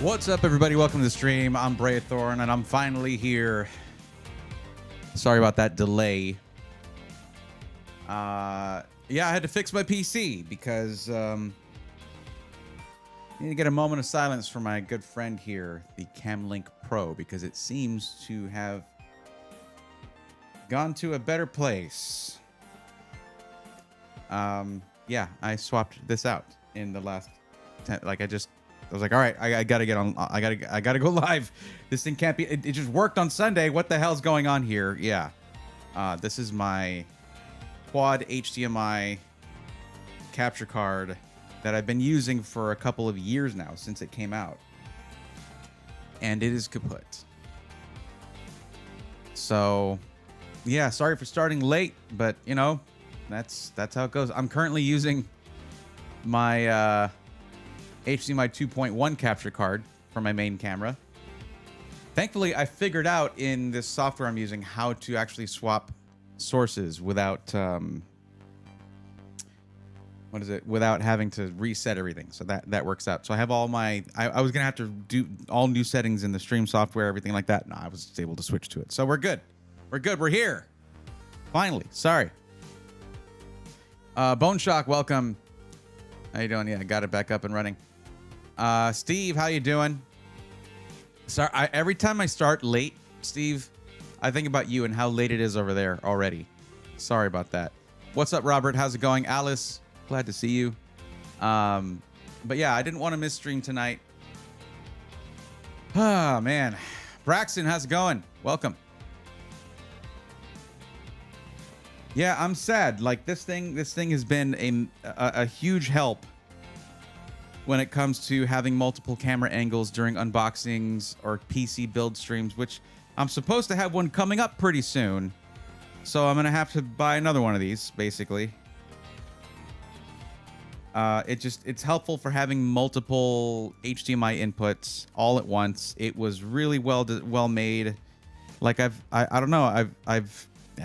What's up, everybody? Welcome to the stream. I'm Braithorn, and I'm finally here. Sorry about that delay. Yeah, I had to fix my PC because I need to get a moment of silence for my good friend here, the Camlink Pro, because it seems to have gone to a better place. Yeah, I swapped this out in the last 10, I was like, all right, I gotta get on. I gotta go live. This thing can't be. It just worked on Sunday. What the hell's going on here? Yeah, this is my quad HDMI capture card that I've been using for a couple of years now since it came out, and it is kaput. So, yeah, sorry for starting late, but you know, that's how it goes. I'm currently using my HDMI 2.1 capture card for my main camera. Thankfully, I figured out in this software I'm using how to actually swap sources without without having to reset everything. So that works out. So I have all my I was gonna have to do all new settings in the stream software, everything like that. No, I was able to switch to it. So we're good. We're here. Finally. Sorry. Bone Shock, welcome. How you doing? Yeah, I got it back up and running. Steve, how you doing? Sorry, every time I start late, Steve, I think about you and how late it is over there already. Sorry about that. What's up, Robert? How's it going? Alice, glad to see you. But yeah, I didn't want to miss stream tonight. Oh, man. Braxton, how's it going? Welcome. Yeah, I'm sad. Like this thing has been a huge help when it comes to having multiple camera angles during unboxings or PC build streams, which I'm supposed to have one coming up pretty soon. So I'm going to have to buy another one of these, basically. It's helpful for having multiple HDMI inputs all at once. It was really well made. Like I don't know,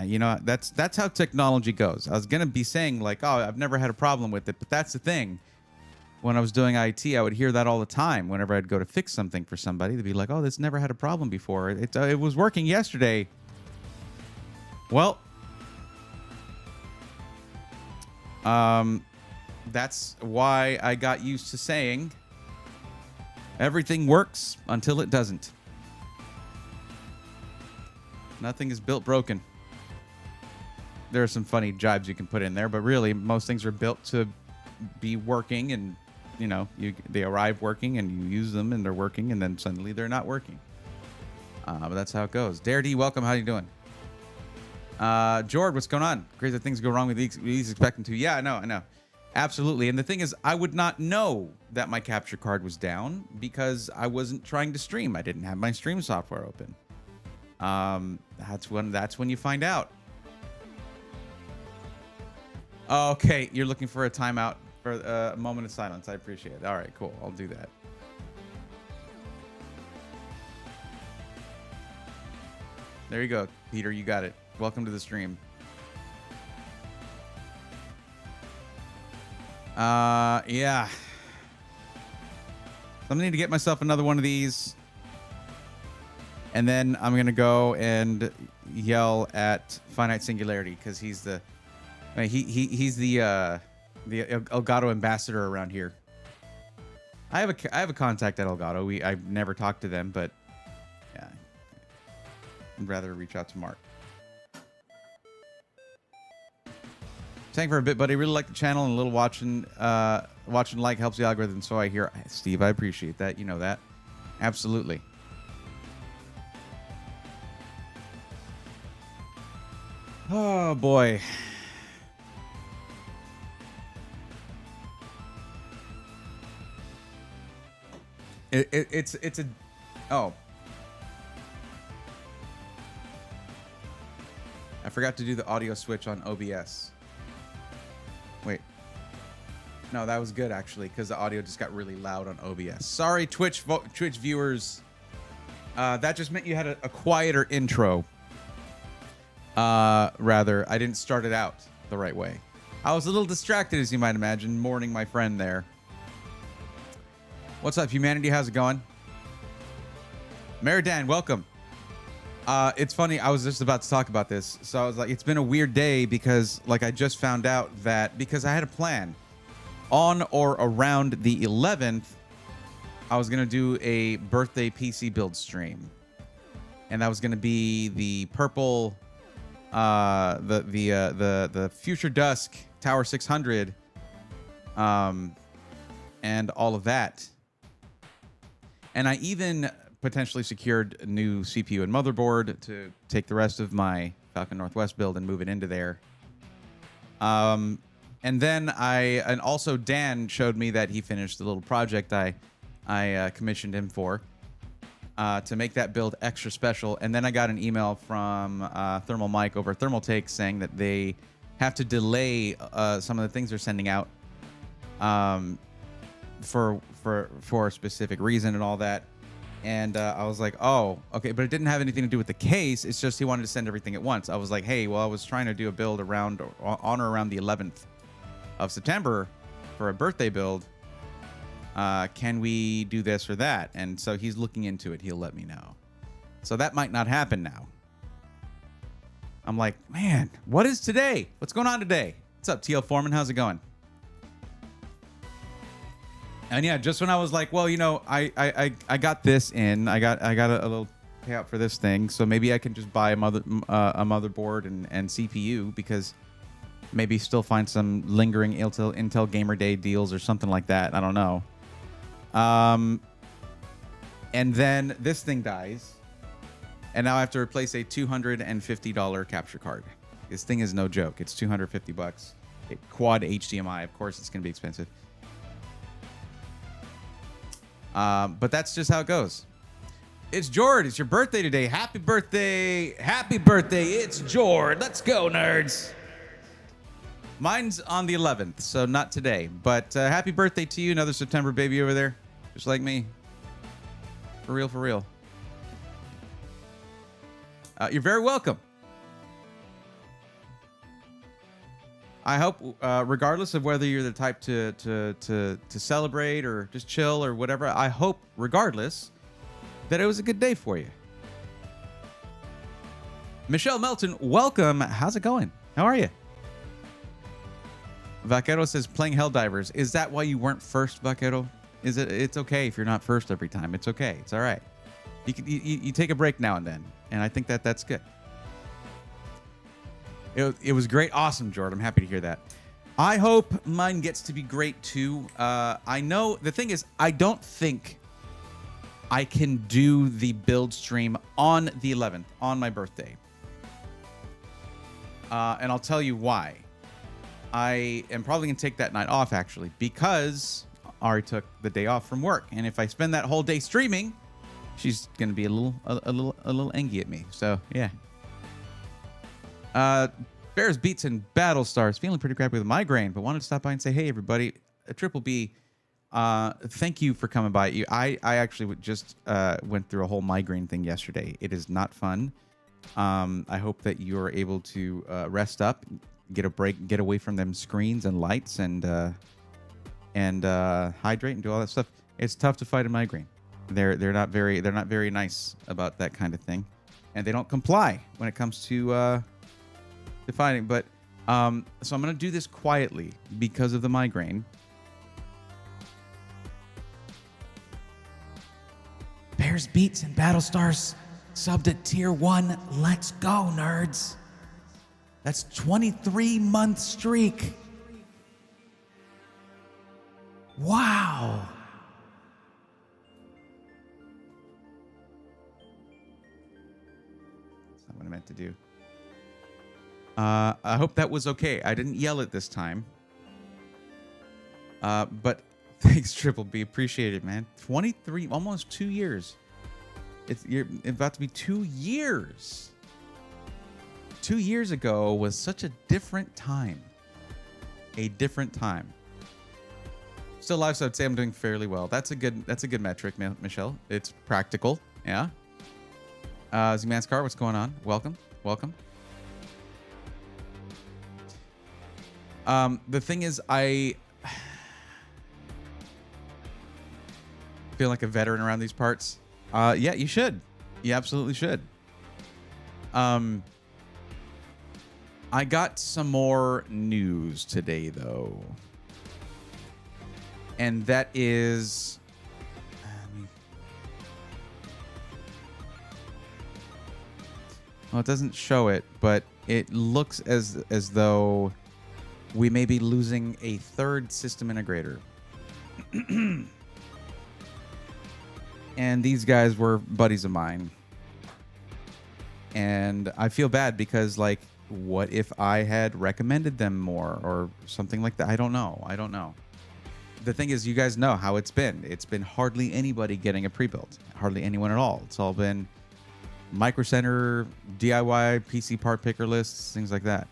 you know, that's how technology goes. I was going to be saying like, oh, I've never had a problem with it, but that's the thing. When I was doing IT, I would hear that all the time. Whenever I'd go to fix something for somebody, they'd be like, "Oh, this never had a problem before. It was working yesterday." Well, that's why I got used to saying everything works until it doesn't. Nothing is built broken. There are some funny jibes you can put in there, but really, most things are built to be working, and you know, they arrive working and you use them and they're working, and then suddenly they're not working. But that's how it goes. Dare D, welcome. How you doing? Jord, what's going on? Great that things go wrong with these expecting to. Yeah, I know. Absolutely. And the thing is, I would not know that my capture card was down because I wasn't trying to stream. I didn't have my stream software open. That's when you find out. Okay, you're looking for a timeout. For a moment of silence. I appreciate it. All right, cool. I'll do that. There you go, Peter. You got it. Welcome to the stream. Yeah. I'm gonna need to get myself another one of these, and then I'm gonna go and yell at Finite Singularity because he's the Elgato ambassador around here. I have a contact at Elgato. I've never talked to them, but yeah, I'd rather reach out to Mark. Thank you for a bit, buddy. Really like the channel, and a little watching like helps the algorithm. So I hear, Steve. I appreciate that. You know that. Absolutely. Oh boy. It's a oh, I forgot to do the audio switch on OBS. Wait, no, that was good actually because the audio just got really loud on OBS. Sorry, Twitch viewers. That just meant you had a quieter intro. Rather, I didn't start it out the right way. I was a little distracted, as you might imagine, mourning my friend there. What's up, humanity? How's it going? Meridan, welcome. It's funny. I was just about to talk about this. So I was like, it's been a weird day because like I just found out that because I had a plan on or around the 11th, I was going to do a birthday PC build stream. And that was going to be the purple, the Future Dusk Tower 600, and all of that. And I even potentially secured a new CPU and motherboard to take the rest of my Falcon Northwest build and move it into there. And then and also Dan showed me that he finished the little project I commissioned him for to make that build extra special. And then I got an email from Thermal Mike over at Thermal Take saying that they have to delay some of the things they're sending out for a specific reason and all that. And I was like, oh, okay. But it didn't have anything to do with the case. It's just he wanted to send everything at once. I was like, hey, well, I was trying to do a build on or around the 11th of September for a birthday build. Can we do this or that? And so he's looking into it. He'll let me know. So that might not happen now. I'm like, man, what is today? What's going on today? What's up, TL Foreman? How's it going? And yeah, just when I was like, well, you know, I got this in. I got a little payout for this thing, so maybe I can just buy a motherboard and CPU because maybe still find some lingering Intel Gamer Day deals or something like that. I don't know. And then this thing dies, and now I have to replace a $250 capture card. This thing is no joke. It's $250. Quad HDMI. Of course, it's gonna be expensive. But that's just how it goes. It's Jord. It's your birthday today. Happy birthday. Happy birthday. It's Jord. Let's go, nerds. Mine's on the 11th, so not today. But happy birthday to you. Another September baby over there. Just like me. For real, for real. You're very welcome. I hope, regardless of whether you're the type to celebrate or just chill or whatever, I hope, regardless, that it was a good day for you. Michelle Melton, welcome. How's it going? How are you? Vaquero says playing Helldivers. Is that why you weren't first, Vaquero? It's okay if you're not first every time. It's okay. It's all right. You take a break now and then, and I think that's good. It was great. Awesome, Jordan. I'm happy to hear that. I hope mine gets to be great, too. I know the thing is, I don't think I can do the build stream on the 11th, on my birthday. And I'll tell you why. I am probably going to take that night off, actually, because Ari took the day off from work. And if I spend that whole day streaming, she's going to be a little angry at me. So, yeah. Bears, Beats, and Battle Stars. Feeling pretty crappy with a migraine, but wanted to stop by and say, hey, everybody. Triple B, thank you for coming by. I actually just went through a whole migraine thing yesterday. It is not fun. I hope that you are able to rest up, get a break, get away from them screens and lights, and hydrate and do all that stuff. It's tough to fight a migraine. They're not very nice about that kind of thing, and they don't comply when it comes to fighting. But so I'm gonna do this quietly because of the migraine. Bears, Beats, and Battle Stars subbed at tier 1. Let's go, nerds. That's 23-month streak. Wow. That's not what I meant to do. I hope that was okay. I didn't yell it this time. But thanks, Triple B. Appreciate it, man. 23, almost 2 years. You're about to be 2 years. 2 years ago was such a different time. A different time. Still alive, so I'd say I'm doing fairly well. That's a good metric, Michelle. It's practical. Yeah. Z-Man's what's going on? Welcome. The thing is, I feel like a veteran around these parts. Yeah, you should. You absolutely should. I got some more news today, though. And that is... Well, it doesn't show it, but it looks as though we may be losing a third system integrator. And these guys were buddies of mine. And I feel bad because, like, what if I had recommended them more or something like that? I don't know. The thing is, you guys know how it's been. It's been hardly anybody getting a pre-built. Hardly anyone at all. It's all been Micro Center, DIY, PC part picker lists, things like that.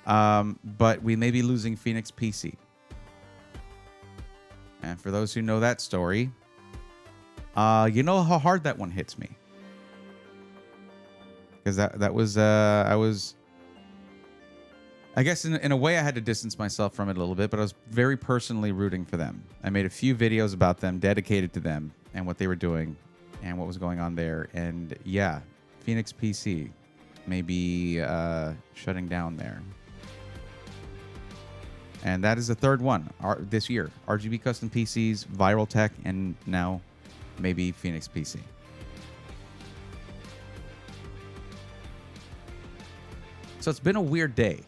But we may be losing Phoenix PC. And for those who know that story, you know how hard that one hits me. Because that was I guess in a way I had to distance myself from it a little bit, but I was very personally rooting for them. I made a few videos about them, dedicated to them and what they were doing and what was going on there. And yeah, Phoenix PC may be shutting down there. And that is the third one this year. RGB Custom PCs, Viral Tech, and now maybe Phoenix PC. So it's been a weird day.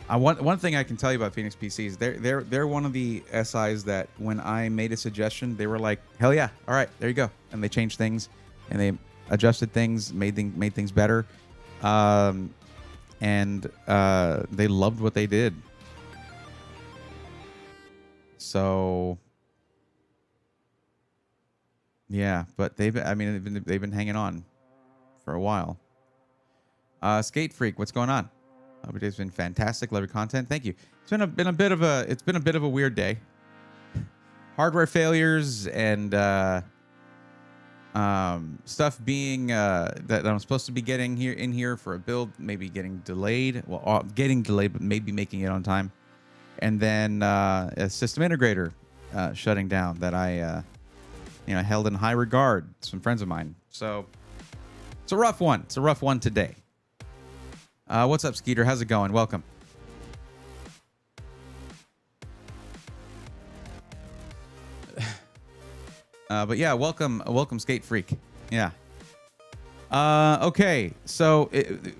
One thing I can tell you about Phoenix PCs, they're one of the SIs that when I made a suggestion, they were like, hell yeah, all right, there you go. And they changed things and they adjusted things, made things better. And they loved what they did. So yeah, but they've been hanging on for a while. Skate Freak, what's going on? Hope it's been fantastic. Love your content. Thank you. It's been a bit of a weird day. Hardware failures and stuff being that I'm supposed to be getting here for a build, maybe getting delayed. Well, getting delayed, but maybe making it on time. And then a system integrator shutting down that I held in high regard. Some friends of mine. So it's a rough one. It's a rough one today. What's up, Skeeter? How's it going? Welcome. But yeah, welcome, Skate Freak. Yeah. Okay. So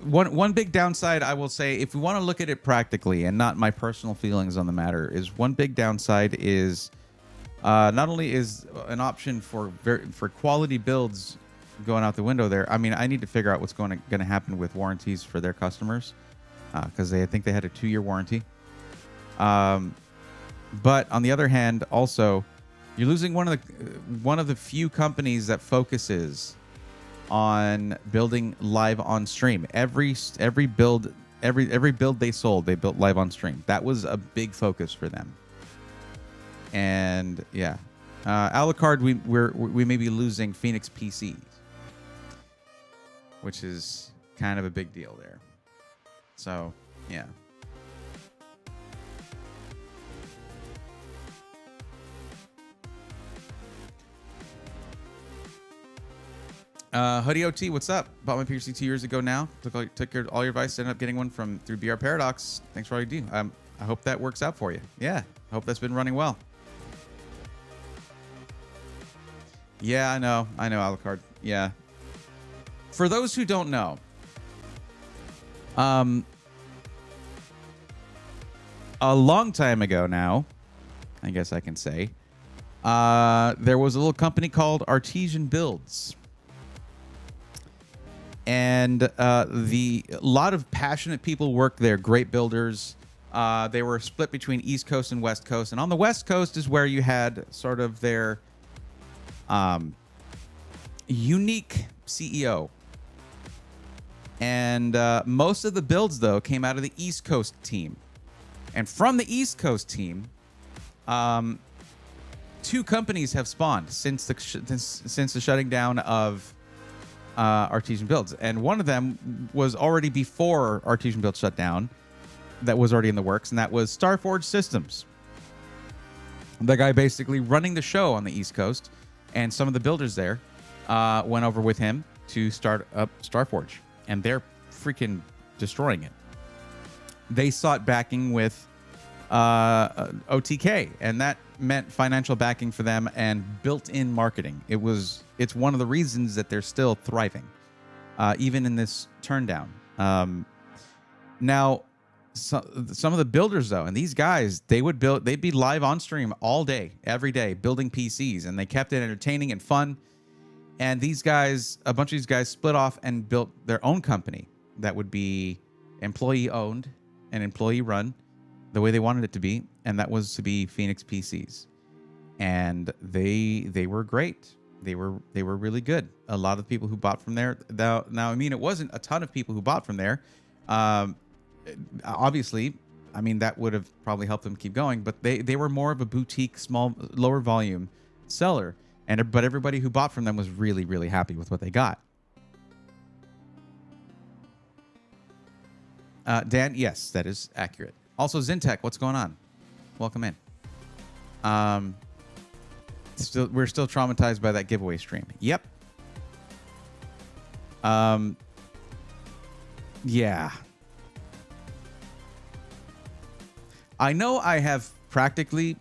one big downside I will say, if we want to look at it practically and not my personal feelings on the matter, is one big downside is not only is an option for quality builds going out the window there. I mean, I need to figure out what's going to happen with warranties for their customers, because I think they had a 2-year warranty. But on the other hand, also, you're losing one of the few companies that focuses on building live on stream. Every build they sold, they built live on stream. That was a big focus for them. And yeah, Alucard, we may be losing Phoenix PCs, which is kind of a big deal there. So, yeah. Hoodie OT, what's up? Bought my PC 2 years ago now. Took all your advice, ended up getting one through BR Paradox. Thanks for all you do. I hope that works out for you. Yeah, I hope that's been running well. Yeah, I know, Alucard. Yeah. For those who don't know, a long time ago now, I guess I can say, there was a little company called Artesian Builds. And a lot of passionate people worked there, great builders. They were split between East Coast and West Coast. And on the West Coast is where you had sort of their unique CEO. And most of the builds, though, came out of the East Coast team. And from the East Coast team, 2 companies have spawned since the shutting down of Artesian Builds. And one of them was already before Artesian Builds shut down. that was already in the works, and that was Starforge Systems. The guy basically running the show on the East Coast, and some of the builders there went over with him to start up Starforge, and they're freaking destroying it. They sought backing with OTK, and that meant financial backing for them and built-in marketing. It's one of the reasons that they're still thriving, even in this turndown. Now, some of the builders though, and these guys, they'd be live on stream all day, every day, building PCs, and they kept it entertaining and fun. And these guys, a bunch of these guys split off and built their own company that would be employee owned and employee run the way they wanted it to be, and that was to be Phoenix PCs. And they were great. They were really good. A lot of people who bought from there. Now I mean, it wasn't a ton of people who bought from there. Obviously, I mean, that would have probably helped them keep going, but they were more of a boutique, small, lower volume seller. But everybody who bought from them was really, really happy with what they got. Dan, yes, that is accurate. Also, Zintech, what's going on? Welcome in. We're still traumatized by that giveaway stream. Yep. Yeah. I know I have practically,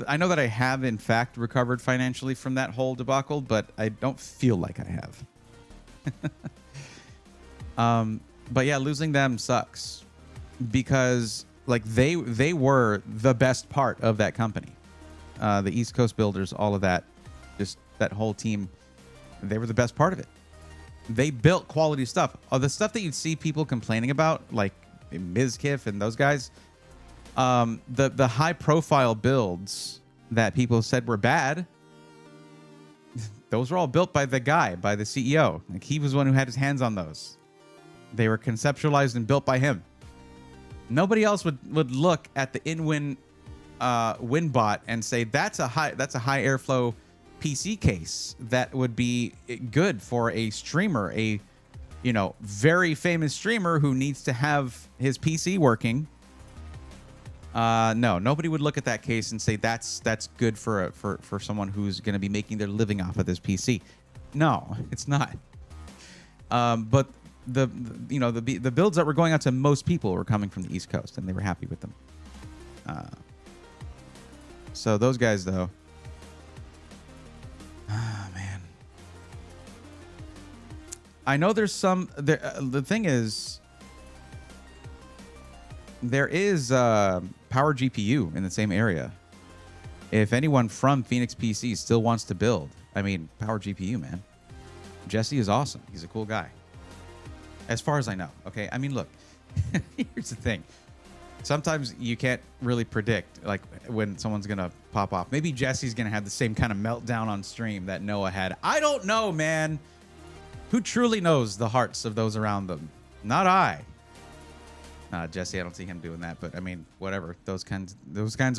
I know that I have in fact recovered financially from that whole debacle, but I don't feel like I have. But yeah, losing them sucks because like they were the best part of that company. The East Coast builders, all of that, just that whole team, they were the best part of it. They built quality stuff. The stuff that you'd see people complaining about, like Mizkif and those guys, the high profile builds that people said were bad, those were all built by the guy, by the CEO. Like he was the one who had his hands on those. They were conceptualized and built by him. Nobody else would look at the InWin WinBot and say that's a high airflow PC case that would be good for a streamer, a very famous streamer who needs to have his PC working. No, nobody would look at that case and say that's good for someone who's going to be making their living off of this PC. No, it's not. But the builds that were going out to most people were coming from the East Coast, and they were happy with them. So those guys, though, man, I know there's some. The thing is, there is Power GPU in the same area. If anyone from Phoenix PC still wants to build, I mean, Power GPU, man. Jesse is awesome. He's a cool guy. As far as I know. Okay. I mean, look, here's the thing. Sometimes you can't really predict like when someone's going to pop off. Maybe Jesse's going to have the same kind of meltdown on stream that Noah had. I don't know, man. Who truly knows the hearts of those around them? Not I. Jesse, I don't see him doing that, but I mean, whatever. Those kinds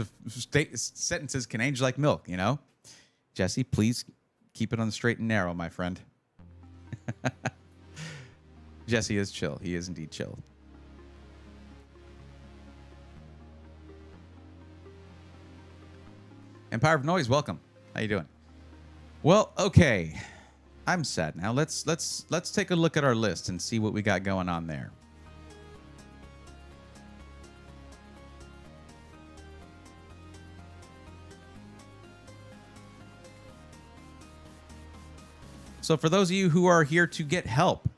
of sentences can age like milk, you know? Jesse, please keep it on the straight and narrow, my friend. Jesse is chill. He is indeed chill. Empire of Noise, welcome. How you doing? Well, okay. I'm sad now. Let's take a look at our list and see what we got going on there. So for those of you who are here to get help,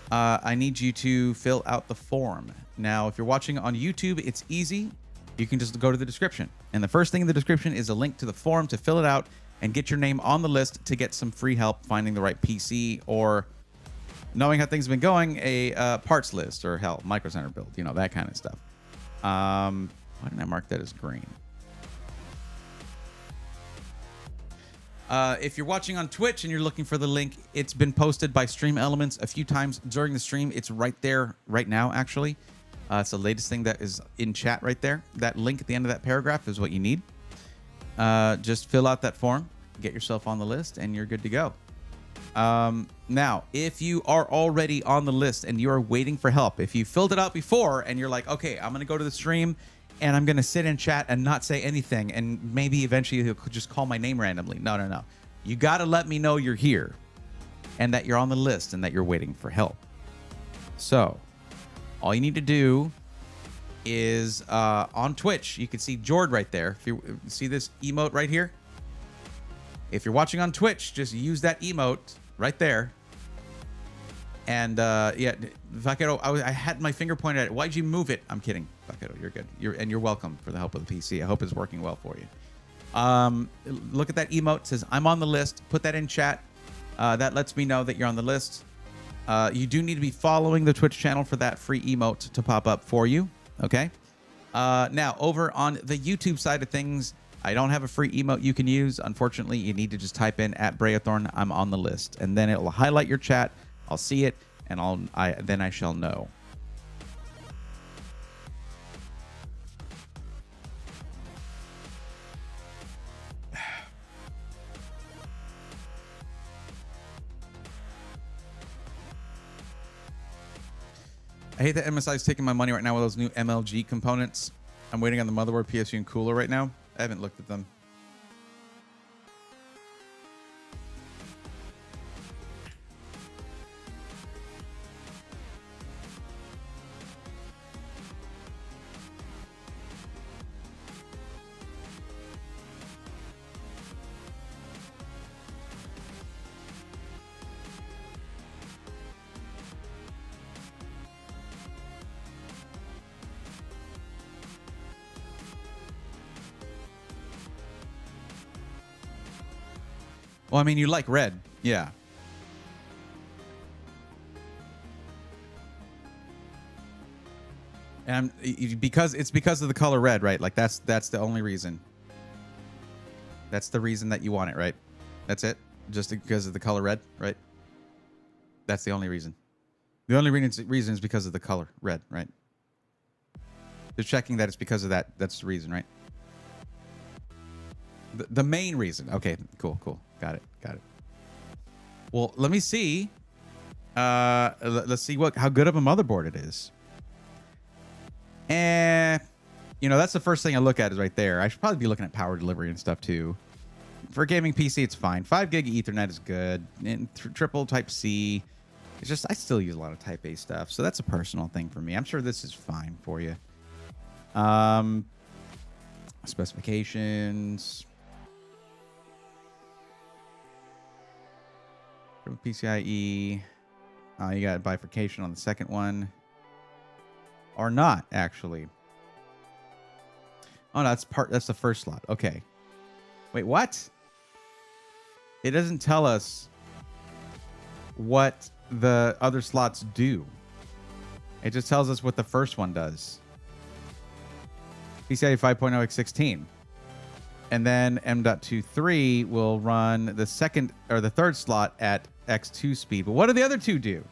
I need you to fill out the form. Now, if you're watching on YouTube, it's easy. You can just go to the description. And the first thing in the description is a link to the form to fill it out and get your name on the list to get some free help finding the right PC or knowing how things have been going, a parts list or hell, Micro Center build, that kind of stuff. Why didn't I mark that as green? If you're watching on Twitch and you're looking for the link, it's been posted by Stream Elements a few times during the stream. It's right there right now, actually. It's the latest thing that is in chat right there. That link at the end of that paragraph is what you need. Just fill out that form, get yourself on the list, and you're good to go. Now, if you are already on the list and you're waiting for help, if you filled it out before and you're like, okay, I'm going to go to the stream and I'm going to sit in chat and not say anything, and maybe eventually he'll just call my name randomly. No, no, no. You got to let me know you're here and that you're on the list and that you're waiting for help. So all you need to do is on Twitch, you can see Jord right there. If you see this emote right here, if you're watching on Twitch, just use that emote right there. And yeah, Vaquero, I had my finger pointed at it. Why'd you move it? I'm kidding, Vaquero. You're good. You're welcome for the help of the PC. I hope it's working well for you. Look at that emote. It says I'm on the list. Put that in chat. That lets me know that you're on the list. You do need to be following the Twitch channel for that free emote to pop up for you. Okay. Now over on the YouTube side of things, I don't have a free emote you can use. Unfortunately, you need to just type in @Breathorn, I'm on the list, and then it will highlight your chat. I'll see it, and then I shall know. I hate that MSI is taking my money right now with those new MLG components. I'm waiting on the motherboard, PSU, and cooler right now. I haven't looked at them. Well, I mean, you like red. Yeah. And because of the color red, right? Like that's the only reason. That's the reason that you want it, right? That's it? Just because of the color red, right? That's the only reason. The only reason is because of the color red, right? Just checking that it's because of that. That's the reason, right? The main reason. Okay, cool. Got it. Well, let me see. Let's see how good of a motherboard it is. And that's the first thing I look at is right there. I should probably be looking at power delivery and stuff too. For a gaming PC, it's fine. 5 gig Ethernet is good. And triple Type C. It's just I still use a lot of Type A stuff, so that's a personal thing for me. I'm sure this is fine for you. Specifications. From PCIe. You got bifurcation on the second one. Or not, actually. Oh, no, that's the first slot. Okay. Wait, what? It doesn't tell us what the other slots do. It just tells us what the first one does. PCIe 5.0 x16. And then M.23 will run the second or the third slot at X2 speed. But what do the other two do?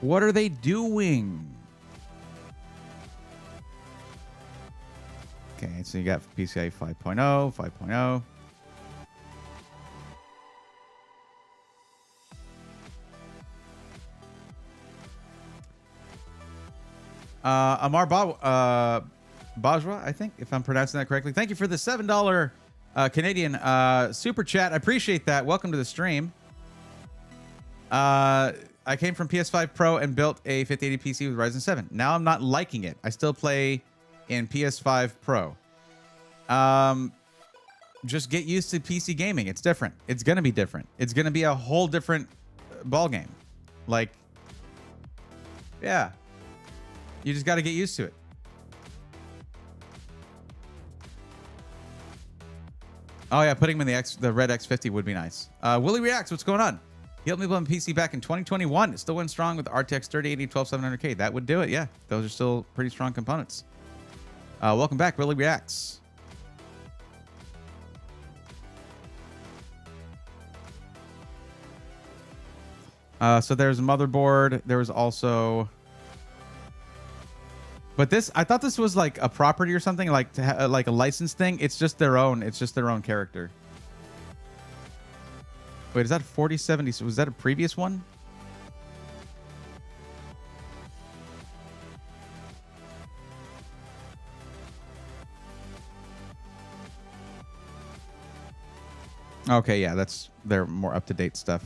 What are they doing? Okay, so you got PCIe 5.0, 5.0. Amar Bajwa, I think, if I'm pronouncing that correctly. Thank you for the $7 Canadian super chat. I appreciate that. Welcome to the stream. I came from PS5 Pro and built a 5080 PC with Ryzen 7. Now I'm not liking it. I still play in PS5 Pro. Just get used to PC gaming. It's different. It's going to be different. It's going to be a whole different ball game. Like, yeah. You just got to get used to it. Oh, yeah. Putting him in the red X50 would be nice. Willie Reacts, what's going on? He helped me build a PC back in 2021. It still went strong with the RTX 3080 12700K. That would do it. Yeah. Those are still pretty strong components. Welcome back, Willie Reacts. So there's a motherboard. There was also But this, I thought this was like a property or something, like like a license thing. It's just their own. It's just their own character. Wait, is that 4070? Was that a previous one? Okay, yeah, that's their more up-to-date stuff.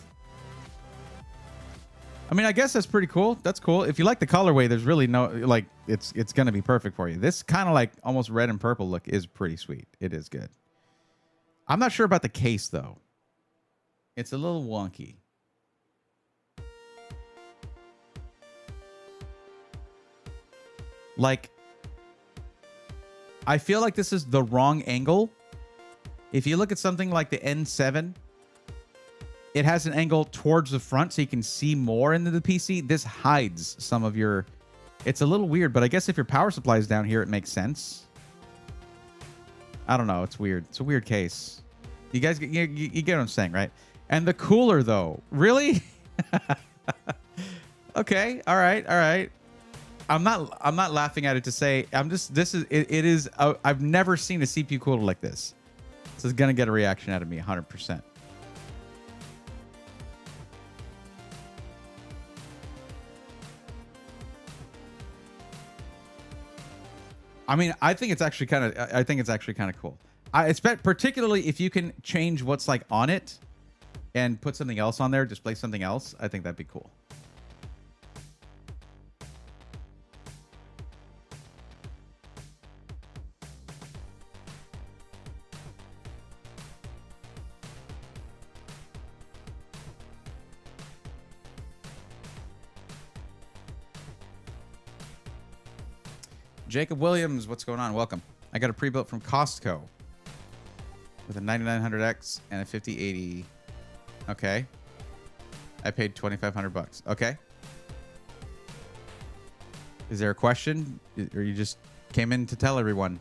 I mean, I guess that's pretty cool. That's cool. If you like the colorway, there's really no, like, it's going to be perfect for you. This kind of like almost red and purple look is pretty sweet. It is good. I'm not sure about the case, though. It's a little wonky. Like, I feel like this is the wrong angle. If you look at something like the N7, it has an angle towards the front so you can see more into the PC. This hides some of your... It's a little weird, but I guess if your power supply is down here, it makes sense. I don't know. It's weird. It's a weird case. You guys get, you get what I'm saying, right? And the cooler, though. Really? Okay. All right. All right. I'm not laughing at it to say... It is... I've never seen a CPU cooler like this. This is going to get a reaction out of me 100%. I mean, I think it's actually kind of cool. I expect, particularly if you can change what's like on it and put something else on there, display something else. I think that'd be cool. Jacob Williams, what's going on? Welcome. I got a pre-built from Costco with a 9900X and a 5080. Okay. I paid $2,500. Okay. Is there a question, or you just came in to tell everyone?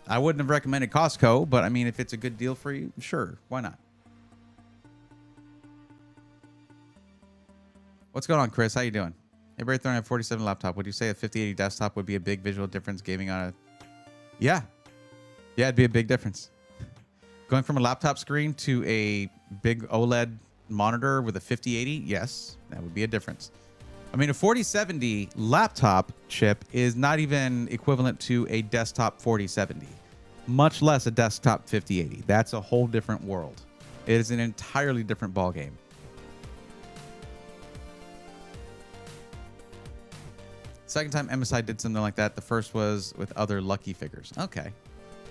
I wouldn't have recommended Costco, but I mean, if it's a good deal for you, sure, why not? What's going on, Chris? How you doing? Everybody throwing a 47 laptop. Would you say a 5080 desktop would be a big visual difference gaming on a... Yeah. Yeah, it'd be a big difference. Going from a laptop screen to a big OLED monitor with a 5080, yes, that would be a difference. I mean, a 4070 laptop chip is not even equivalent to a desktop 4070, much less a desktop 5080. That's a whole different world. It is an entirely different ballgame. Second time MSI did something like that. The first was with other lucky figures. Okay.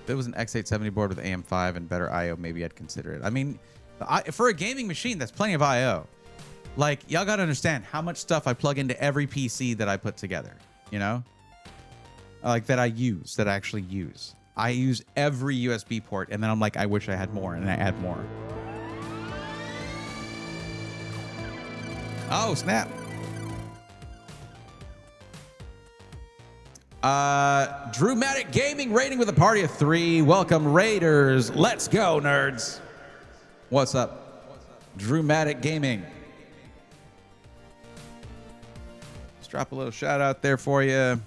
If it was an X870 board with AM5 and better I/O, maybe I'd consider it. I mean, for a gaming machine, that's plenty of I/O. Like, y'all got to understand how much stuff I plug into every PC that I put together, you know? Like, that I actually use. I use every USB port, and then I'm like, I wish I had more, and I add more. Oh, snap. Drewmatic Gaming rating with a party of 3. Welcome, Raiders. Let's go, nerds. What's up? Drewmatic Gaming. Let's drop a little shout out there for you.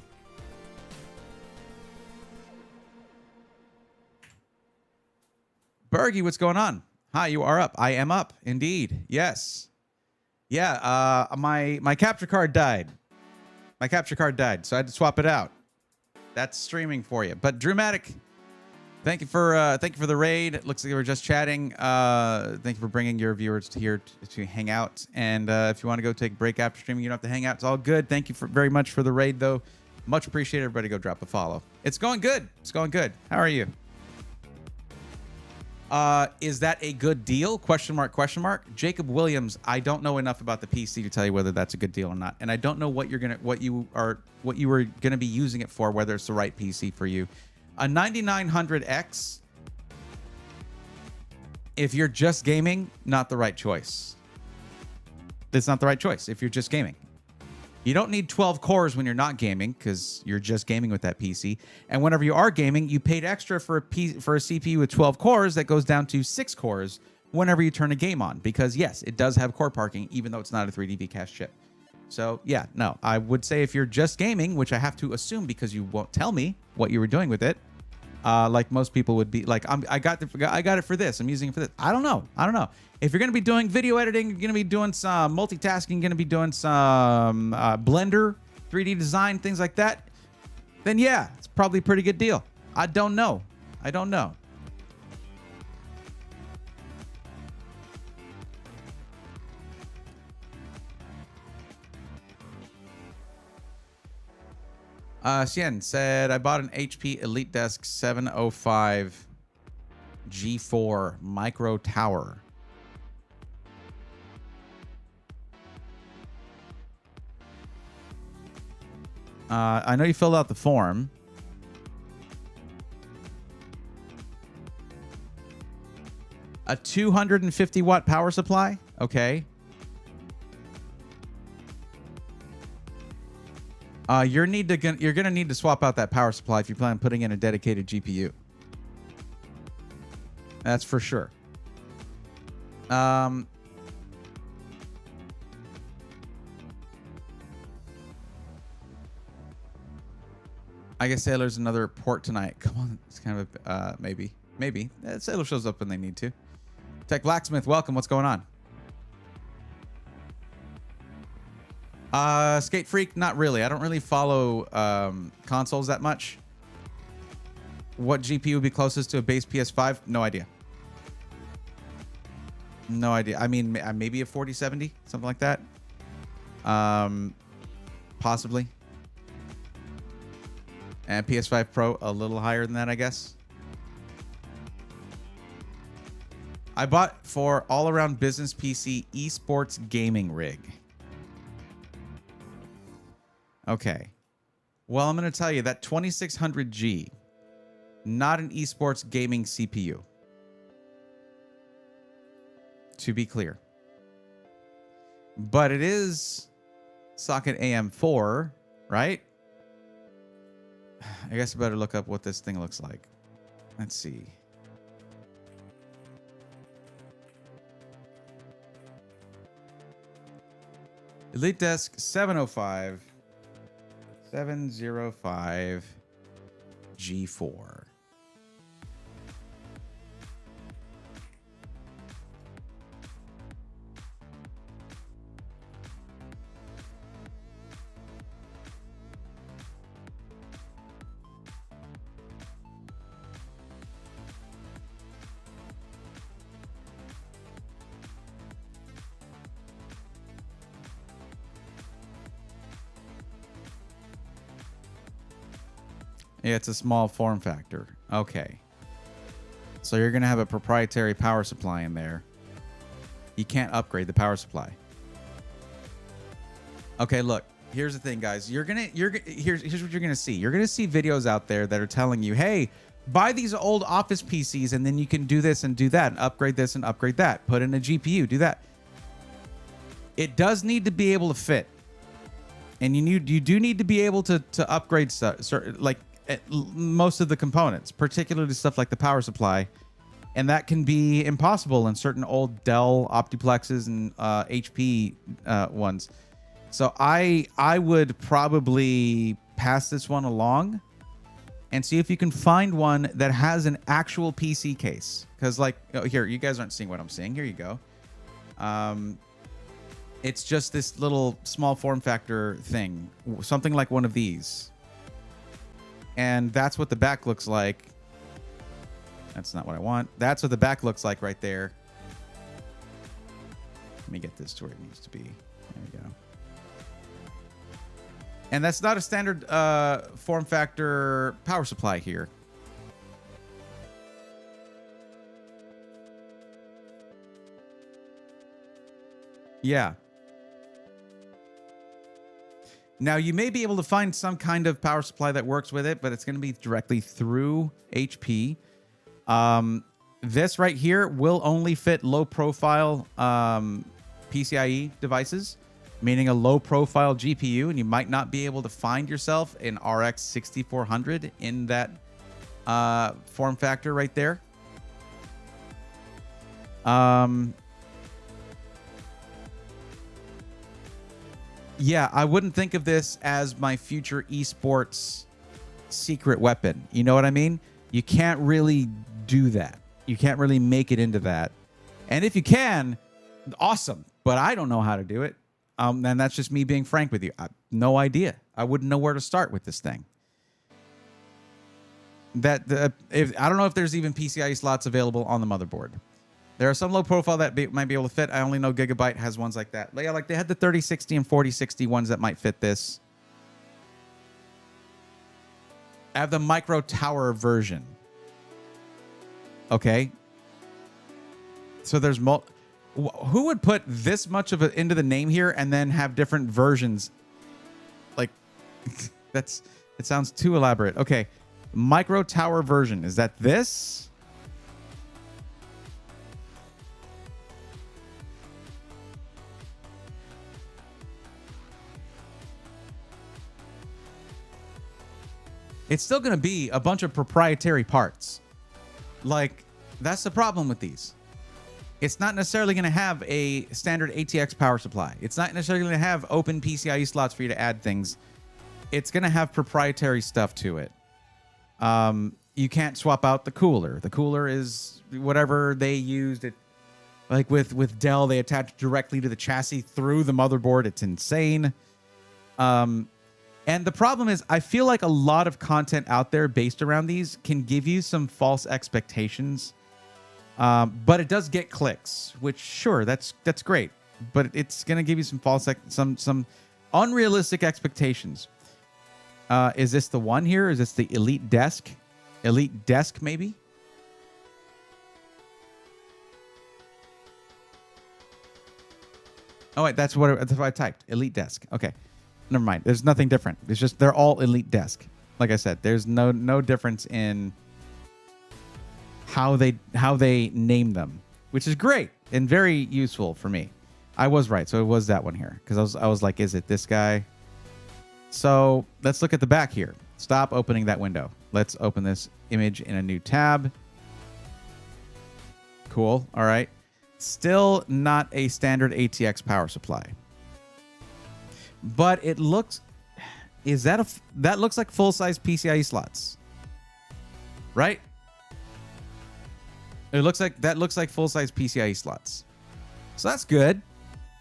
Bergie, what's going on? Hi, you are up. I am up, indeed. Yes. Yeah, my capture card died. My capture card died, so I had to swap it out. That's streaming for you. But Drewmatic, thank you for the raid. It looks like we were just chatting. Thank you for bringing your viewers here to hang out. And if you want to go take a break after streaming, you don't have to hang out. It's all good. Thank you very much for the raid, though. Much appreciated. Everybody go drop a follow. It's going good. It's going good. How are you? Is that a good deal? Question mark, question mark. Jacob Williams, I don't know enough about the PC to tell you whether that's a good deal or not. And I don't know what you were gonna be using it for, whether it's the right PC for you. A 9900X, if you're just gaming, not the right choice. It's not the right choice if you're just gaming. You don't need 12 cores when you're not gaming because you're just gaming with that PC. And whenever you are gaming, you paid extra for a CPU with 12 cores that goes down to 6 cores whenever you turn a game on. Because, yes, it does have core parking, even though it's not a 3D V-Cache chip. So yeah, no, I would say if you're just gaming, which I have to assume because you won't tell me what you were doing with it, like most people would be like, I got it for this. I'm using it for this. I don't know. If you're going to be doing video editing, you're going to be doing some multitasking, going to be doing some Blender, 3D design, things like that, then yeah, it's probably a pretty good deal. I don't know. Xian said, I bought an HP Elite Desk 705 G4 micro tower. I know you filled out the form. A 250 watt power supply? Okay. You're gonna need to swap out that power supply if you plan on putting in a dedicated GPU. That's for sure. I guess Sailor's another port tonight. Come on, it's kind of maybe. Sailor shows up when they need to. Tech Blacksmith, welcome. What's going on? Skate Freak, not really. I don't really follow consoles that much. What GPU would be closest to a base PS5? No idea. I mean, maybe a 4070, something like that. Possibly. And PS5 Pro a little higher than that, I guess. I bought for all-around business PC esports gaming rig. Okay. Well, I'm going to tell you that 2600G, not an esports gaming CPU. To be clear. But it is socket AM4, right? I guess I better look up what this thing looks like. Let's see. Elite Desk 705 G4. Yeah, it's a small form factor. Okay. So you're going to have a proprietary power supply in there. You can't upgrade the power supply. Okay, look. Here's the thing, guys. Here's what you're going to see. You're going to see videos out there that are telling you, "Hey, buy these old office PCs and then you can do this and do that and upgrade this and upgrade that. Put in a GPU, do that." It does need to be able to fit. And you do need to be able to upgrade stuff, like most of the components, particularly stuff like the power supply, and that can be impossible in certain old Dell Optiplexes and HP ones. So I would probably pass this one along and see if you can find one that has an actual PC case. Because like, here, you guys aren't seeing what I'm seeing. Here you go. It's just this little small form factor thing, something like one of these. And that's what the back looks like. That's not what I want. That's what the back looks like right there. Let me get this to where it needs to be. There we go. And that's not a standard form factor power supply here. Yeah. Now, you may be able to find some kind of power supply that works with it, but it's going to be directly through HP. This right here will only fit low-profile PCIe devices, meaning a low-profile GPU, and you might not be able to find yourself an RX 6400 in that form factor right there. yeah, I wouldn't think of this as my future esports secret weapon. You know what I mean? You can't really do that. You can't really make it into that. And if you can, awesome. But I don't know how to do it. And that's just me being frank with you. No idea. I wouldn't know where to start with this thing. I don't know if there's even PCIe slots available on the motherboard. There are some low profile that might be able to fit. I only know Gigabyte has ones like that. Yeah, like they had the 3060 and 4060 ones that might fit this. I have the micro tower version. Okay. So there's who would put this much of it into the name here and then have different versions? Like it sounds too elaborate. Okay. Micro tower version. Is that this? It's still going to be a bunch of proprietary parts. Like, that's the problem with these. It's not necessarily going to have a standard ATX power supply. It's not necessarily going to have open PCIe slots for you to add things. It's going to have proprietary stuff to it. You can't swap out the cooler. The cooler is whatever they used. Like with Dell, they attach directly to the chassis through the motherboard. It's insane. And the problem is, I feel like a lot of content out there based around these can give you some false expectations. But it does get clicks, which sure, that's great. But it's going to give you some some unrealistic expectations. Is this the one here? Is this the Elite Desk? Elite Desk, maybe? Oh, wait, that's what I typed. Elite Desk. Okay. Never mind. There's nothing different. It's just they're all Elite Desk. Like I said, there's no difference in how they name them, which is great and very useful for me. I was right. So it was that one here because I was like, is it this guy? So let's look at the back here. Stop opening that window. Let's open this image in a new tab. Cool. All right. Still not a standard ATX power supply. But it looks, that looks like full-size PCIe slots, right? That looks like full-size PCIe slots. So that's good.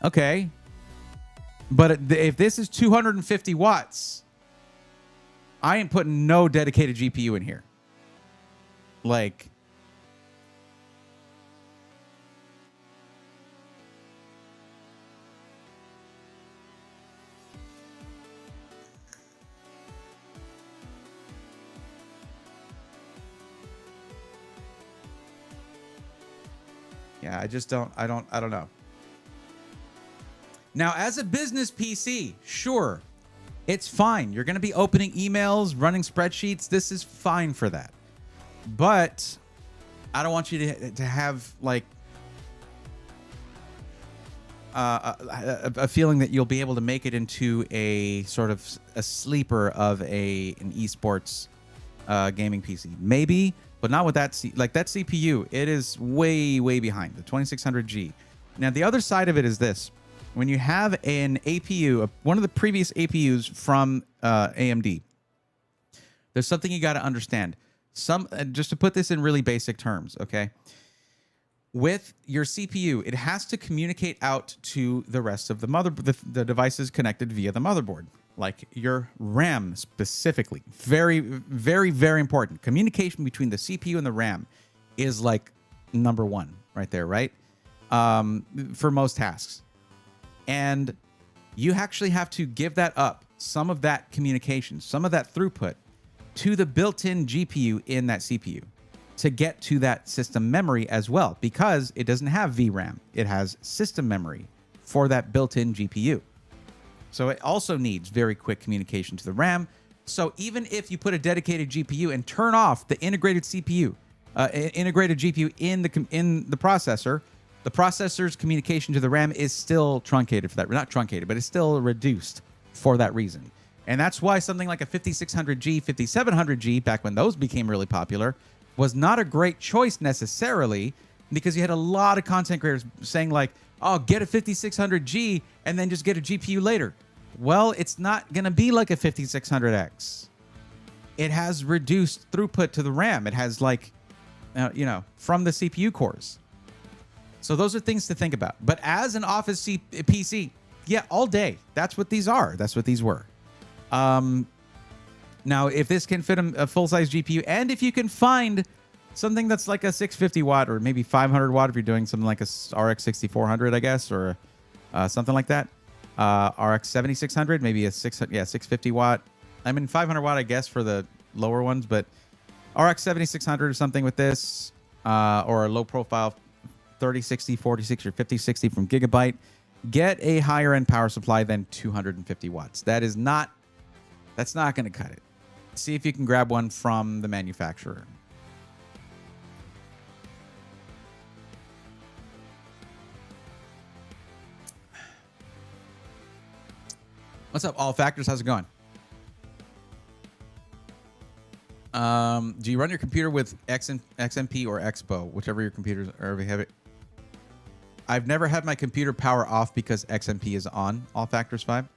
Okay. But if this is 250 watts, I ain't putting no dedicated GPU in here. Like, yeah, I don't know. Now, as a business PC, sure, it's fine. You're going to be opening emails, running spreadsheets. This is fine for that. But I don't want you to have like a feeling that you'll be able to make it into a sort of a sleeper of an esports gaming PC. Maybe, but not with that. Like that CPU, it is way behind the 2600G. Now, the other side of it is this. When you have an APU, one of the previous APUs from AMD, there's something you got to understand. Just to put this in really basic terms, okay? With your CPU, it has to communicate out to the rest of the devices connected via the motherboard, like your RAM specifically. Very, very, very important. Communication between the CPU and the RAM is like number one right there, right? For most tasks. And you actually have to give that up, some of that communication, some of that throughput to the built-in GPU in that CPU to get to that system memory as well, because it doesn't have VRAM. It has system memory for that built-in GPU. So it also needs very quick communication to the RAM. So even if you put a dedicated GPU and turn off the integrated GPU in the processor, the processor's communication to the RAM is still truncated for that. Not truncated, but it's still reduced for that reason. And that's why something like a 5600G, 5700G, back when those became really popular, was not a great choice necessarily, because you had a lot of content creators saying like, oh, get a 5600G and then just get a GPU later. Well, it's not going to be like a 5600X. It has reduced throughput to the RAM. It has like, from the CPU cores. So those are things to think about. But as an office PC, yeah, all day. That's what these are. That's what these were. Now, if this can fit a full-size GPU, and if you can find something that's like a 650 watt or maybe 500 watt, if you're doing something like a RX 6400, I guess, or something like that, RX 7600, maybe a 650 watt. I mean, 500 watt, I guess, for the lower ones, but RX 7600 or something with this, or a low-profile 3060, 4060, or 5060 from Gigabyte, get a higher-end power supply than 250 watts. That's not going to cut it. See if you can grab one from the manufacturer. What's up, All Factors? How's it going? Do you run your computer with XMP or Expo, whichever your computers are? Have it. I've never had my computer power off because XMP is on, All Factors 5.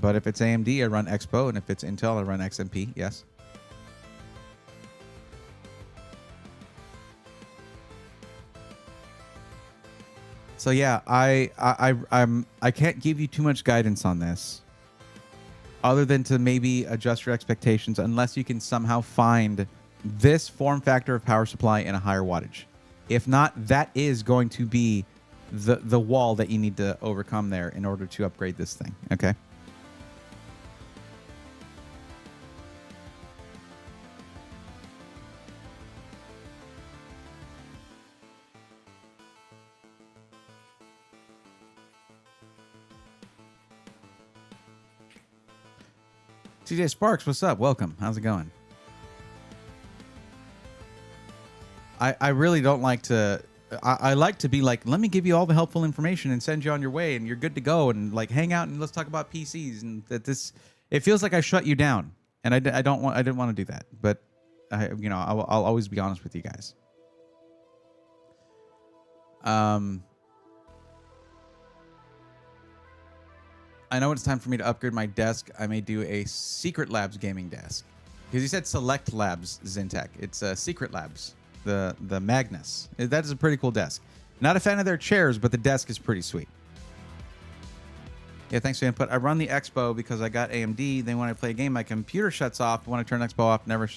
But if it's AMD, I run Expo, and if it's Intel, I run XMP. Yes. So yeah, I can't give you too much guidance on this, other than to maybe adjust your expectations, unless you can somehow find this form factor of power supply in a higher wattage. If not, that is going to be the wall that you need to overcome there in order to upgrade this thing. Okay. TJ Sparks, what's up? Welcome. How's it going? I really don't like to... I like to be like, let me give you all the helpful information and send you on your way, and you're good to go, and like hang out and let's talk about PCs. And that this, it feels like I shut you down, and I didn't want to do that. But I'll always be honest with you guys. I know it's time for me to upgrade my desk. I may do a Secret Labs gaming desk. Because you said Select Labs, Zintek. It's Secret Labs, the Magnus. That is a pretty cool desk. Not a fan of their chairs, but the desk is pretty sweet. Yeah, thanks for the input. I run the Expo because I got AMD. Then when I play a game, my computer shuts off. When I turn Expo off, never...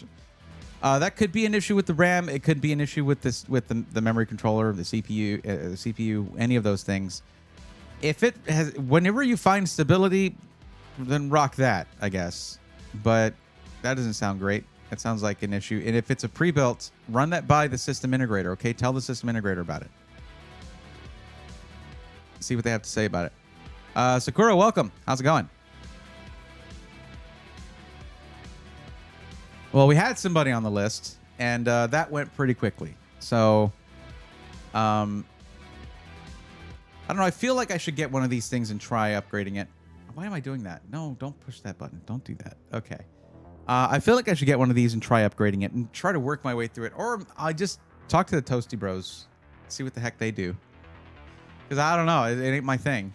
that could be an issue with the RAM. It could be an issue with the memory controller, the CPU, any of those things. If it has, whenever you find stability, then rock that, I guess. But that doesn't sound great. That sounds like an issue. And if it's a pre-built, run that by the system integrator, okay? Tell the system integrator about it. See what they have to say about it. Sakura, welcome. How's it going? Well, we had somebody on the list, and that went pretty quickly. So, I don't know. I feel like I should get one of these things and try upgrading it. Why am I doing that? No, don't push that button. Don't do that. Okay. I feel like I should get one of these and try upgrading it and try to work my way through it. Or I just talk to the Toasty Bros, see what the heck they do. Because I don't know. It ain't my thing.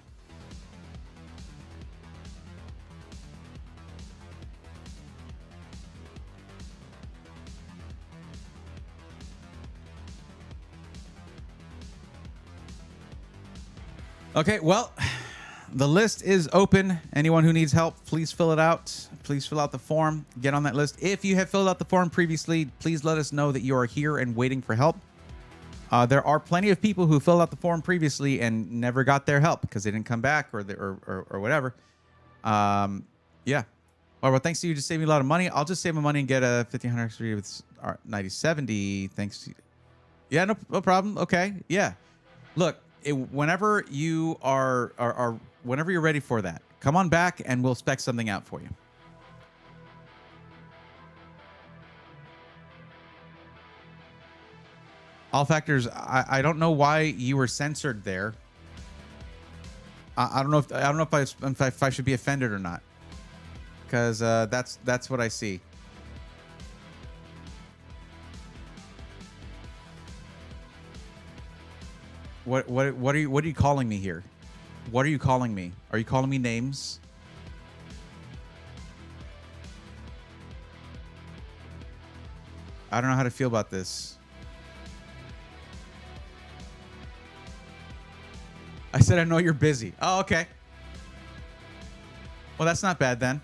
Okay, well, the list is open. Anyone who needs help, please fill it out. Please fill out the form. Get on that list. If you have filled out the form previously, please let us know that you are here and waiting for help. There are plenty of people who filled out the form previously and never got their help because they didn't come back or whatever. Yeah. Well, thanks to you, just saved me a lot of money. I'll just save my money and get a 1500 XP with 9070. Thanks. Yeah, no problem. Okay. Yeah. Look. Whenever you whenever you're ready for that, come on back and we'll spec something out for you. All Factors, I don't know why you were censored there. I don't know if I should be offended or not, because that's what I see. What are you calling me here? What are you calling me? Are you calling me names? I don't know how to feel about this. I said, I know you're busy. Oh, okay. Well, that's not bad then.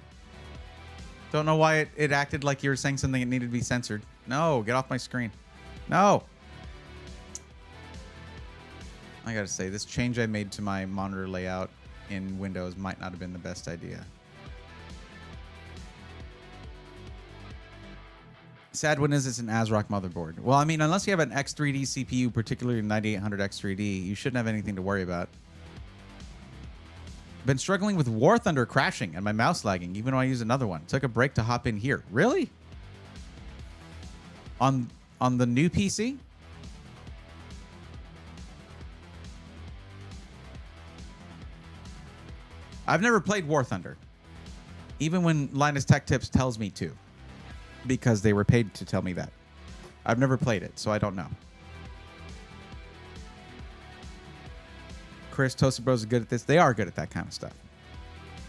Don't know why it acted like you were saying something that needed to be censored. No, get off my screen. No. I gotta say, this change I made to my monitor layout in Windows might not have been the best idea. Sad one is it's an ASRock motherboard. Well, I mean, unless you have an X3D CPU, particularly 9800 X3D, you shouldn't have anything to worry about. Been struggling with War Thunder crashing and my mouse lagging, even though I use another one. Took a break to hop in here. Really? On the new PC? I've never played War Thunder, even when Linus Tech Tips tells me to, because they were paid to tell me that. I've never played it, so I don't know. Chris, Toasted Bros is good at this. They are good at that kind of stuff.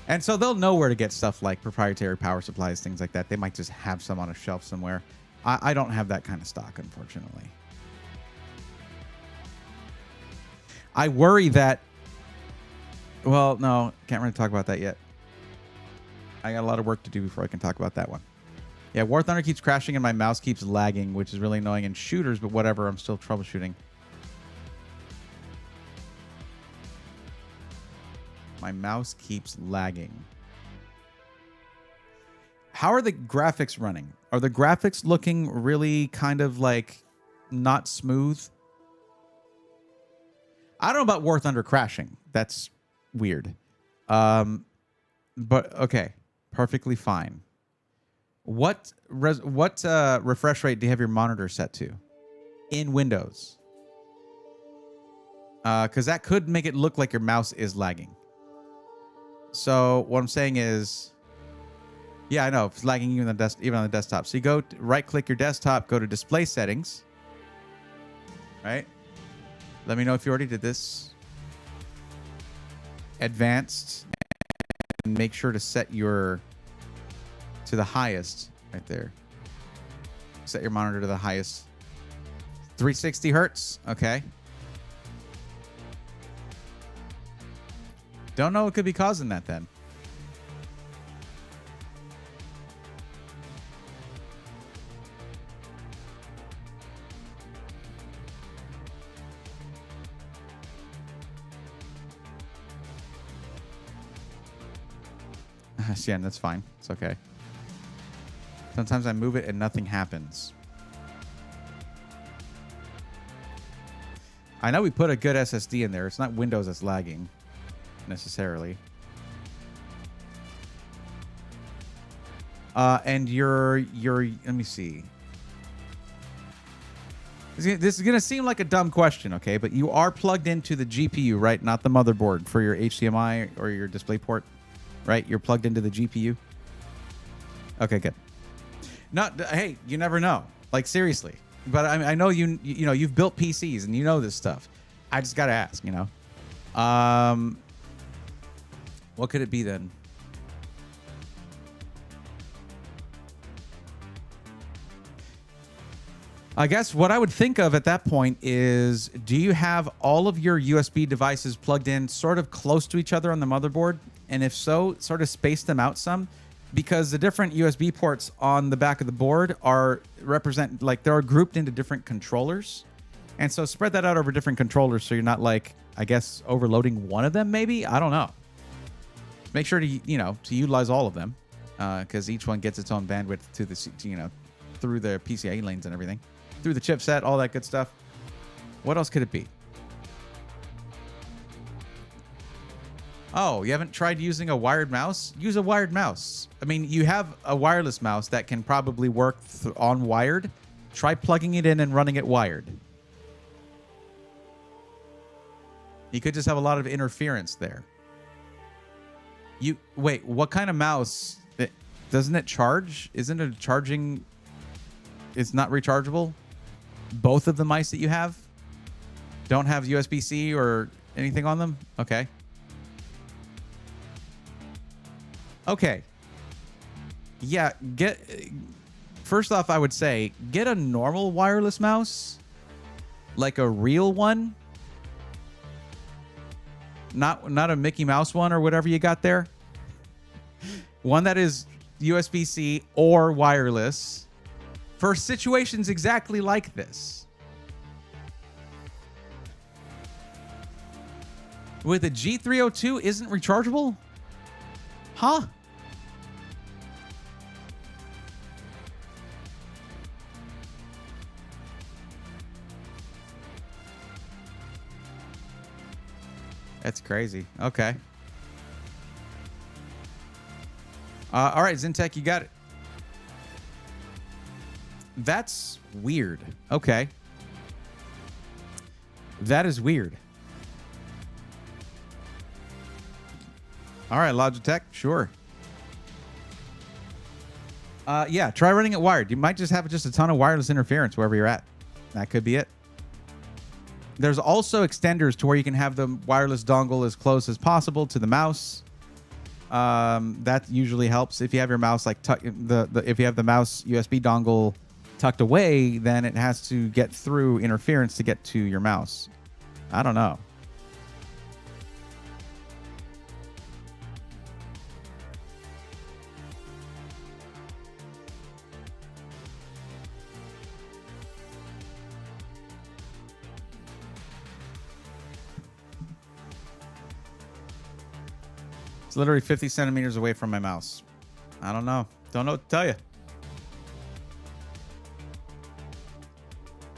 And so they'll know where to get stuff like proprietary power supplies, things like that. They might just have some on a shelf somewhere. I don't have that kind of stock, unfortunately. I worry that... Well, no, can't really talk about that yet. I got a lot of work to do before I can talk about that one. Yeah, War Thunder keeps crashing and my mouse keeps lagging, which is really annoying in shooters, but whatever, I'm still troubleshooting. My mouse keeps lagging. How are the graphics running? Are the graphics looking really kind of like not smooth? I don't know about War Thunder crashing. That's weird. But okay, perfectly fine. What refresh rate do you have your monitor set to in Windows? Because that could make it look like your mouse is lagging. So what I'm saying is, yeah, I know it's lagging even on the desktop. So you go right-click your desktop, go to Display Settings. Right. Let me know if you already did this. Advanced, and make sure to set your to the highest right there. Set your monitor to the highest. 360 hertz. Okay. Don't know what could be causing that then. Yeah, that's fine. It's okay. Sometimes I move it and nothing happens. I know we put a good SSD in there. It's not Windows that's lagging necessarily. And your let me see. This is gonna seem like a dumb question, okay? But you are plugged into the GPU, right? Not the motherboard for your HDMI or your DisplayPort, right? You're plugged into the GPU. Okay, good. Hey, you never know. Like seriously. But I know you know you've built PCs and you know this stuff. I just gotta ask, you know. What could it be then? I guess what I would think of at that point is, do you have all of your USB devices plugged in sort of close to each other on the motherboard? And if so, sort of space them out some, because the different USB ports on the back of the board they're grouped into different controllers. And so spread that out over different controllers so you're not like, I guess, overloading one of them maybe? I don't know. Make sure to, to utilize all of them, because each one gets its own bandwidth to the, through the PCIe lanes and everything, through the chipset, all that good stuff. What else could it be? Oh, you haven't tried using a wired mouse? Use a wired mouse. I mean, you have a wireless mouse that can probably work on wired. Try plugging it in and running it wired. You could just have a lot of interference there. Wait, what kind of mouse? Doesn't it charge? Isn't it charging? It's not rechargeable? Both of the mice that you have don't have USB-C or anything on them? Okay. Okay. Yeah, first off, I would say get a normal wireless mouse, like a real one, not a Mickey Mouse one or whatever you got there. One that is USB-C or wireless for situations exactly like this. With a G302 isn't rechargeable? Huh? That's crazy. Okay. All right, Zintech, you got it. That's weird. Okay. That is weird. All right, Logitech, sure. Yeah, try running it wired. You might just have just a ton of wireless interference wherever you're at. That could be it. There's also extenders to where you can have the wireless dongle as close as possible to the mouse. That usually helps. If you have your mouse like if you have the mouse USB dongle tucked away, then it has to get through interference to get to your mouse. I don't know. It's literally 50 centimeters away from my mouse. I don't know. Don't know what to tell you.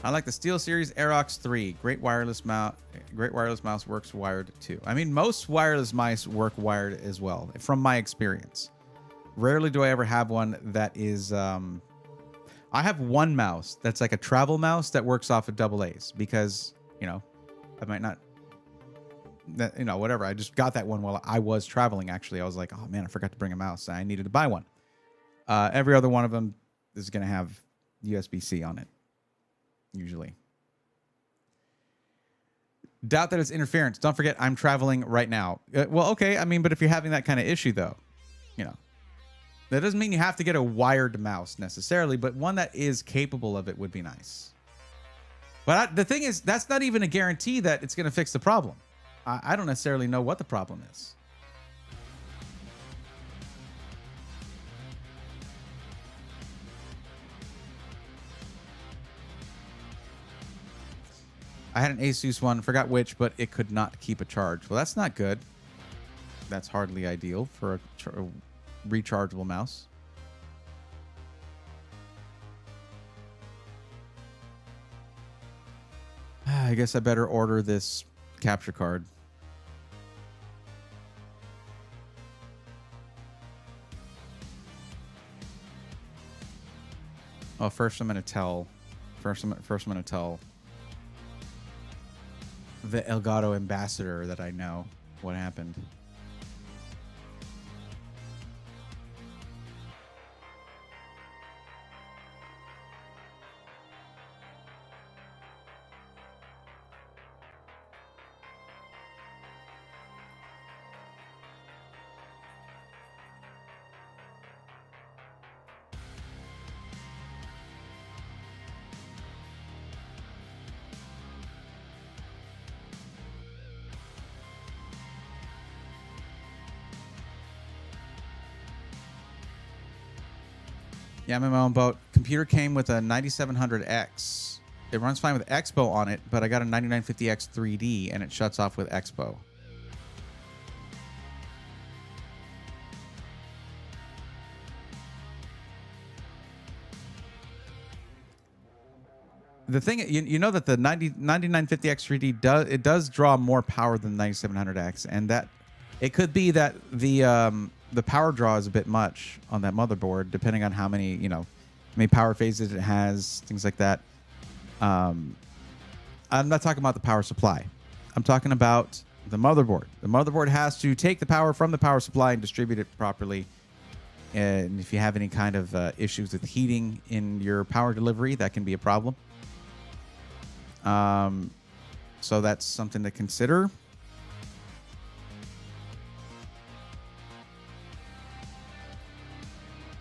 I like the SteelSeries Aerox 3. Great wireless mouse. Great wireless mouse, works wired too. I mean, most wireless mice work wired as well, from my experience. Rarely do I ever have one that is. I have one mouse that's like a travel mouse that works off of AA's because, you know, I might not. That, you know, whatever. I just got that one while I was traveling. Actually, I was like, oh man, I forgot to bring a mouse. I needed to buy one. Every other one of them is going to have USB-C on it. Usually. Doubt that it's interference. Don't forget, I'm traveling right now. Well, okay. I mean, but if you're having that kind of issue, though, you know, that doesn't mean you have to get a wired mouse necessarily, but one that is capable of it would be nice. But the thing is, that's not even a guarantee that it's going to fix the problem. I don't necessarily know what the problem is. I had an Asus one, forgot which, but it could not keep a charge. Well, that's not good. That's hardly ideal for a rechargeable mouse. I guess I better order this capture card. Oh, first I'm gonna tell the Elgato ambassador that I know what happened. Yeah, I'm in my own boat. Computer came with a 9700X. It runs fine with Expo on it, but I got a 9950X 3D, and it shuts off with Expo. The thing, you know that the 9950X 3D does draw more power than the 9700X, and that it could be that the power draw is a bit much on that motherboard, depending on how many, you know, how many power phases it has, things like that. I'm not talking about the power supply. I'm talking about the motherboard. The motherboard has to take the power from the power supply and distribute it properly. And if you have any kind of issues with heating in your power delivery, that can be a problem. So that's something to consider.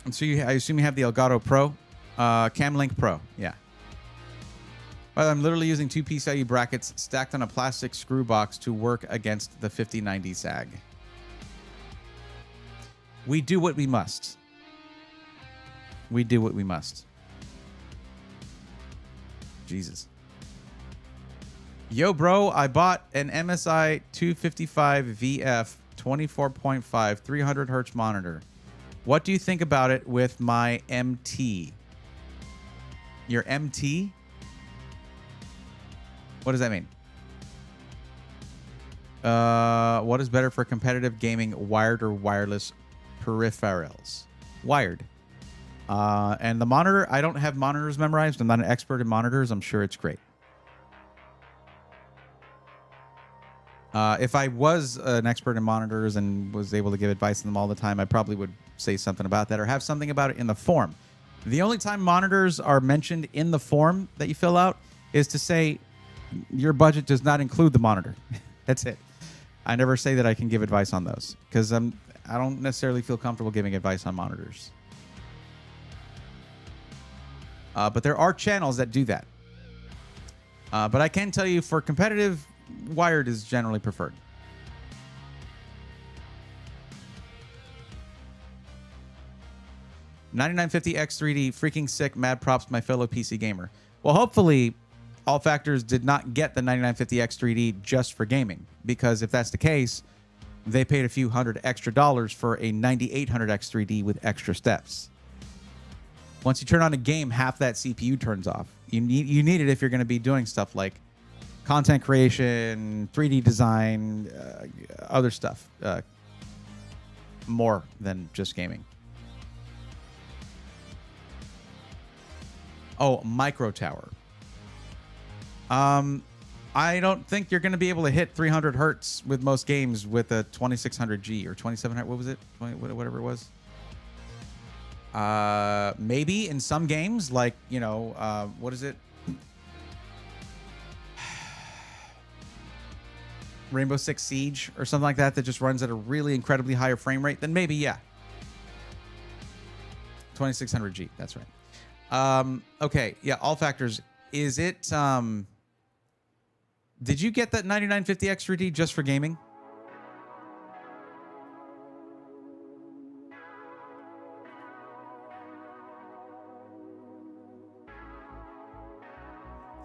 And so I assume you have the Elgato Pro. CamLink Pro, yeah. But I'm literally using two PCIe brackets stacked on a plastic screw box to work against the 5090 sag. We do what we must. We do what we must. Jesus. Yo, bro, I bought an MSI 255 VF 24.5 300 hertz monitor. What do you think about it with my MT? Your MT? What does that mean? What is better for competitive gaming, wired or wireless peripherals? Wired. And the monitor, I don't have monitors memorized. I'm not an expert in monitors. I'm sure it's great. If I was an expert in monitors and was able to give advice on them all the time, I probably would say something about that or have something about it in the form. The only time monitors are mentioned in the form that you fill out is to say your budget does not include the monitor. That's it. I never say that I can give advice on those because I don't necessarily feel comfortable giving advice on monitors. But there are channels that do that. But I can tell you for competitive, wired is generally preferred. $9950X3D, freaking sick, mad props, my fellow PC gamer. Well, hopefully, All Factors did not get the $9950X3D just for gaming, because if that's the case, they paid a few $100 extra for a $9800X3D with extra steps. Once you turn on a game, half that CPU turns off. You need it if you're going to be doing stuff like content creation, 3D design, other stuff, more than just gaming. Oh, micro tower. I don't think you're going to be able to hit 300 hertz with most games with a 2600G or 2700. What was it? Whatever it was. Maybe in some games, like, you know, what is it? Rainbow Six Siege or something like that just runs at a really incredibly higher frame rate, then maybe, yeah. 2600G, that's right. Okay, yeah, All Factors. Is it, did you get that 9950X3D just for gaming?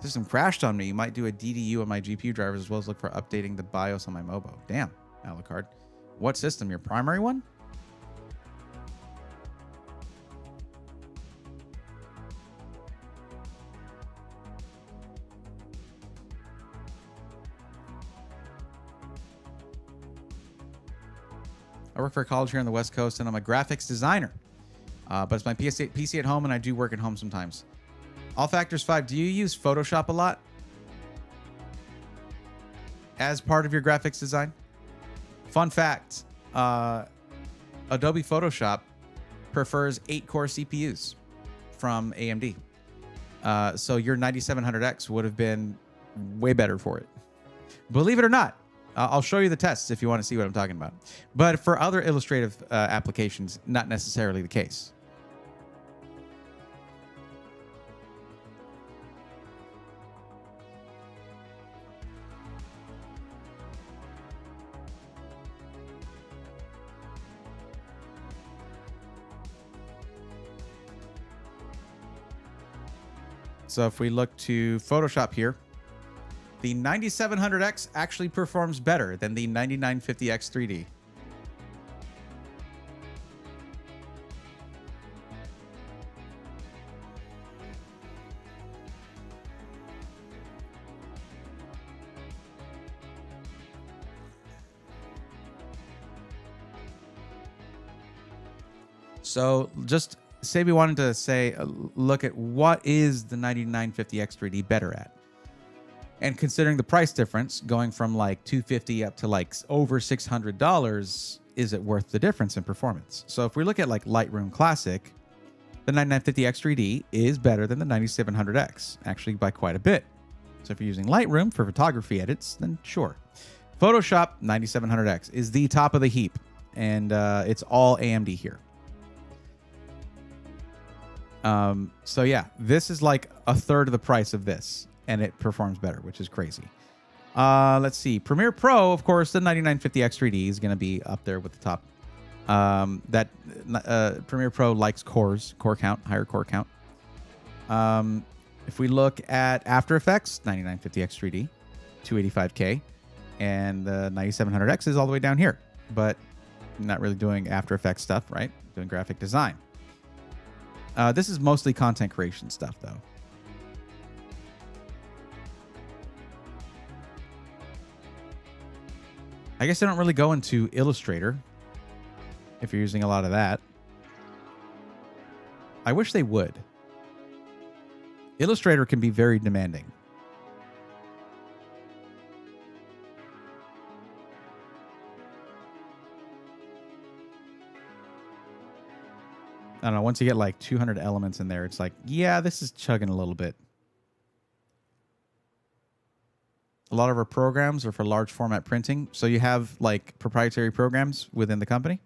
System crashed on me. You might do a DDU on my GPU drivers as well as look for updating the BIOS on my Mobo. Damn, Alucard. What system? Your primary one? I work for a college here on the West Coast, and I'm a graphics designer. But it's my PC at home, and I do work at home sometimes. All Factors 5, do you use Photoshop a lot as part of your graphics design? Fun fact, Adobe Photoshop prefers 8-core CPUs from AMD. So your 9700X would have been way better for it. Believe it or not. I'll show you the tests if you want to see what I'm talking about. But for other illustrative applications, not necessarily the case. So if we look to Photoshop here, the 9700X actually performs better than the 9950X 3D. So just say we wanted to say, look at what is the 9950X 3D better at. And considering the price difference going from like $250 up to like over $600, is it worth the difference in performance? So if we look at like Lightroom Classic, the 9950X 3D is better than the 9700X, actually by quite a bit. So if you're using Lightroom for photography edits, then sure. Photoshop 9700X is the top of the heap, and it's all AMD here. So yeah, this is like a third of the price of this, and it performs better, which is crazy. Let's see. Premiere Pro, of course, the 9950X3D is going to be up there with the top. Premiere Pro likes core count, higher core count. If we look at After Effects, 9950X3D, 285K, and the 9700X is all the way down here, but not really doing After Effects stuff, right? Doing graphic design. This is mostly content creation stuff, though. I guess I don't really go into Illustrator if you're using a lot of that. I wish they would. Illustrator can be very demanding. I don't know. Once you get like 200 elements in there, it's like, yeah, this is chugging a little bit. A lot of our programs are for large format printing. So you have like proprietary programs within the company.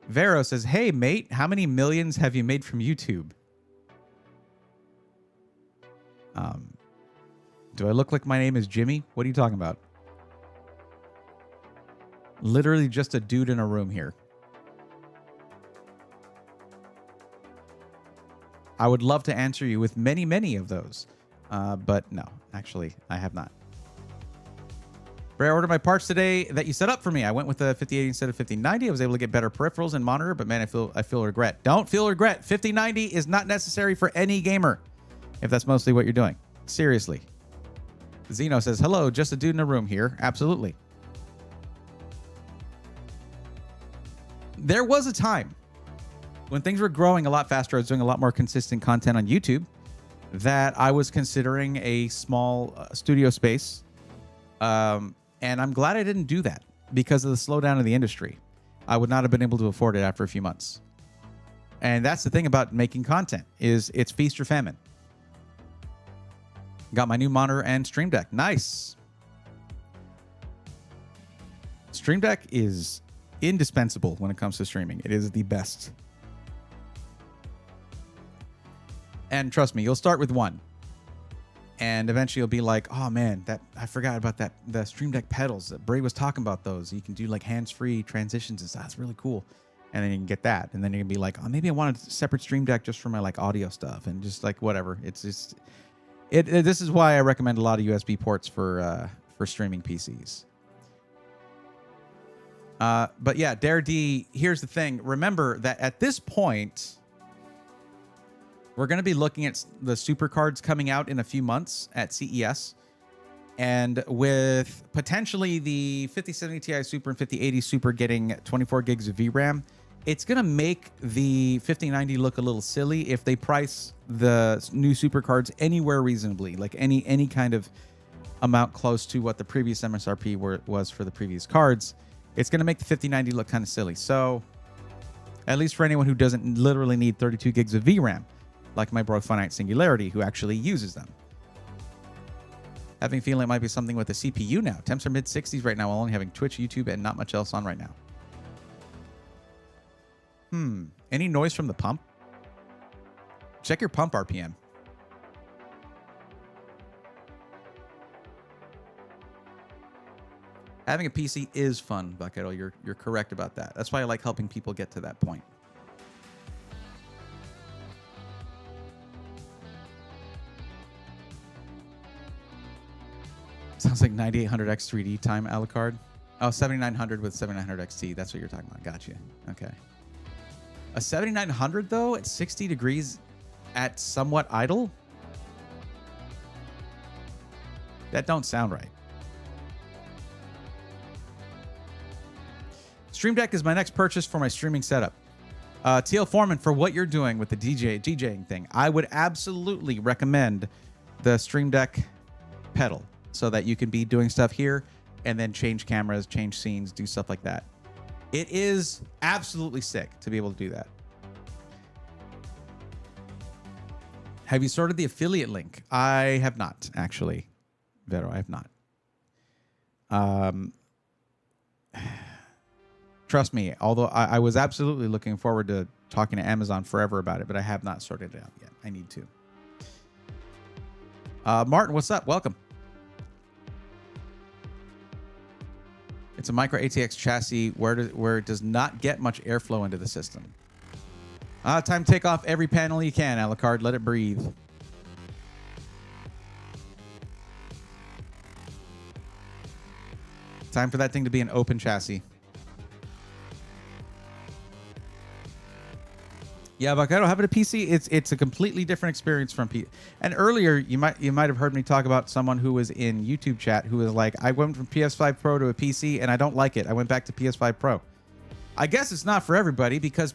Vero says, hey, mate, how many millions have you made from YouTube? Do I look like my name is Jimmy? What are you talking about? Literally just a dude in a room here. I would love to answer you with many, many of those. But no, actually, I have not. Bray, I ordered my parts today that you set up for me. I went with a 5080 instead of 5090. I was able to get better peripherals and monitor, but man, I feel regret. Don't feel regret. 5090 is not necessary for any gamer, if that's mostly what you're doing. Seriously. Zeno says, hello, just a dude in a room here. Absolutely. There was a time when things were growing a lot faster. I was doing a lot more consistent content on YouTube, that I was considering a small studio space. And I'm glad I didn't do that because of the slowdown in the industry. I would not have been able to afford it after a few months. And that's the thing about making content, is it's feast or famine. Got my new monitor and Stream Deck. Nice. Stream Deck is indispensable when it comes to streaming. It is the best. And trust me, you'll start with one. And eventually you'll be like, oh man, I forgot about that. The Stream Deck pedals. Bray was talking about those. You can do like hands-free transitions and stuff. That's really cool. And then you can get that. And then you can be like, oh, maybe I want a separate Stream Deck just for my like audio stuff and just like whatever. It's just, this is why I recommend a lot of USB ports for streaming PCs. But yeah, Dare D, here's the thing. Remember that at this point, we're going to be looking at the super cards coming out in a few months at CES. And with potentially the 5070 Ti Super and 5080 Super getting 24 gigs of VRAM, it's going to make the 5090 look a little silly if they price the new super cards anywhere reasonably, like any kind of amount close to what the previous MSRP was for the previous cards. It's going to make the 5090 look kind of silly. So at least for anyone who doesn't literally need 32 gigs of VRAM, like my bro Finite Singularity, who actually uses them. Having a feeling it might be something with the CPU now. Temps are mid-60s right now while only having Twitch, YouTube, and not much else on right now. Any noise from the pump? Check your pump RPM. Having a PC is fun, Bucketo. You're correct about that. That's why I like helping people get to that point. Sounds like 9800X 3D time Alucard. Oh, 7900 with 7900 XT. That's what you're talking about. Gotcha. Okay. A 7900 though at 60 degrees at somewhat idle? That don't sound right. Stream Deck is my next purchase for my streaming setup. TL Foreman, for what you're doing with the DJing thing, I would absolutely recommend the Stream Deck pedal so that you can be doing stuff here and then change cameras, change scenes, do stuff like that. It is absolutely sick to be able to do that. Have you sorted the affiliate link? I have not, actually. Vero, I have not. Trust me, although I was absolutely looking forward to talking to Amazon forever about it, but I have not sorted it out yet. I need to. Martin, what's up? Welcome. It's a micro ATX chassis where it does not get much airflow into the system. Time to take off every panel you can, Alucard. Let it breathe. Time for that thing to be an open chassis. Yeah, Avocado, having a PC, it's a completely different experience from PC. And earlier, you might have heard me talk about someone who was in YouTube chat who was like, I went from PS5 Pro to a PC and I don't like it. I went back to PS5 Pro. I guess it's not for everybody because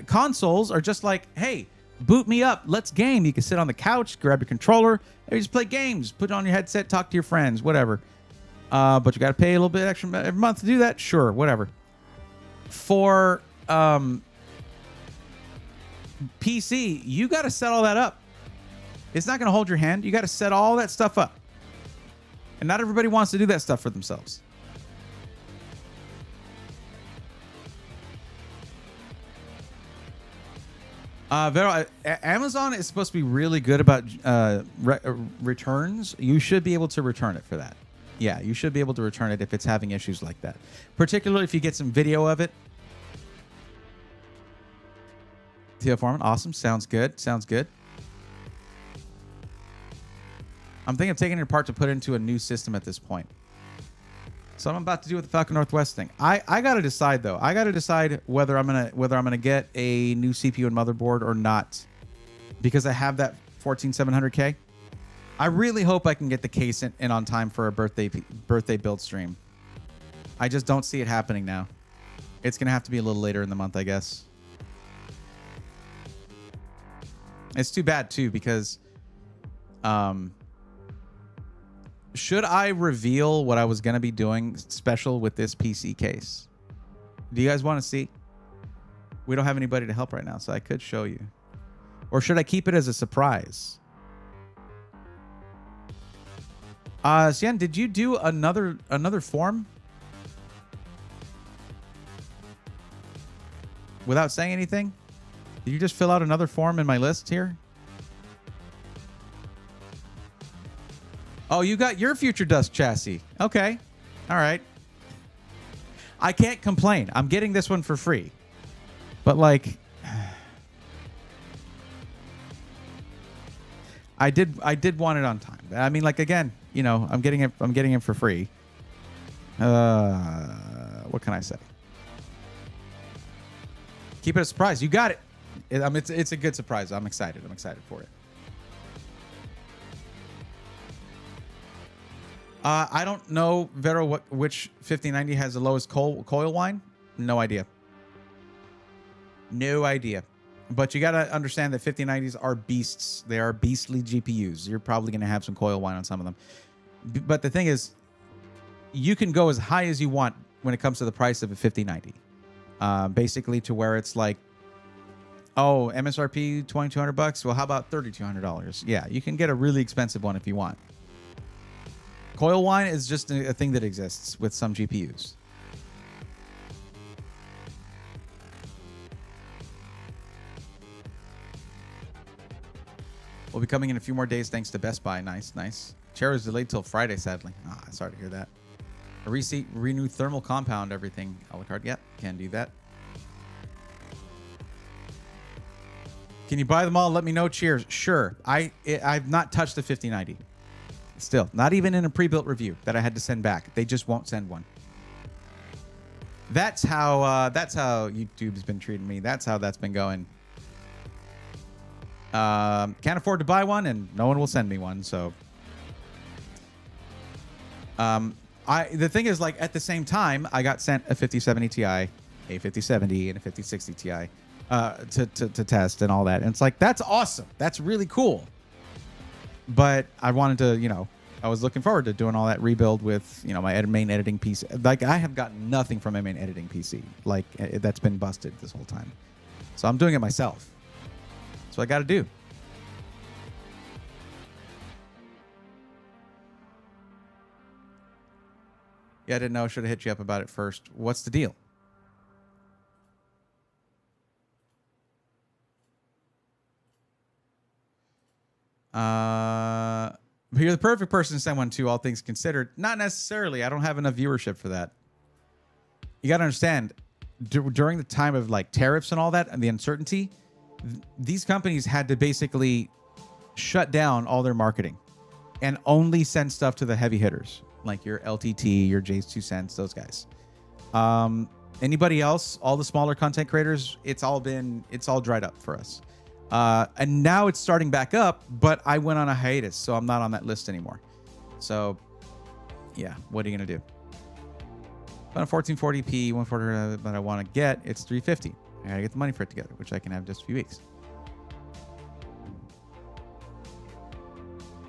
consoles are just like, hey, boot me up. Let's game. You can sit on the couch, grab your controller, and just play games. Put it on your headset, talk to your friends, whatever. But you got to pay a little bit extra every month to do that. Sure, whatever. For PC, you got to set all that up. It's not going to hold your hand. You got to set all that stuff up. And not everybody wants to do that stuff for themselves. Vero, Amazon is supposed to be really good about returns. You should be able to return it for that. Yeah, you should be able to return it if it's having issues like that. Particularly if you get some video of it. TF Foreman, awesome. Sounds good. Sounds good. I'm thinking of taking it apart to put it into a new system at this point. So I'm about to do with the Falcon Northwest thing. I gotta decide though. I gotta decide whether I'm gonna get a new CPU and motherboard or not, because I have that 14700K. I really hope I can get the case in on time for a birthday build stream. I just don't see it happening now. It's gonna have to be a little later in the month, I guess. It's too bad too because should I reveal what I was going to be doing special with this PC case? Do you guys want to see? We don't have anybody to help right now, so I could show you. Or should I keep it as a surprise? Sian, did you do another form? Without saying anything? Did you just fill out another form in my list here? Oh, you got your Future Dust chassis. Okay. All right. I can't complain. I'm getting this one for free. But like I did want it on time. I mean, like, again, you know, I'm getting it for free. What can I say? Keep it a surprise. You got it. It's a good surprise. I'm excited. I'm excited for it. I don't know, Vero, which 5090 has the lowest coil whine. No idea. No idea. But you got to understand that 5090s are beasts. They are beastly GPUs. You're probably going to have some coil whine on some of them. But the thing is, you can go as high as you want when it comes to the price of a 5090. Basically to where it's like, oh, MSRP $2,200. Well, how about $3,200? Yeah, you can get a really expensive one if you want. Coil whine is just a thing that exists with some GPUs. Will be coming in a few more days thanks to Best Buy. Nice, nice. Chair is delayed till Friday, sadly. Sorry to hear that. A renew thermal compound, everything. A la carte. Yep, can do that. Can you buy them all? Let me know. Cheers. Sure. I've not touched the 5090. Still, not even in a pre-built review that I had to send back. They just won't send one. That's how YouTube's been treating me. That's how that's been going. Can't afford to buy one, and no one will send me one. So, the thing is, like, at the same time, I got sent a 5070 Ti, a 5070, and a 5060 Ti to test and all that. And it's like, that's awesome. That's really cool. But I wanted to, you know, I was looking forward to doing all that rebuild with, you know, my main editing PC. Like, I have gotten nothing from my main editing PC. Like, that's been busted this whole time. So I'm doing it myself. That's what I got to do. Yeah, I didn't know. I should have hit you up about it first. What's the deal? You're the perfect person to send one to, all things considered. Not necessarily. I don't have enough viewership for that. You got to understand, during the time of like tariffs and all that and the uncertainty, these companies had to basically shut down all their marketing and only send stuff to the heavy hitters, like your LTT, your J's 2 cents, those guys. Anybody else, all the smaller content creators, it's all dried up for us. And now it's starting back up, but I went on a hiatus, so I'm not on that list anymore. So yeah, what are you going to do? But a 1440p, 140 that I want to get, it's 350. I got to get the money for it together, which I can have just a few weeks.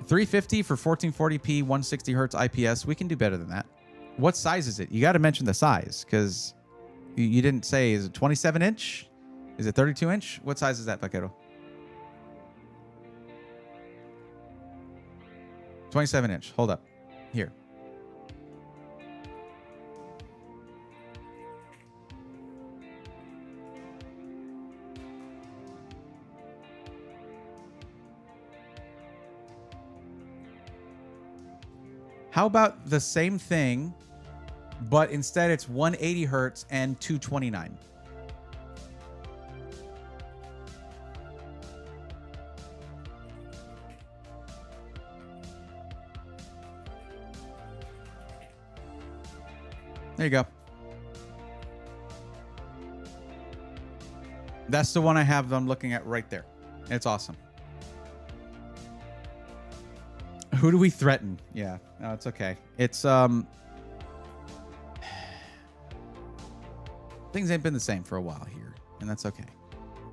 350 for 1440p, 160 hertz IPS. We can do better than that. What size is it? You got to mention the size, because you didn't say, is it 27 inch? Is it 32 inch? What size is that, Vaquero? 27 inch. Hold up. Here. How about the same thing, but instead it's 180 hertz and 229? There you go. That's the one I have. I'm looking at right there. It's awesome. Who do we threaten? Yeah, no, it's okay. It's things ain't been the same for a while here, and that's okay.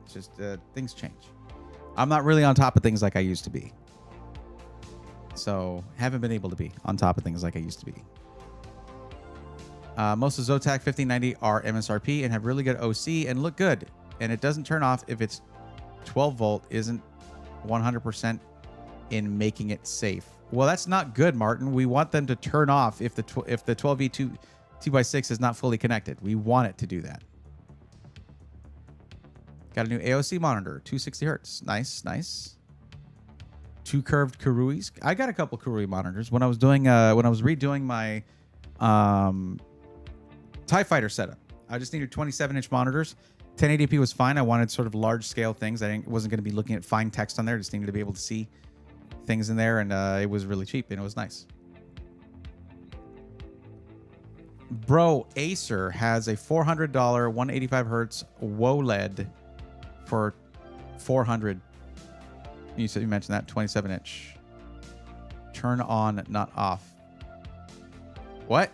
It's just things change. I'm not really on top of things like I used to be. So haven't been able to be on top of things like I used to be. Most of Zotac 1590 are MSRP and have really good OC and look good. And it doesn't turn off if it's 12 volt isn't 100% in making it safe. Well, that's not good, Martin. We want them to turn off if the 12V2 2x6 is not fully connected. We want it to do that. Got a new AOC monitor, 260 hertz. Nice, nice. 2 curved Kuruis. I got a couple Kurui monitors when I was doing when I was redoing my TIE Fighter setup. I just needed 27-inch monitors. 1080p was fine. I wanted sort of large-scale things. Wasn't going to be looking at fine text on there. Just needed to be able to see things in there, and it was really cheap, and it was nice. Bro, Acer has a $400 185 hertz WOLED for $400. You mentioned that 27-inch. Turn on, not off. What?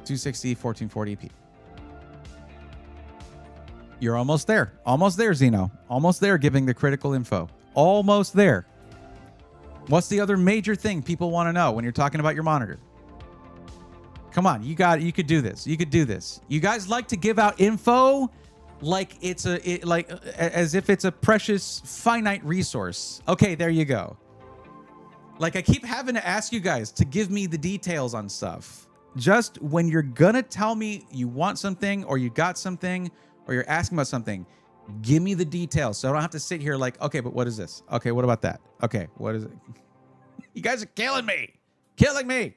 $260, 1440p. You're almost there. Almost there, Zeno. Almost there, giving the critical info. Almost there. What's the other major thing people want to know when you're talking about your monitor? Come on, you could do this. You could do this. You guys like to give out info like it's as if it's a precious finite resource. Okay, there you go. Like I keep having to ask you guys to give me the details on stuff. Just when you're gonna tell me you want something or you got something or you're asking about something, give me the details so I don't have to sit here like, okay, but what is this? Okay, what about that? Okay, what is it? You guys are killing me. Killing me.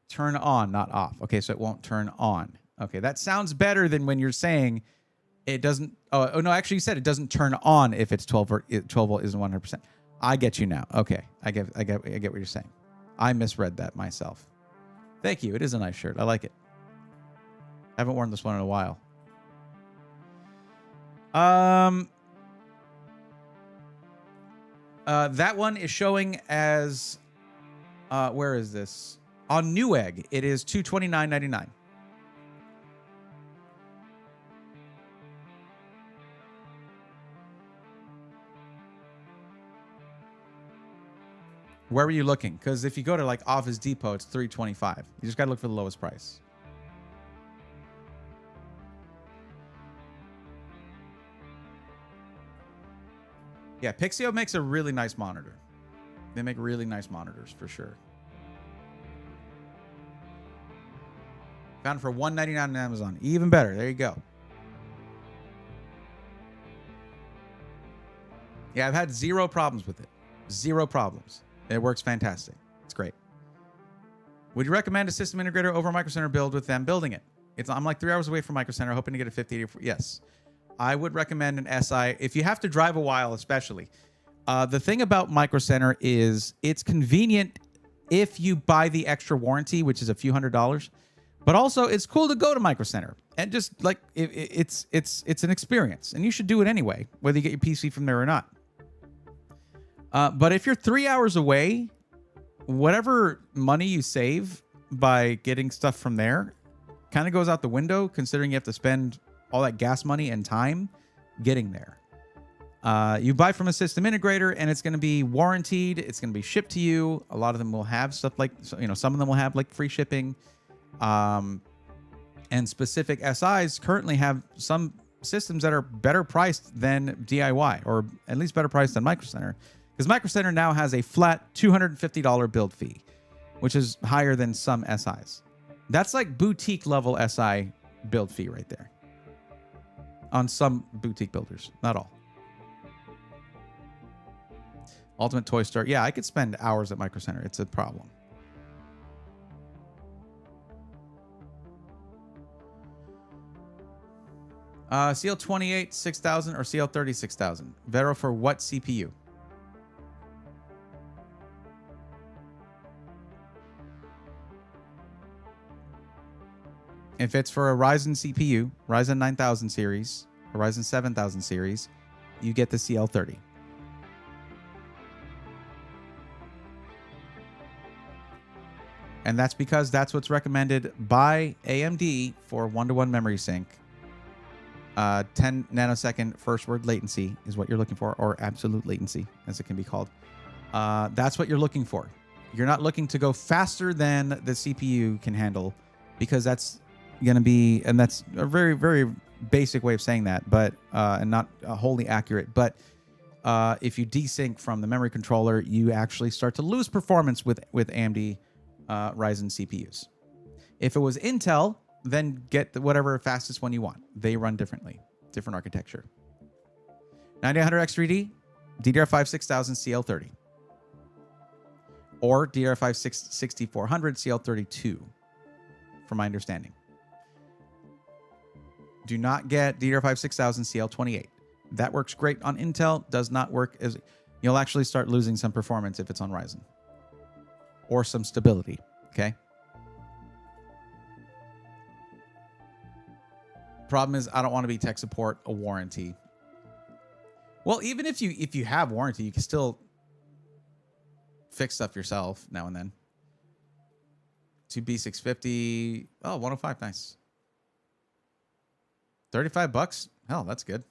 Turn on, not off. Okay, so it won't turn on. Okay, that sounds better than when you're saying it doesn't. Oh no, actually you said it doesn't turn on if it's 12 volt isn't 100%. I get you now. Okay, I get what you're saying. I misread that myself. Thank you. It is a nice shirt. I like it. I haven't worn this one in a while. That one is showing as where is this? On Newegg, it is $229.99. Where were you looking? Because if you go to like Office Depot, it's $325. You just got to look for the lowest price. Yeah, Pixio makes a really nice monitor. They make really nice monitors for sure. Found it for $199 on Amazon. Even better. There you go. Yeah, I've had 0 problems with it. 0 problems. It works fantastic. It's great. Would you recommend a system integrator over a Micro Center build with them building it? I'm like 3 hours away from Micro Center, hoping to get a 5080. Yes. I would recommend an SI. If you have to drive a while, especially. The thing about Micro Center is it's convenient if you buy the extra warranty, which is a few $100s. But also, it's cool to go to Micro Center. And just like, it's an experience. And you should do it anyway, whether you get your PC from there or not. But if you're 3 hours away, whatever money you save by getting stuff from there kind of goes out the window, considering you have to spend all that gas money and time getting there. You buy from a system integrator and it's going to be warranted. It's going to be shipped to you. A lot of them will have stuff like, some of them will have like free shipping. And specific SIs currently have some systems that are better priced than DIY, or at least better priced than Micro Center. Because Micro Center now has a flat $250 build fee, which is higher than some SIs. That's like boutique level SI build fee right there. On some boutique builders, not all. Ultimate Toy Store. Yeah, I could spend hours at Micro Center. It's a problem. CL28 6000 or CL30 6000. Vero for what CPU? If it's for a Ryzen CPU, Ryzen 9000 series, or Ryzen 7000 series, you get the CL30. And that's because that's what's recommended by AMD for one-to-one memory sync. 10 nanosecond first word latency is what you're looking for, or absolute latency, as it can be called. That's what you're looking for. You're not looking to go faster than the CPU can handle, because that's going to be, and that's a very, very basic way of saying that, but and not wholly accurate. But if you desync from the memory controller, you actually start to lose performance with AMD Ryzen CPUs. If it was Intel, then get whatever fastest one you want. They run differently, different architecture. 9800X3D, DDR5 6000 CL30, or DDR5 6400 CL32, from my understanding. Do not get DDR5 6000 CL28. That works great on Intel. Does not work as you'll actually start losing some performance if it's on Ryzen, or some stability. Okay. Problem is, I don't want to be tech support a warranty. Well, even if you have warranty, you can still fix stuff yourself now and then. 2B650. Oh, 105. Nice. $35. Hell, that's good.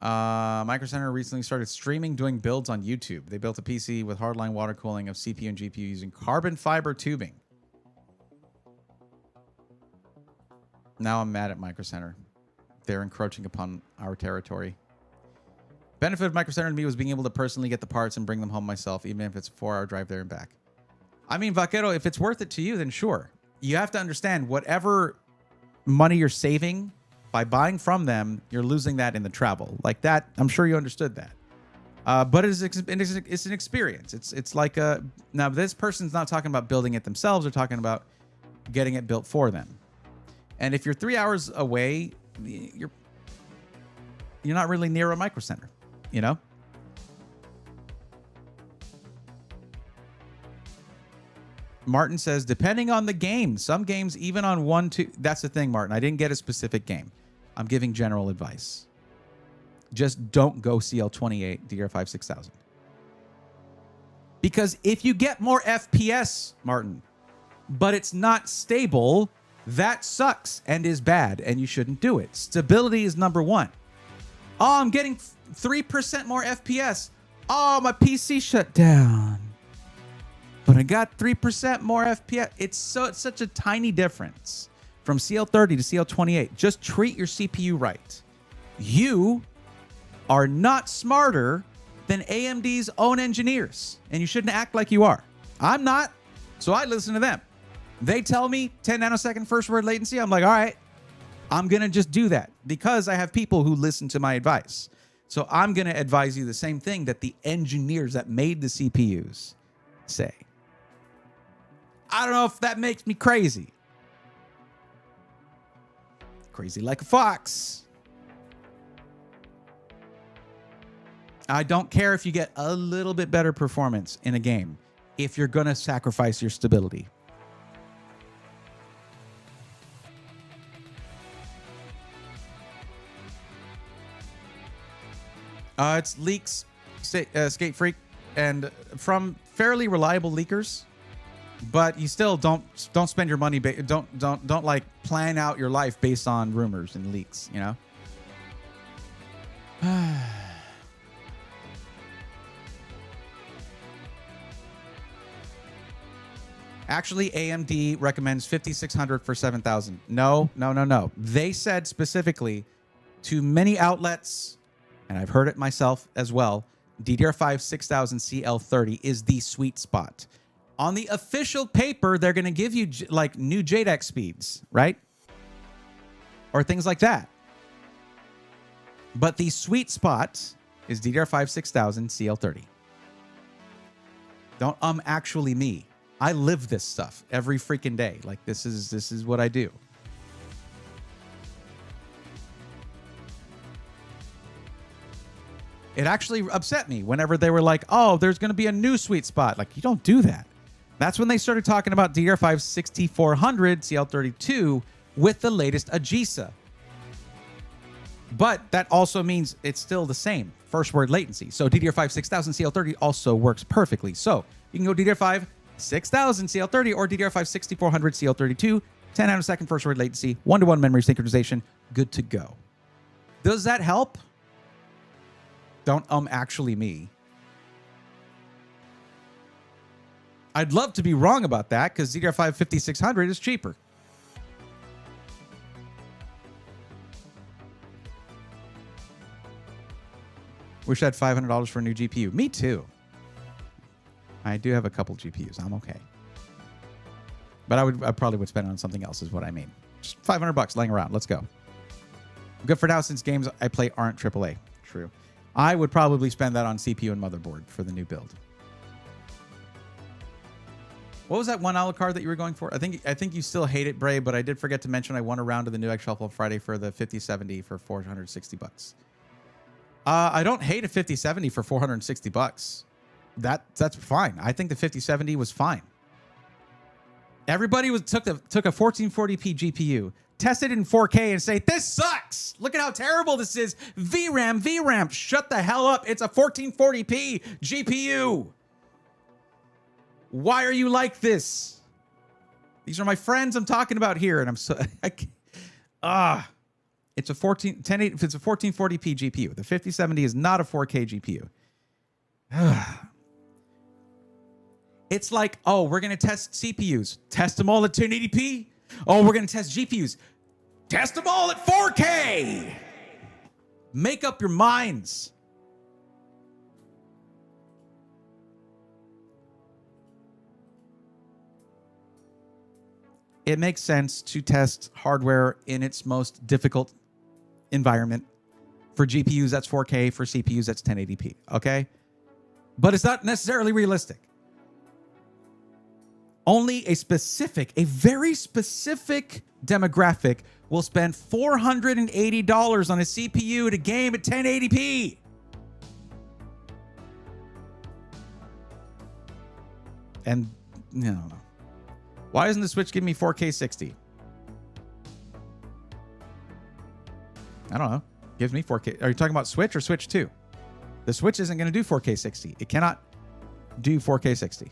Micro Center recently started streaming, doing builds on YouTube. They built a PC with hardline water cooling of CPU and GPU using carbon fiber tubing. Now I'm mad at Micro Center. They're encroaching upon our territory. Benefit of Micro Center to me was being able to personally get the parts and bring them home myself, even if it's a 4-hour drive there and back. I mean, Vaquero, if it's worth it to you, then sure. You have to understand, whatever money you're saving by buying from them, you're losing that in the travel. Like that, I'm sure you understood that. But it's an experience. It's like a... Now, this person's not talking about building it themselves. They're talking about getting it built for them. And if you're 3 hours away, you're not really near a Micro Center, you know? Martin says, depending on the game, some games even on 1, 2. That's the thing, Martin. I didn't get a specific game. I'm giving general advice. Just don't go CL28 DDR5 6000. Because if you get more FPS, Martin, but it's not stable, that sucks and is bad, and you shouldn't do it. Stability is number one. Oh, I'm getting 3% more FPS. Oh, my PC shut down. But I got 3% more FPS. It's such a tiny difference from CL30 to CL28. Just treat your CPU right. You are not smarter than AMD's own engineers, and you shouldn't act like you are. I'm not, so I listen to them. They tell me 10 nanosecond first word latency. I'm like, all right, I'm going to just do that because I have people who listen to my advice. So I'm going to advise you the same thing that the engineers that made the CPUs say. I don't know if that makes me crazy. Crazy like a fox. I don't care if you get a little bit better performance in a game if you're going to sacrifice your stability. It's leaks, Skate Freak, and from fairly reliable leakers. But you still don't spend your money. Don't like plan out your life based on rumors and leaks. You know. Actually, AMD recommends 5600 for 7000. No. They said specifically to many outlets, and I've heard it myself as well, DDR5 6000 CL30 is the sweet spot. On the official paper, they're going to give you like new JEDEC speeds, right? Or things like that. But the sweet spot is DDR5 6000 CL30. Don't actually me. I live this stuff every freaking day. Like this is what I do. It actually upset me whenever they were like, "Oh, there's going to be a new sweet spot." Like, you don't do that. That's when they started talking about DDR5 6400 CL32 with the latest AGESA. But that also means it's still the same first word latency. So DDR5 6000 CL30 also works perfectly. So you can go DDR5 6000 CL30 or DDR5 6400 CL32, 10 nanosecond first word latency, 1-to-1 memory synchronization, good to go. Does that help? Don't actually me. I'd love to be wrong about that because DDR5 5600 is cheaper. Wish I had $500 for a new GPU. Me too. I do have a couple GPUs. I'm okay. But I probably would spend it on something else is what I mean. Just $500 laying around. Let's go. Good for now since games I play aren't AAA. True. I would probably spend that on CPU and motherboard for the new build. What was that one a la carte that you were going for? I think you still hate it, Bray, but I did forget to mention I won a round of the new X Shuffle on Friday for the 5070 for $460. I don't hate a 5070 for $460. That's fine. I think the 5070 was fine. Everybody took a 1440p GPU, tested it in 4K, and say this sucks. Look at how terrible this is. VRAM. Shut the hell up. It's a 1440p GPU. Why are you like this? These are my friends I'm talking about here, and I'm so it's a 1080. It's a 1440p GPU. The 5070 is not a 4K GPU. It's like, oh, we're going to test CPUs. Test them all at 1080p. Oh, we're going to test GPUs. Test them all at 4K. Make up your minds. It makes sense to test hardware in its most difficult environment. For GPUs, that's 4K. For CPUs, that's 1080p. Okay? But it's not necessarily realistic. Only a very specific demographic will spend $480 on a CPU to game at 1080p. And, no. Why doesn't the Switch give me 4K 60? I don't know. Gives me 4K. Are you talking about Switch or Switch 2? The Switch isn't going to do 4K 60. It cannot do 4K 60. If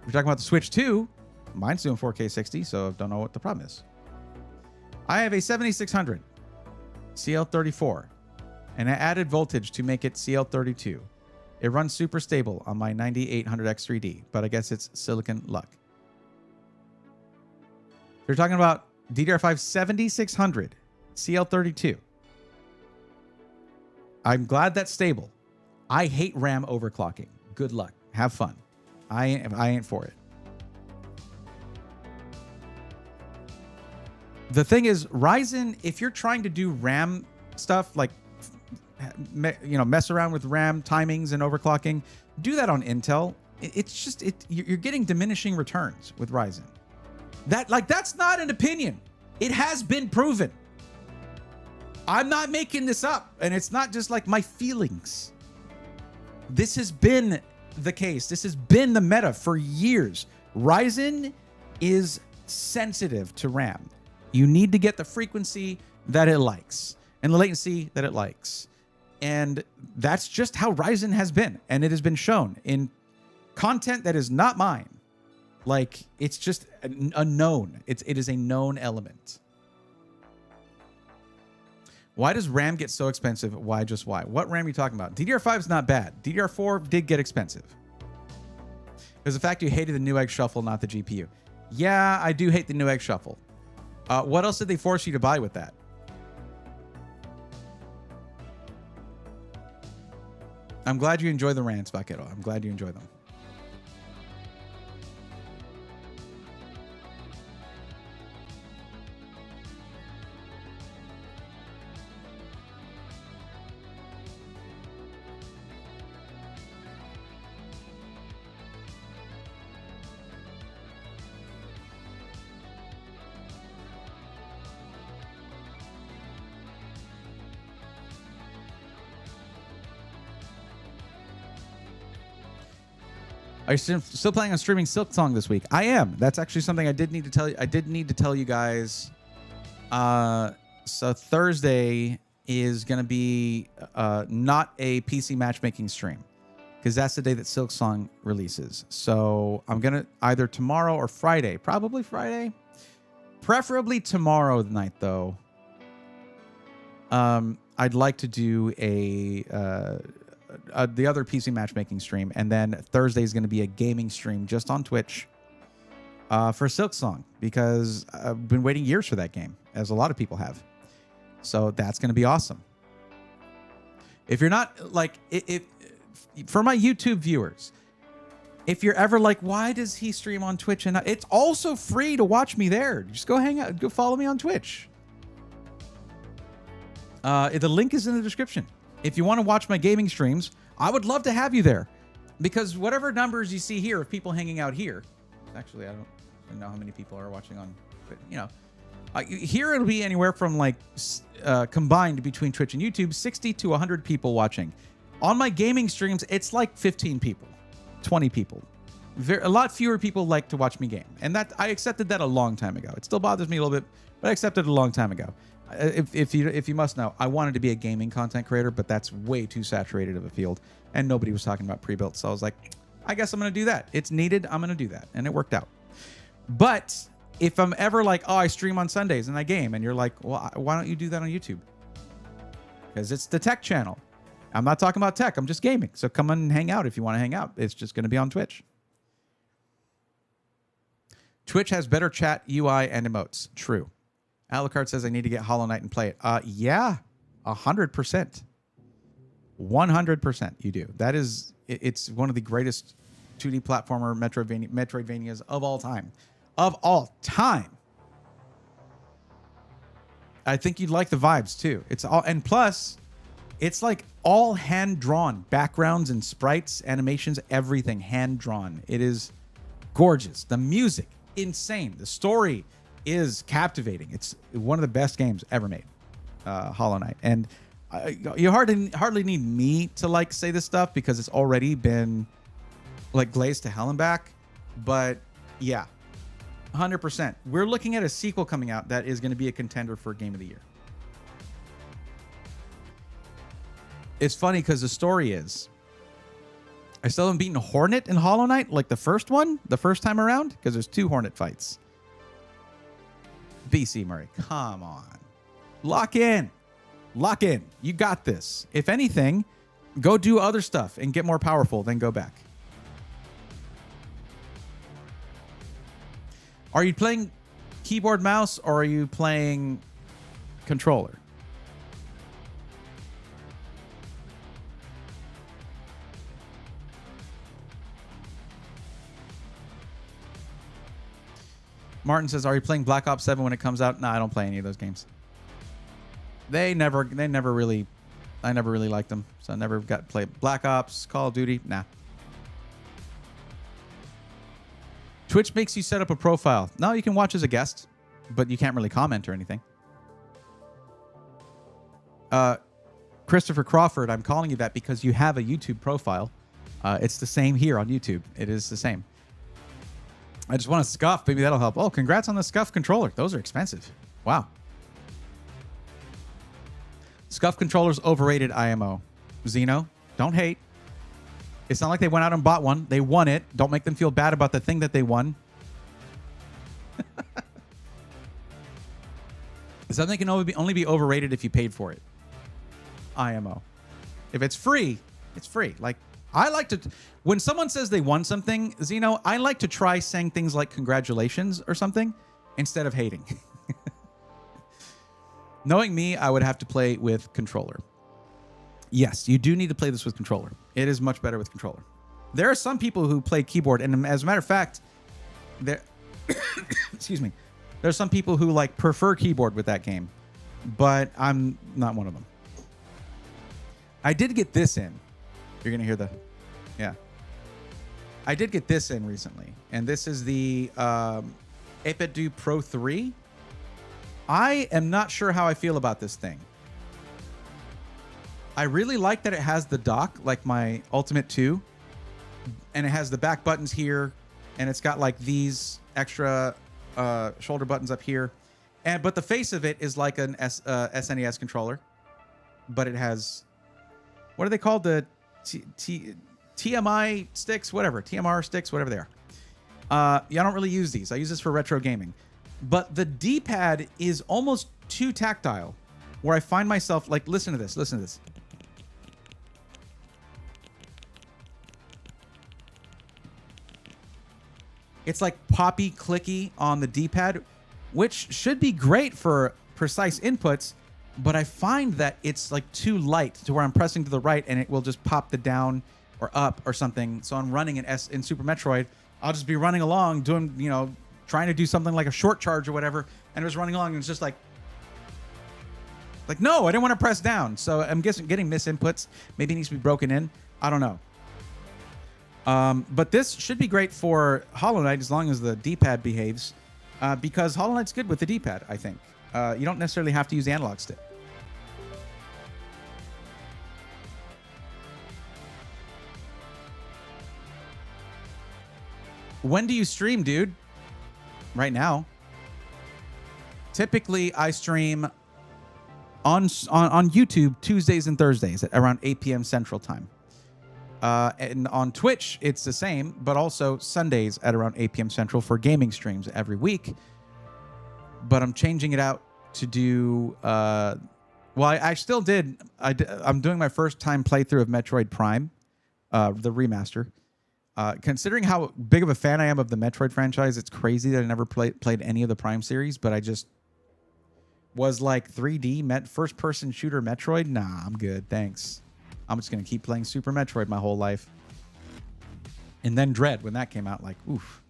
you're talking about the Switch 2, mine's doing 4K 60, so I don't know what the problem is. I have a 7600 CL34 and I added voltage to make it CL32. It runs super stable on my 9800X3D, but I guess it's silicon luck. If you're talking about DDR5 7600 CL32, I'm glad that's stable. I hate RAM overclocking. Good luck. Have fun. I ain't for it. The thing is, Ryzen, if you're trying to do RAM stuff, like, mess around with RAM timings and overclocking, do that on Intel. You're getting diminishing returns with Ryzen. That's not an opinion. It has been proven. I'm not making this up, and it's not just like my feelings. This has been the case. This has been the meta for years. Ryzen is sensitive to RAM. You need to get the frequency that it likes and the latency that it likes. And that's just how Ryzen has been. And it has been shown in content that is not mine. Like, it's just a known. It is a known element. Why does RAM get so expensive? Why just why? What RAM are you talking about? DDR5 is not bad. DDR4 did get expensive. It was the fact you hated the Newegg shuffle, not the GPU. Yeah, I do hate the Newegg shuffle. What else did they force you to buy with that? I'm glad you enjoy the rants, Vaquero. I'm glad you enjoy them. Are you still planning on streaming Silksong this week? I am. That's actually something I did need to tell you. I did need to tell you guys. So Thursday is going to be not a PC matchmaking stream because that's the day that Silksong releases. So I'm going to either tomorrow or Friday. Probably Friday. Preferably tomorrow night, though. I'd like to do the other PC matchmaking stream, and then Thursday is going to be a gaming stream just on Twitch for Silksong, because I've been waiting years for that game, as a lot of people have. So that's going to be awesome. If you're not like, for my YouTube viewers, if you're ever like, why does he stream on Twitch? And it's also free to watch me there. Just go hang out, go follow me on Twitch. The link is in the description. If you want to watch my gaming streams, I would love to have you there, because whatever numbers you see here of people hanging out here, actually, I don't know how many people are watching on, but here it'll be anywhere from like combined between Twitch and YouTube, 60 to 100 people watching. On my gaming streams, it's like 15 people, 20 people. A lot fewer people like to watch me game, and that I accepted that a long time ago. It still bothers me a little bit, but I accepted it a long time ago. If you must know, I wanted to be a gaming content creator, but that's way too saturated of a field, and nobody was talking about pre-built. So I was like, I guess I'm going to do that. It's needed. I'm going to do that, and it worked out. But if I'm ever like, oh, I stream on Sundays and I game, and you're like, well, why don't you do that on YouTube? Because it's the tech channel. I'm not talking about tech. I'm just gaming. So come on and hang out if you want to hang out. It's just going to be on Twitch. Twitch has better chat, UI, and emotes. True. Alucard says I need to get Hollow Knight and play it. Yeah, 100%. 100% you do. That is, it's one of the greatest 2D platformer Metroidvanias of all time. Of all time. I think you'd like the vibes too. It's all, and plus, it's like all hand-drawn backgrounds and sprites, animations, everything hand-drawn. It is gorgeous. The music, insane. The story is captivating. It's one of the best games ever made, Hollow Knight. And you hardly need me to like say this stuff, because it's already been like glazed to hell and back. But yeah, 100%. We're looking at a sequel coming out that is going to be a contender for Game of the Year. It's funny because the story is, I still haven't beaten Hornet in Hollow Knight, like the first one, the first time around, because there's 2 Hornet fights. BC Murray, come on. Lock in. Lock in. You got this. If anything, go do other stuff and get more powerful, then go back. Are you playing keyboard mouse, or are you playing controller? Martin says, "Are you playing Black Ops 7 when it comes out?" No, I don't play any of those games. They never really, I never really liked them, so I never got to play Black Ops, Call of Duty. Nah. Twitch makes you set up a profile. No, you can watch as a guest, but you can't really comment or anything. Christopher Crawford, I'm calling you that because you have a YouTube profile. It's the same here on YouTube. It is the same. I just want to scuff. Maybe that'll help. Oh, congrats on the scuff controller. Those are expensive. Wow. Scuff controllers overrated IMO. Zeno, don't hate. It's not like they went out and bought one. They won it. Don't make them feel bad about the thing that they won. Something can only be overrated if you paid for it. IMO. If it's free, it's free. Like, I like to, when someone says they won something, Zeno, I like to try saying things like congratulations or something instead of hating. Knowing me, I would have to play with controller. Yes, you do need to play this with controller. It is much better with controller. There are some people who play keyboard, and as a matter of fact, there excuse me. There's some people who like prefer keyboard with that game, but I'm not one of them. I did get this in. You're going to hear the, yeah. I did get this in recently, and this is the Apedu Pro 3. I am not sure how I feel about this thing. I really like that it has the dock, like my Ultimate 2, and it has the back buttons here, and it's got like these extra shoulder buttons up here, but the face of it is like an SNES controller, but it has, what are they called? The TMI sticks, whatever, TMR sticks, whatever they are. Yeah, I don't really use these. I use this for retro gaming. But the D-pad is almost too tactile, where I find myself like, listen to this, listen to this. It's like poppy clicky on the D-pad, which should be great for precise inputs, but I find that it's like too light to where I'm pressing to the right and it will just pop the down or up or something. So I'm running in Super Metroid. I'll just be running along doing, you know, trying to do something like a short charge or whatever, and it was running along and it's just like, no, I didn't want to press down. So I'm guessing getting misinputs. Maybe it needs to be broken in. I don't know. But this should be great for Hollow Knight as long as the D-pad behaves, because Hollow Knight's good with the D-pad, I think. You don't necessarily have to use the analog stick. When do you stream, dude? Right now. Typically, I stream on YouTube Tuesdays and Thursdays at around 8 p.m. Central Time. And on Twitch, it's the same, but also Sundays at around 8 p.m. Central for gaming streams every week. But I'm changing it out to do... well, I still did... I'm doing my first time playthrough of Metroid Prime, the remaster. Considering how big of a fan I am of the Metroid franchise, it's crazy that I never played any of the Prime series, but I just was like 3D first-person shooter Metroid. Nah, I'm good, thanks. I'm just going to keep playing Super Metroid my whole life. And then Dread, when that came out, like, oof.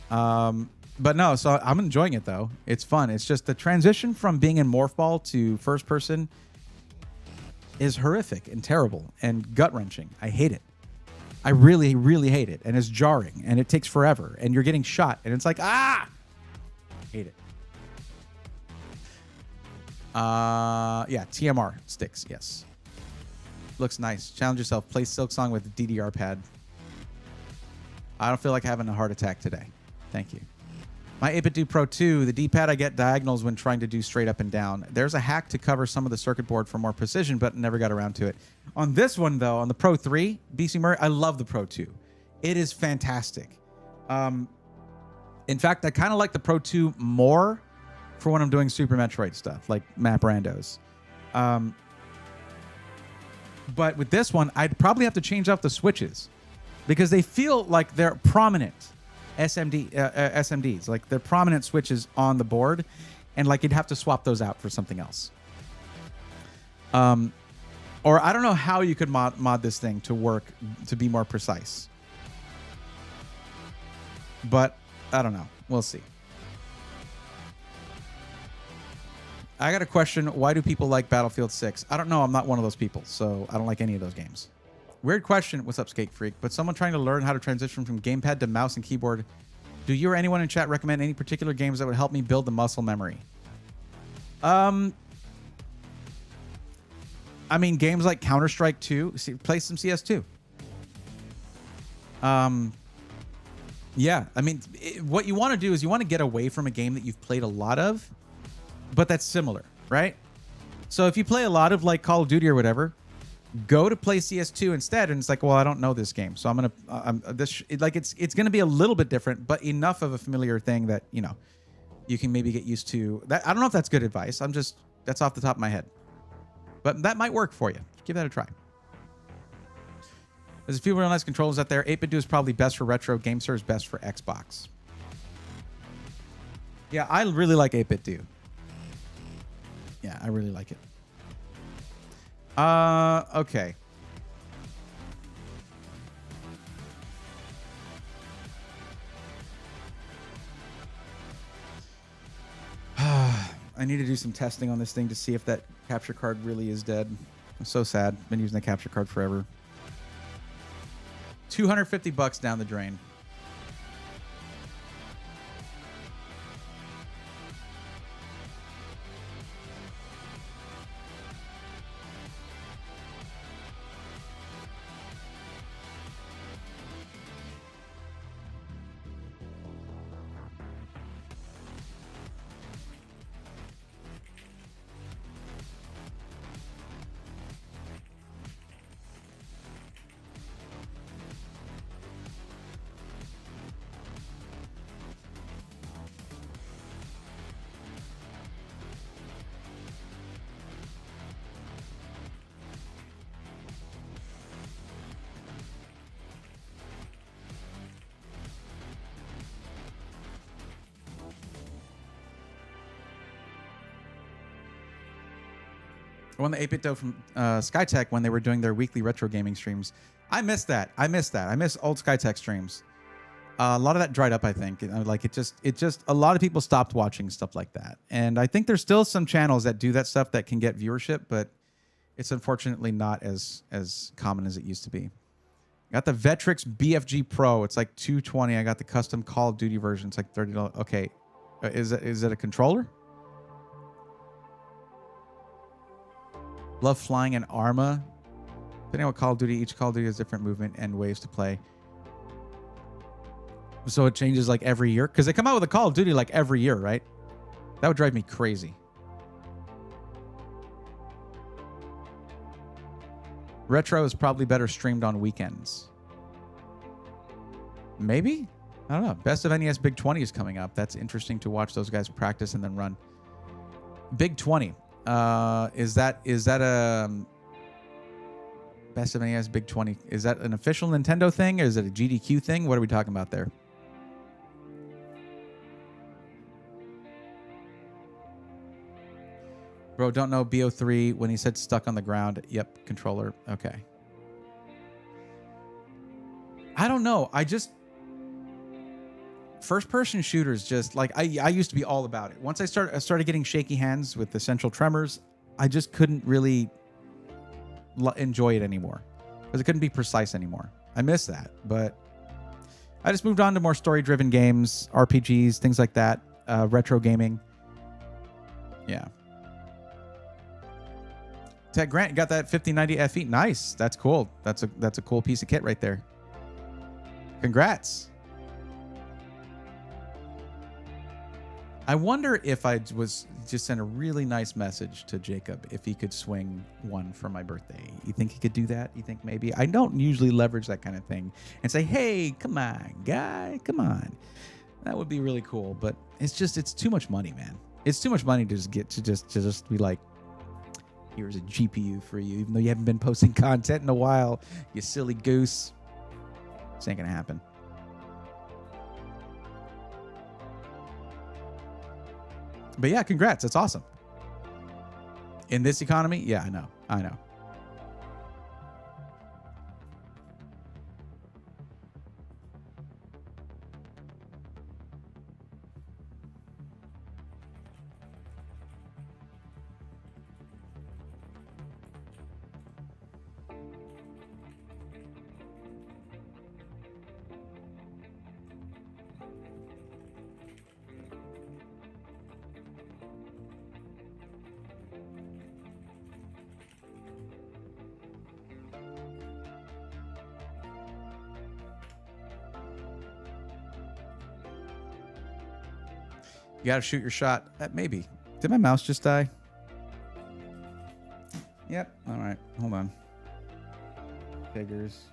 But no, so I'm enjoying it, though. It's fun. It's just the transition from being in Morph Ball to first-person is horrific and terrible and gut-wrenching. I hate it. I really, really hate it. And it's jarring. And it takes forever. And you're getting shot. And it's like, ah! Hate it. Yeah, TMR sticks, yes. Looks nice. Challenge yourself. Play Silksong with the DDR pad. I don't feel like having a heart attack today. Thank you. My Apedu Pro 2, the D-pad, I get diagonals when trying to do straight up and down. There's a hack to cover some of the circuit board for more precision, but never got around to it. On this one, though, on the Pro 3, BC Murray, I love the Pro 2. It is fantastic. In fact, I kind of like the Pro 2 more for when I'm doing Super Metroid stuff, like map randos. But with this one, I'd probably have to change out the switches because they feel like they're prominent SMDs. Like they're prominent switches on the board, and like you'd have to swap those out for something else. Or I don't know how you could mod this thing to work to be more precise. But I don't know. We'll see. I got a question. Why do people like Battlefield 6? I don't know. I'm not one of those people, so I don't like any of those games. Weird question. What's up, Skate Freak? But someone trying to learn how to transition from gamepad to mouse and keyboard. Do you or anyone in chat recommend any particular games that would help me build the muscle memory? I mean, games like Counter-Strike 2. Play some CS2. Yeah. I mean, what you want to do is you want to get away from a game that you've played a lot of, but that's similar, right? So if you play a lot of like Call of Duty or whatever, go to play CS2 instead, and it's like, well, I don't know this game, so I'm gonna it's gonna be a little bit different, but enough of a familiar thing that you can maybe get used to. That I don't know if that's good advice. That's off the top of my head, but that might work for you. Give that a try. There's a few real nice controllers out there. 8BitDo is probably best for retro. GameSir is best for Xbox. Yeah, I really like 8BitDo. Yeah, I really like it. Okay. I need to do some testing on this thing to see if that capture card really is dead. I'm so sad. Been using the capture card forever. $250 down the drain. I won the 8BitDo from Skytech when they were doing their weekly retro gaming streams. I miss that. I miss old Skytech streams. A lot of that dried up, I think. It just a lot of people stopped watching stuff like that. And I think there's still some channels that do that stuff that can get viewership, but it's unfortunately not as common as it used to be. I got the Vectrix BFG Pro. It's like $220. I got the custom Call of Duty version. It's like $30. Okay. Is it a controller? Love flying in Arma. Depending on what Call of Duty, each Call of Duty has different movement and ways to play. So it changes like every year? Because they come out with a Call of Duty like every year, right? That would drive me crazy. Retro is probably better streamed on weekends. Maybe? I don't know. Best of NES Big 20 is coming up. That's interesting to watch those guys practice and then run. Big 20. Is that a Best of NES Big 20? Is that an official Nintendo thing? Or is it a GDQ thing? What are we talking about there? Bro, don't know BO3 when he said stuck on the ground. Yep, controller. Okay. I don't know. First-person shooters, just like I used to be all about it. Once I started getting shaky hands with the central tremors, I just couldn't really enjoy it anymore because it couldn't be precise anymore. I miss that, but I just moved on to more story-driven games, RPGs, things like that, retro gaming. Yeah. Ted Grant got that 5090 FE. Nice. That's cool. That's a cool piece of kit right there. Congrats. I wonder if I was just sent a really nice message to Jacob if he could swing one for my birthday. You think he could do that? You think maybe? I don't usually leverage that kind of thing and say, hey, come on, guy, come on. That would be really cool, but it's too much money, man. It's too much money to just be like, here's a GPU for you, even though you haven't been posting content in a while, you silly goose. This ain't gonna happen. But yeah, congrats. That's awesome. In this economy, yeah, I know. You got to shoot your shot. Maybe. Did my mouse just die? Yep. All right. Hold on. Figures.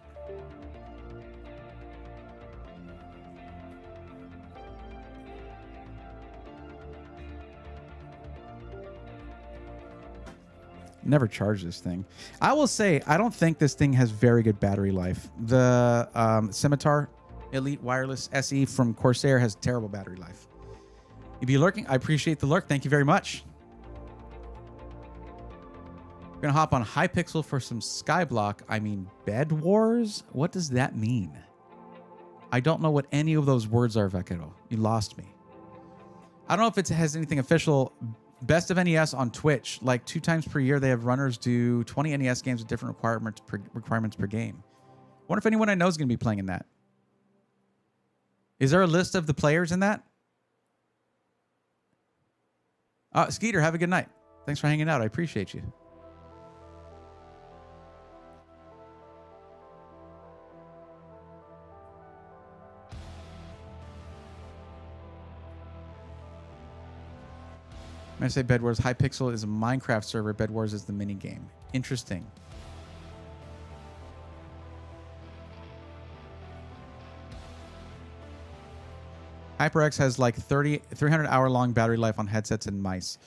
Never charge this thing. I will say, I don't think this thing has very good battery life. The Scimitar Elite Wireless SE from Corsair has terrible battery life. If you're lurking, I appreciate the lurk. Thank you very much. We're going to hop on Hypixel for some Skyblock. I mean, Bed Wars? What does that mean? I don't know what any of those words are, Vaquero. You lost me. I don't know if it has anything official. Best of NES on Twitch. Like 2 times per year, they have runners do 20 NES games with different requirements per game. Wonder if anyone I know is going to be playing in that. Is there a list of the players in that? Skeeter, have a good night. Thanks for hanging out. I appreciate you. When I say Bed Wars, Hypixel is a Minecraft server. Bed Wars is the mini game. Interesting. HyperX has like 300-hour long battery life on headsets and mice.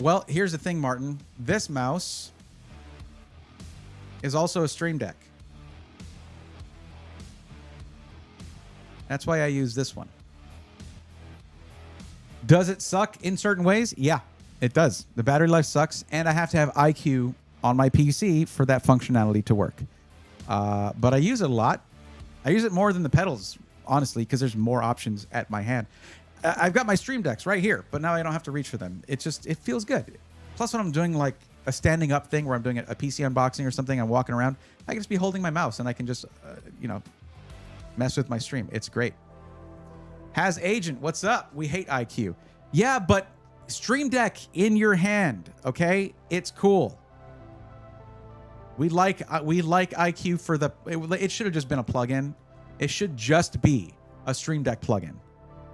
Well, here's the thing, Martin. This mouse is also a Stream Deck. That's why I use this one. Does it suck in certain ways? Yeah, it does. The battery life sucks, and I have to have IQ on my PC for that functionality to work. But I use it a lot. I use it more than the pedals, honestly, because there's more options at my hand. I've got my Stream Decks right here, but now I don't have to reach for them. It feels good. Plus, when I'm doing like a standing up thing where I'm doing a PC unboxing or something, I'm walking around, I can just be holding my mouse and I can just, mess with my stream. It's great. Has Agent, what's up? We hate IQ. Yeah, but Stream Deck in your hand, okay? It's cool. We like IQ for the... It should have just been a plugin. It should just be a Stream Deck plugin.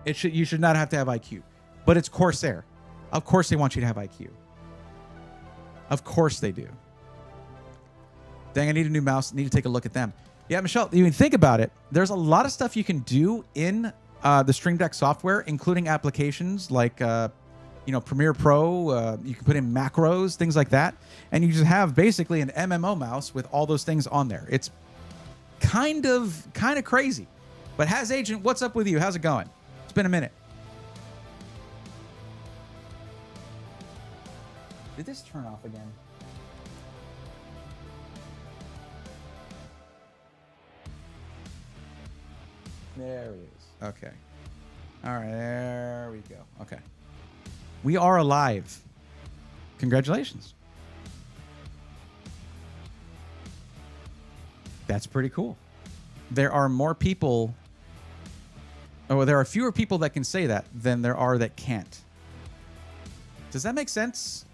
You should not have to have IQ. But it's Corsair. Of course they want you to have IQ. Of course they do. Dang, I need a new mouse. Need to take a look at them. Yeah, Michelle, you can think about it. There's a lot of stuff you can do in the Stream Deck software, including applications like Premiere Pro. You can put in macros, things like that, and you just have basically an MMO mouse with all those things on there. It's kind of crazy. But Has Agent, what's up with you? How's it going? It's been a minute. Did this turn off again? There he is. Okay. All right, there we go. Okay. We are alive. Congratulations. That's pretty cool. There are more people... Oh, there are fewer people that can say that than there are that can't. Does that make sense?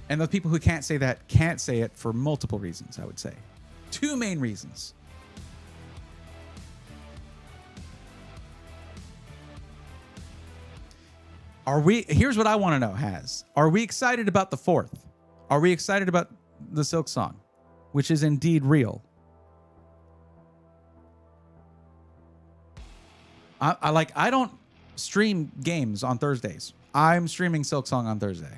And those people who can't say that can't say it for multiple reasons, I would say. 2 main reasons. Here's what I want to know, Has. Are we excited about the 4th? Are we excited about the Silk Song, which is indeed real? I don't stream games on Thursdays. I'm streaming Silk Song on Thursday.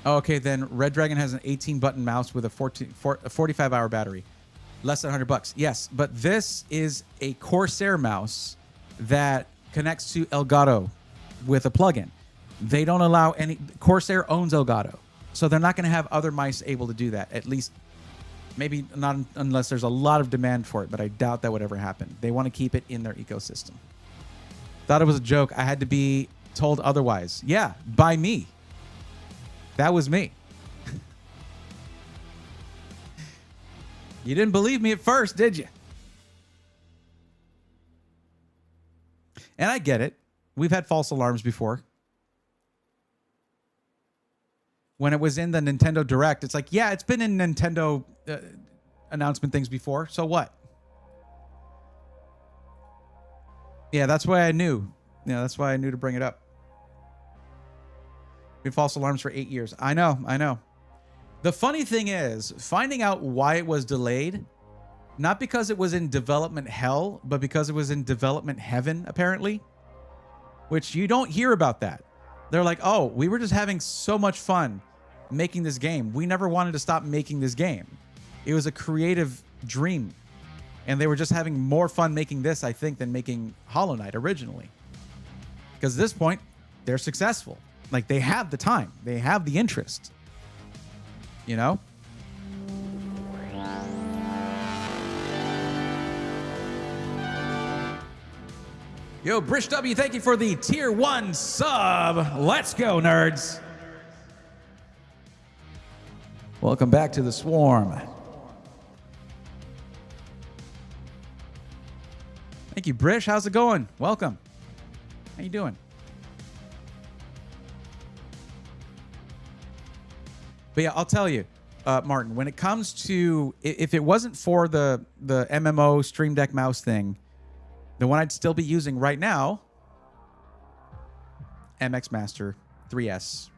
Okay, then Red Dragon has an 18-button mouse with a 45-hour battery. Less than $100. Yes, but this is a Corsair mouse that connects to Elgato with a plugin. They don't allow any... Corsair owns Elgato, so they're not going to have other mice able to do that. At least, maybe not unless there's a lot of demand for it, but I doubt that would ever happen. They want to keep it in their ecosystem. Thought it was a joke. I had to be told otherwise. Yeah, by me. That was me. You didn't believe me at first, did you? And I get it. We've had false alarms before. When it was in the Nintendo Direct, it's like, yeah, it's been in Nintendo announcement things before. So what? Yeah, that's why I knew. Yeah, that's why I knew to bring it up. Been false alarms for 8 years. I know. The funny thing is, finding out why it was delayed, not because it was in development hell, but because it was in development heaven, apparently, which you don't hear about that. They're like, oh, we were just having so much fun making this game. We never wanted to stop making this game. It was a creative dream. And they were just having more fun making this, I think, than making Hollow Knight originally. Because at this point, they're successful. Like, they have the time. They have the interest. You know? Yo, Brish W, thank you for the tier 1 sub. Let's go, nerds. Welcome back to the Swarm. Thank you, Brish. How's it going? Welcome. How you doing? But yeah, I'll tell you, Martin, when it comes to, if it wasn't for the MMO Stream Deck mouse thing, the one I'd still be using right now, MX Master 3S,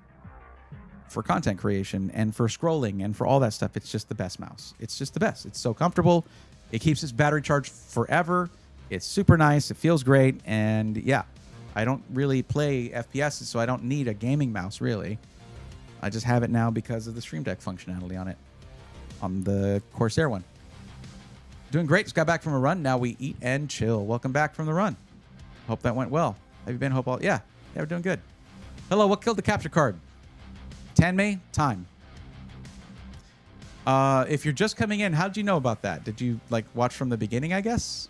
for content creation and for scrolling and for all that stuff. It's just the best mouse. It's just the best. It's so comfortable. It keeps its battery charged forever. It's super nice. It feels great. And yeah, I don't really play FPS, so I don't need a gaming mouse, really. I just have it now because of the Stream Deck functionality on it, on the Corsair one. Doing great. Just got back from a run. Now we eat and chill. Welcome back from the run. Hope that went well. Have you been? Hope all. Yeah, we're doing good. Hello. What killed the capture card? Tanmay? Time. If you're just coming in, how did you know about that? Did you like watch from the beginning, I guess?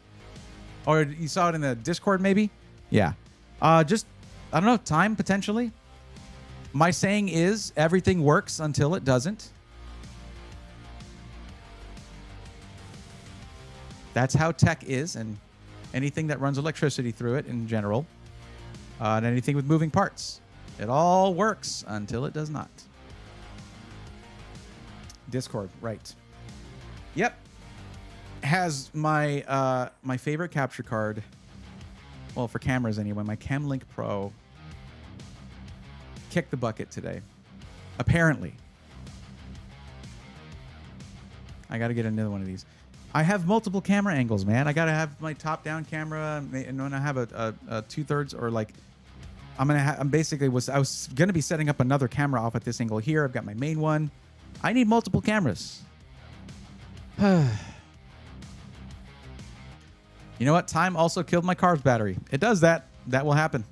Or you saw it in the Discord, maybe? Yeah. Just, I don't know, time potentially. My saying is everything works until it doesn't. That's how tech is, and anything that runs electricity through it in general, and anything with moving parts. It all works until it does not. Discord, right. Yep. Has my my favorite capture card, well, for cameras anyway, my Camlink Pro kicked the bucket today. Apparently. I got to get another one of these. I have multiple camera angles, man. I got to have my top-down camera, and when I have a 2/3 or like, I was gonna be setting up another camera off at this angle here. I've got my main one. I need multiple cameras. You know what? Time also killed my car's battery. It does that. That will happen.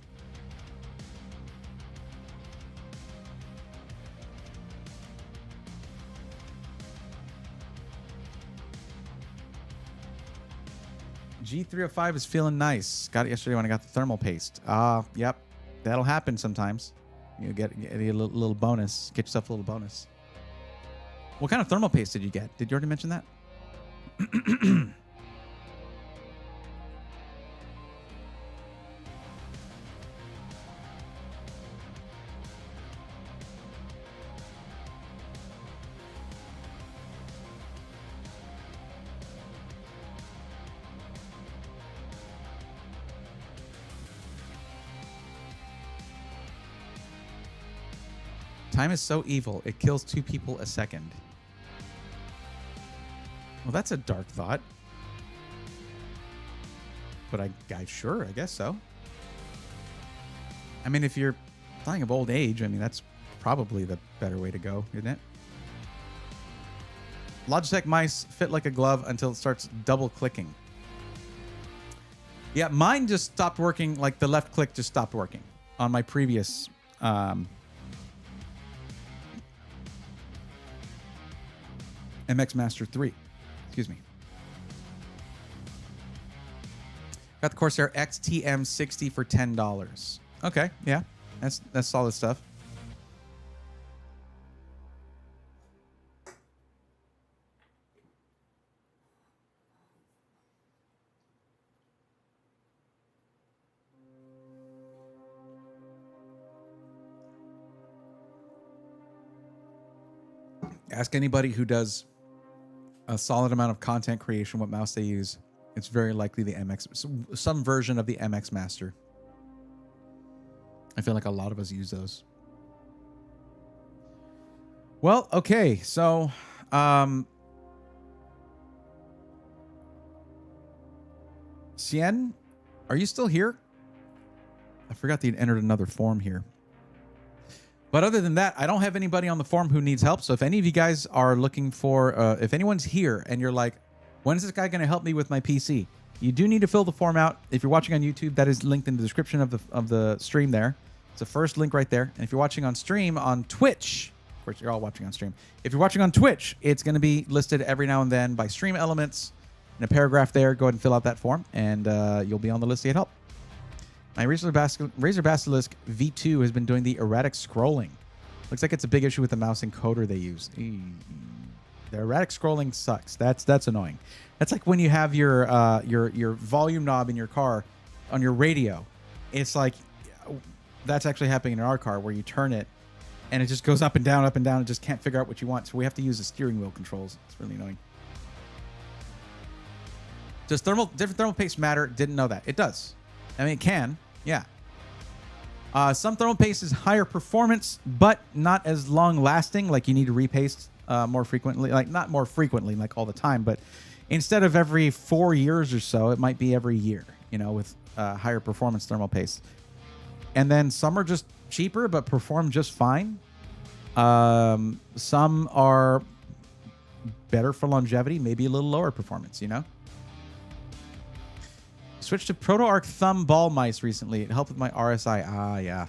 G305 is feeling nice. Got it yesterday when I got the thermal paste. Yep. That'll happen sometimes. You get a little bonus. Get yourself a little bonus. What kind of thermal paste did you get? Did you already mention that? Time is so evil, it kills 2 people a second. Well, that's a dark thought. But I guess so. I mean, if you're dying of old age, I mean, that's probably the better way to go, isn't it? Logitech mice fit like a glove until it starts double clicking. Yeah, mine just stopped working, like the left click just stopped working on my previous MX Master 3. Excuse me. Got the Corsair XTM60 for $10. Okay, yeah. That's solid stuff. Ask anybody who does a solid amount of content creation, what mouse they use, it's very likely the MX, some version of the MX Master. I feel like a lot of us use those. Well, okay, so Cien, are you still here? I forgot that you'd entered another form here. But other than that, I don't have anybody on the forum who needs help. So if any of you guys are looking for, if anyone's here and you're like, when is this guy going to help me with my PC? You do need to fill the form out. If you're watching on YouTube, that is linked in the description of the stream there. It's the first link right there. And if you're watching on stream on Twitch, of course, you're all watching on stream. If you're watching on Twitch, it's going to be listed every now and then by stream elements in a paragraph there. Go ahead and fill out that form, and you'll be on the list to get help. My Razer Basilisk V2 has been doing the erratic scrolling. Looks like it's a big issue with the mouse encoder they use. The erratic scrolling sucks. That's annoying. That's like when you have your volume knob in your car on your radio. It's like that's actually happening in our car where you turn it and it just goes up and down, and just can't figure out what you want. So we have to use the steering wheel controls. It's really annoying. Does different thermal paste matter? Didn't know that. It does. I mean, it can. Yeah. Some thermal paste is higher performance, but not as long lasting. Like you need to repaste more frequently. Like not more frequently, like all the time, but instead of every 4 years or so, it might be every year, you know, with higher performance thermal paste. And then some are just cheaper, but perform just fine. Some are better for longevity, maybe a little lower performance, you know? Switched to ProtoArc thumb ball mice recently. It helped with my RSI. Ah, yeah.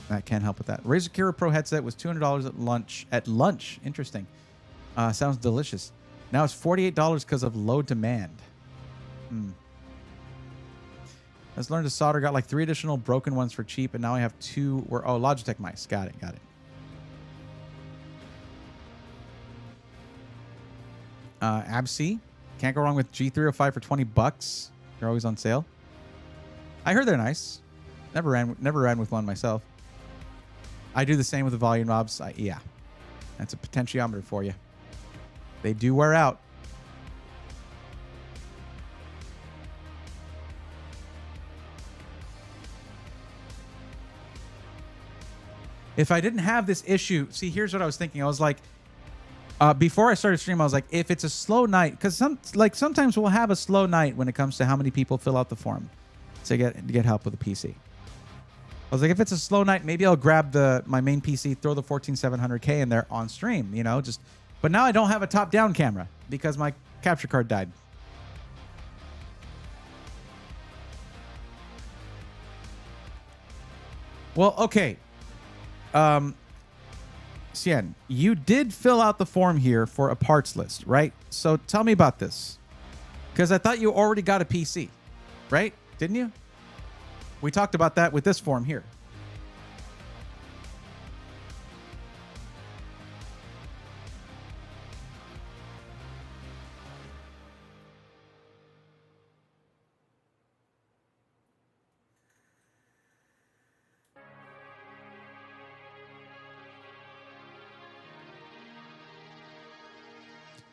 That can help with that. Razer Kira Pro headset was $200 at lunch. At lunch. Interesting. Sounds delicious. Now it's $48 because of low demand. Let's learn to solder. Got like 3 additional broken ones for cheap, and now I have 2. Oh, Logitech mice. Got it. Absi. Can't go wrong with G305 for $20. They're always on sale. I heard they're nice. Never ran with one myself. I do the same with the volume knobs. Yeah, that's a potentiometer for you. They do wear out. If I didn't have this issue, see, here's what I was thinking. I was like, before I started streaming, I was like, if it's a slow night, because sometimes we'll have a slow night when it comes to how many people fill out the form to get help with the PC. I was like, if it's a slow night, maybe I'll grab my main PC, throw the 14700K in there on stream, you know, just. But now I don't have a top-down camera because my capture card died. Well, okay. Cien, you did fill out the form here for a parts list, right? So tell me about this. Because I thought you already got a PC, right? Didn't you? We talked about that with this form here.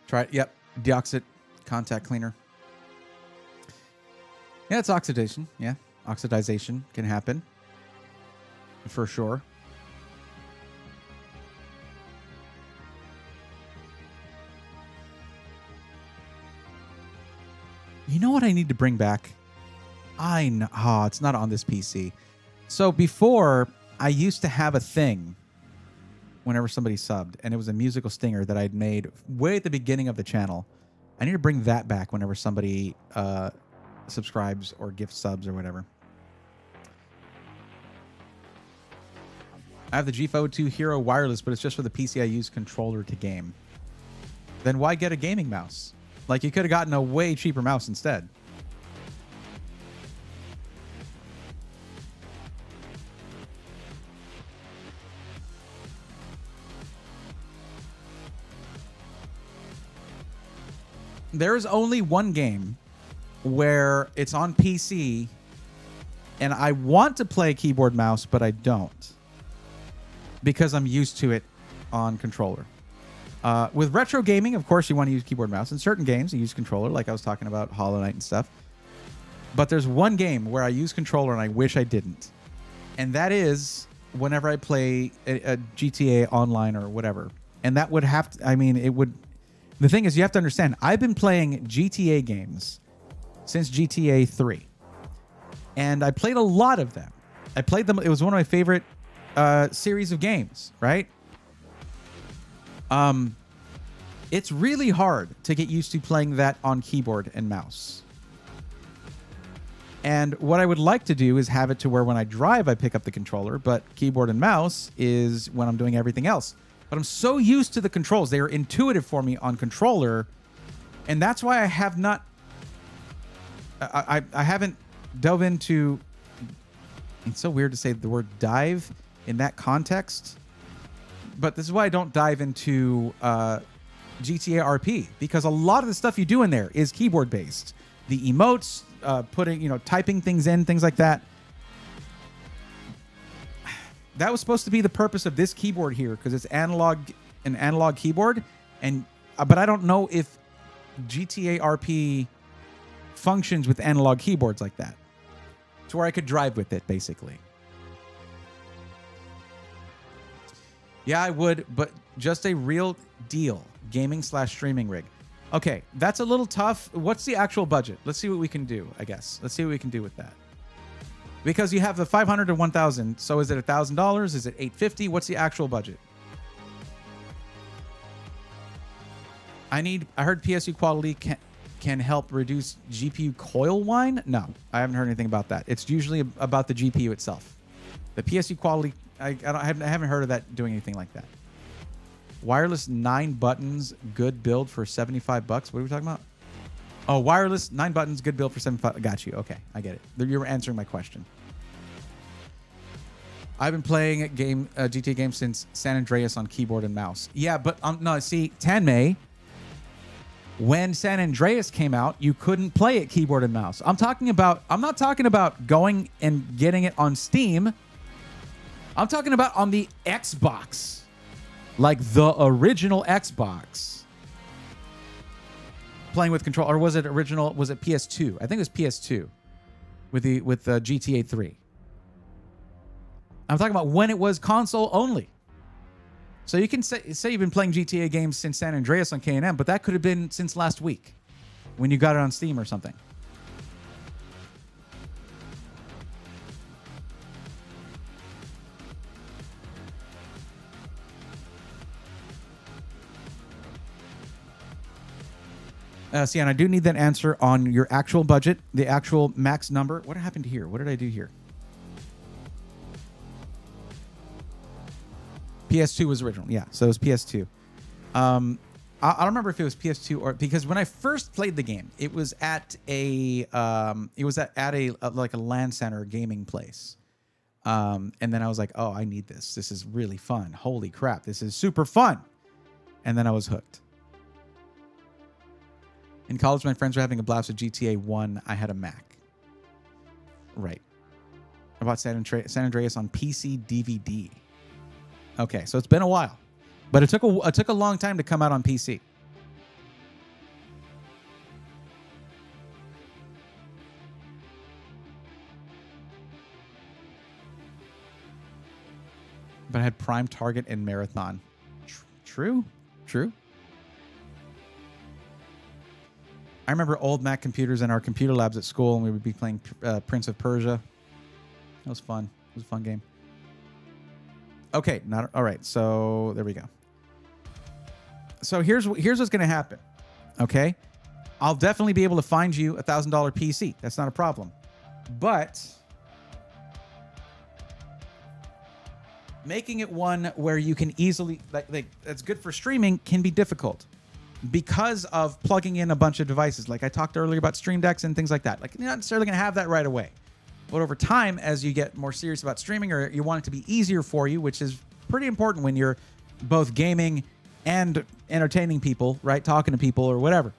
Try it. Yep. Deoxit contact cleaner. Yeah, it's oxidation. Yeah. Oxidization can happen. For sure. You know what I need to bring back? I know. Oh, it's not on this PC. So before, I used to have a thing whenever somebody subbed, and it was a musical stinger that I'd made way at the beginning of the channel. I need to bring that back whenever somebody subscribes or gift subs or whatever. I have the G402 Hero wireless, but it's just for the PC I use controller to game. Then why get a gaming mouse? Like, you could have gotten a way cheaper mouse instead. There is only one game where it's on PC and I want to play keyboard mouse, but I don't because I'm used to it on controller. With retro gaming, of course, you want to use keyboard and mouse. In certain games, you use controller, like I was talking about Hollow Knight and stuff. But there's one game where I use controller and I wish I didn't. And that is whenever I play a GTA Online or whatever. And that would have to, I mean, it would, the thing is, you have to understand, I've been playing GTA games since GTA 3. And I played a lot of them. I played them, it was one of my favorite series of games, right? It's really hard to get used to playing that on keyboard and mouse. And what I would like to do is have it to where when I drive, I pick up the controller, but keyboard and mouse is when I'm doing everything else. But I'm so used to the controls. They are intuitive for me on controller. And that's why I have not, I haven't dove into, it's so weird to say the word dive in that context. But this is why I don't dive into GTA RP, because a lot of the stuff you do in there is keyboard based. The emotes, putting, typing things in, things like that. That was supposed to be the purpose of this keyboard here, because it's an analog keyboard, and but I don't know if GTA RP functions with analog keyboards like that, to where I could drive with it, basically. Yeah, I would, but just a real deal gaming/streaming rig. Okay, that's a little tough. What's the actual budget? Let's see what we can do, I guess. Let's see what we can do with that. Because you have the 500 to 1,000. So is it $1,000? Is it $850? What's the actual budget? I heard PSU quality can help reduce GPU coil whine. No, I haven't heard anything about that. It's usually about the GPU itself. The PSU quality, I haven't heard of that doing anything like that. Wireless 9 buttons, good build for $75. What are we talking about? Oh, wireless 9 buttons, good build for $75. Got you. Okay, I get it. You were answering my question. I've been playing GTA games since San Andreas on keyboard and mouse. Yeah, but no, see, Tanmay, when San Andreas came out, you couldn't play it keyboard and mouse. I'm not talking about going and getting it on Steam. I'm talking about on the Xbox. Like the original Xbox. Playing with control, or was it original? Was it PS2? I think it was PS2 with GTA 3. I'm talking about when it was console only. So you can say you've been playing GTA games since San Andreas on K&M, but that could have been since last week when you got it on Steam or something. See, and I do need that answer on your actual budget, the actual max number. What happened here? What did I do here? PS2 was original. Yeah, so it was PS2. I don't remember if it was PS2 or, because when I first played the game, it was at a like a LAN center gaming place. And then I was like, oh, I need this. This is really fun. Holy crap, this is super fun. And then I was hooked. In college, my friends were having a blast with GTA 1. I had a Mac. Right. I bought San Andreas on PC DVD. Okay, so it's been a while. But it took a long time to come out on PC. But I had Prime, Target, and Marathon. True. I remember old Mac computers in our computer labs at school, and we would be playing Prince of Persia. That was fun. It was a fun game. Okay, all right. So there we go. So here's what's going to happen. Okay, I'll definitely be able to find you a $1,000 PC. That's not a problem. But making it one where you can easily like that's good for streaming can be difficult, because of plugging in a bunch of devices. Like I talked earlier about Stream Decks and things like that. Like you're not necessarily going to have that right away. But over time, as you get more serious about streaming, or you want it to be easier for you, which is pretty important when you're both gaming and entertaining people, right? Talking to people or whatever.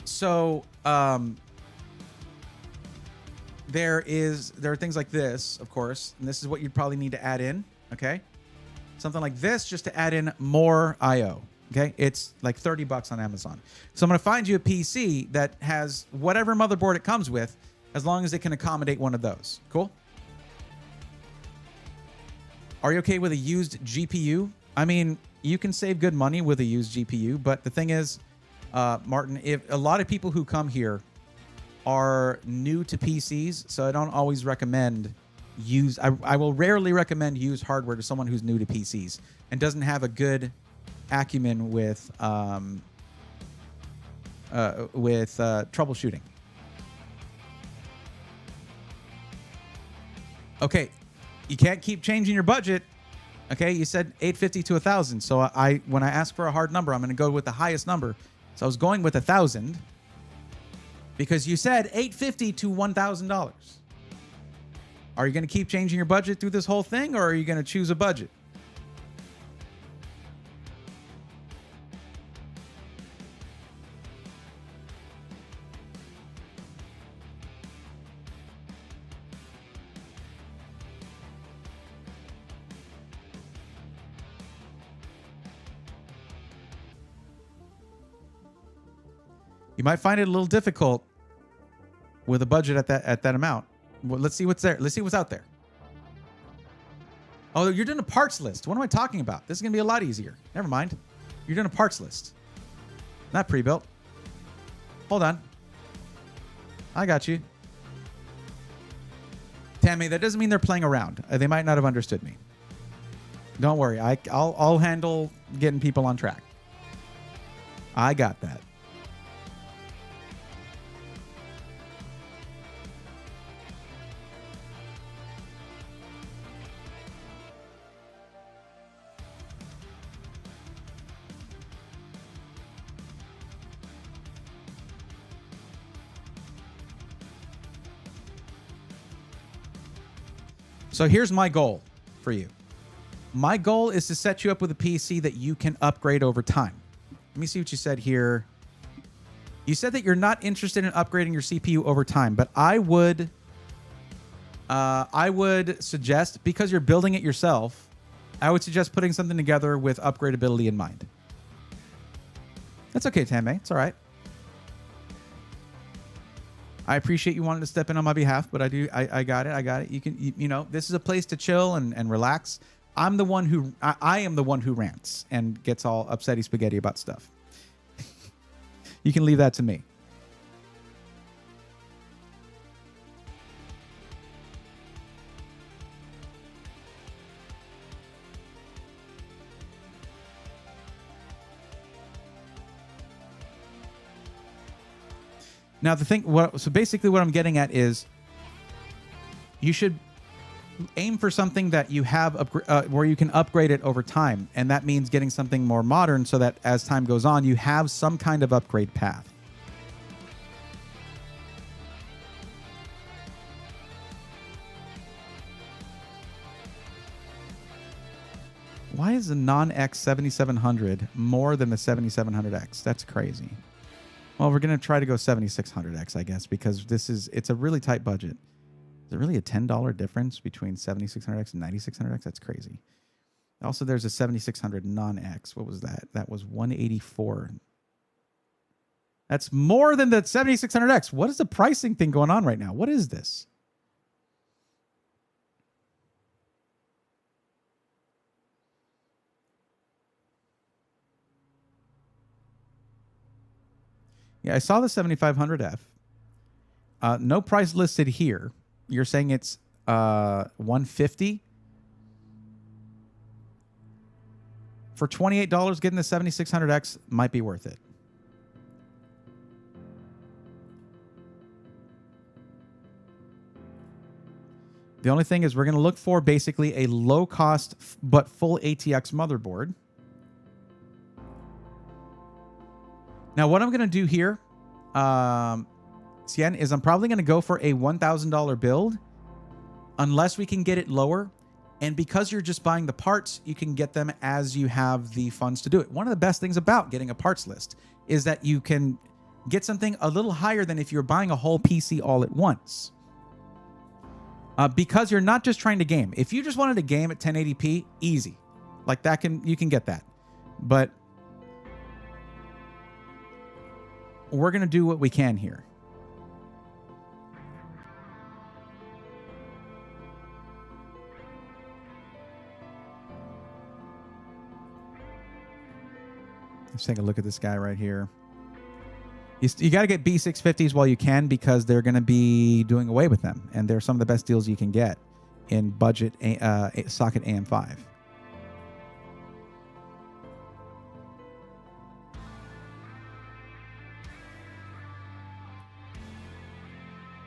So there are things like this, of course, and this is what you'd probably need to add in, okay? something like this, just to add in more IO. Okay, it's like $30 on Amazon. So I'm going to find you a PC that has whatever motherboard it comes with, as long as it can accommodate one of those. Cool? Are you okay with a used GPU? I mean, you can save good money with a used GPU, but the thing is, Martin, if a lot of people who come here are new to PCs, so I don't always recommend I will rarely recommend used hardware to someone who's new to PCs and doesn't have a good acumen with troubleshooting. Okay, you can't keep changing your budget. Okay, you said 850 to 1,000. So when I ask for a hard number, I'm going to go with the highest number. So I was going with 1,000 because you said 850 to $1,000. Are you going to keep changing your budget through this whole thing, or are you going to choose a budget? You might find it a little difficult with a budget at that amount. Well, let's see what's there. Let's see what's out there. Oh, you're doing a parts list. What am I talking about? This is going to be a lot easier. Never mind. You're doing a parts list. Not pre-built. Hold on. I got you. Tammy, that doesn't mean they're playing around. They might not have understood me. Don't worry. I'll handle getting people on track. I got that. So here's my goal for you. My goal is to set you up with a PC that you can upgrade over time. Let me see what you said here. You said that you're not interested in upgrading your CPU over time, but I would suggest, because you're building it yourself, I would suggest putting something together with upgradability in mind. That's okay, Tamme. It's all right. I appreciate you wanting to step in on my behalf, but I got it. I got it. You know, this is a place to chill and relax. I am the one who rants and gets all upsetty spaghetti about stuff. You can leave that to me. Now, so basically what I'm getting at is you should aim for something that you have where you can upgrade it over time. And that means getting something more modern so that as time goes on, you have some kind of upgrade path. Why is the non-X 7700 more than the 7700X? That's crazy. Well, we're going to try to go 7600X, I guess, because it's a really tight budget. Is it really a $10 difference between 7600X and 9600X? That's crazy. Also, there's a 7600 non-X. What was that? That was 184. That's more than the 7600X. What is the pricing thing going on right now? What is this? Yeah, I saw the 7500F. No price listed here. You're saying it's $150 for $28. Getting the 7600X might be worth it. The only thing is we're going to look for basically a low cost but full ATX motherboard. Now, what I'm going to do here, Cien, is I'm probably going to go for a $1,000 build unless we can get it lower. And because you're just buying the parts, you can get them as you have the funds to do it. One of the best things about getting a parts list is that you can get something a little higher than if you're buying a whole PC all at once. Because you're not just trying to game. If you just wanted to game at 1080p, easy. Like that you can get that. But we're going to do what we can here. Let's take a look at this guy right here. You got to get B650s while you can, because they're going to be doing away with them. And they're some of the best deals you can get in budget socket AM5.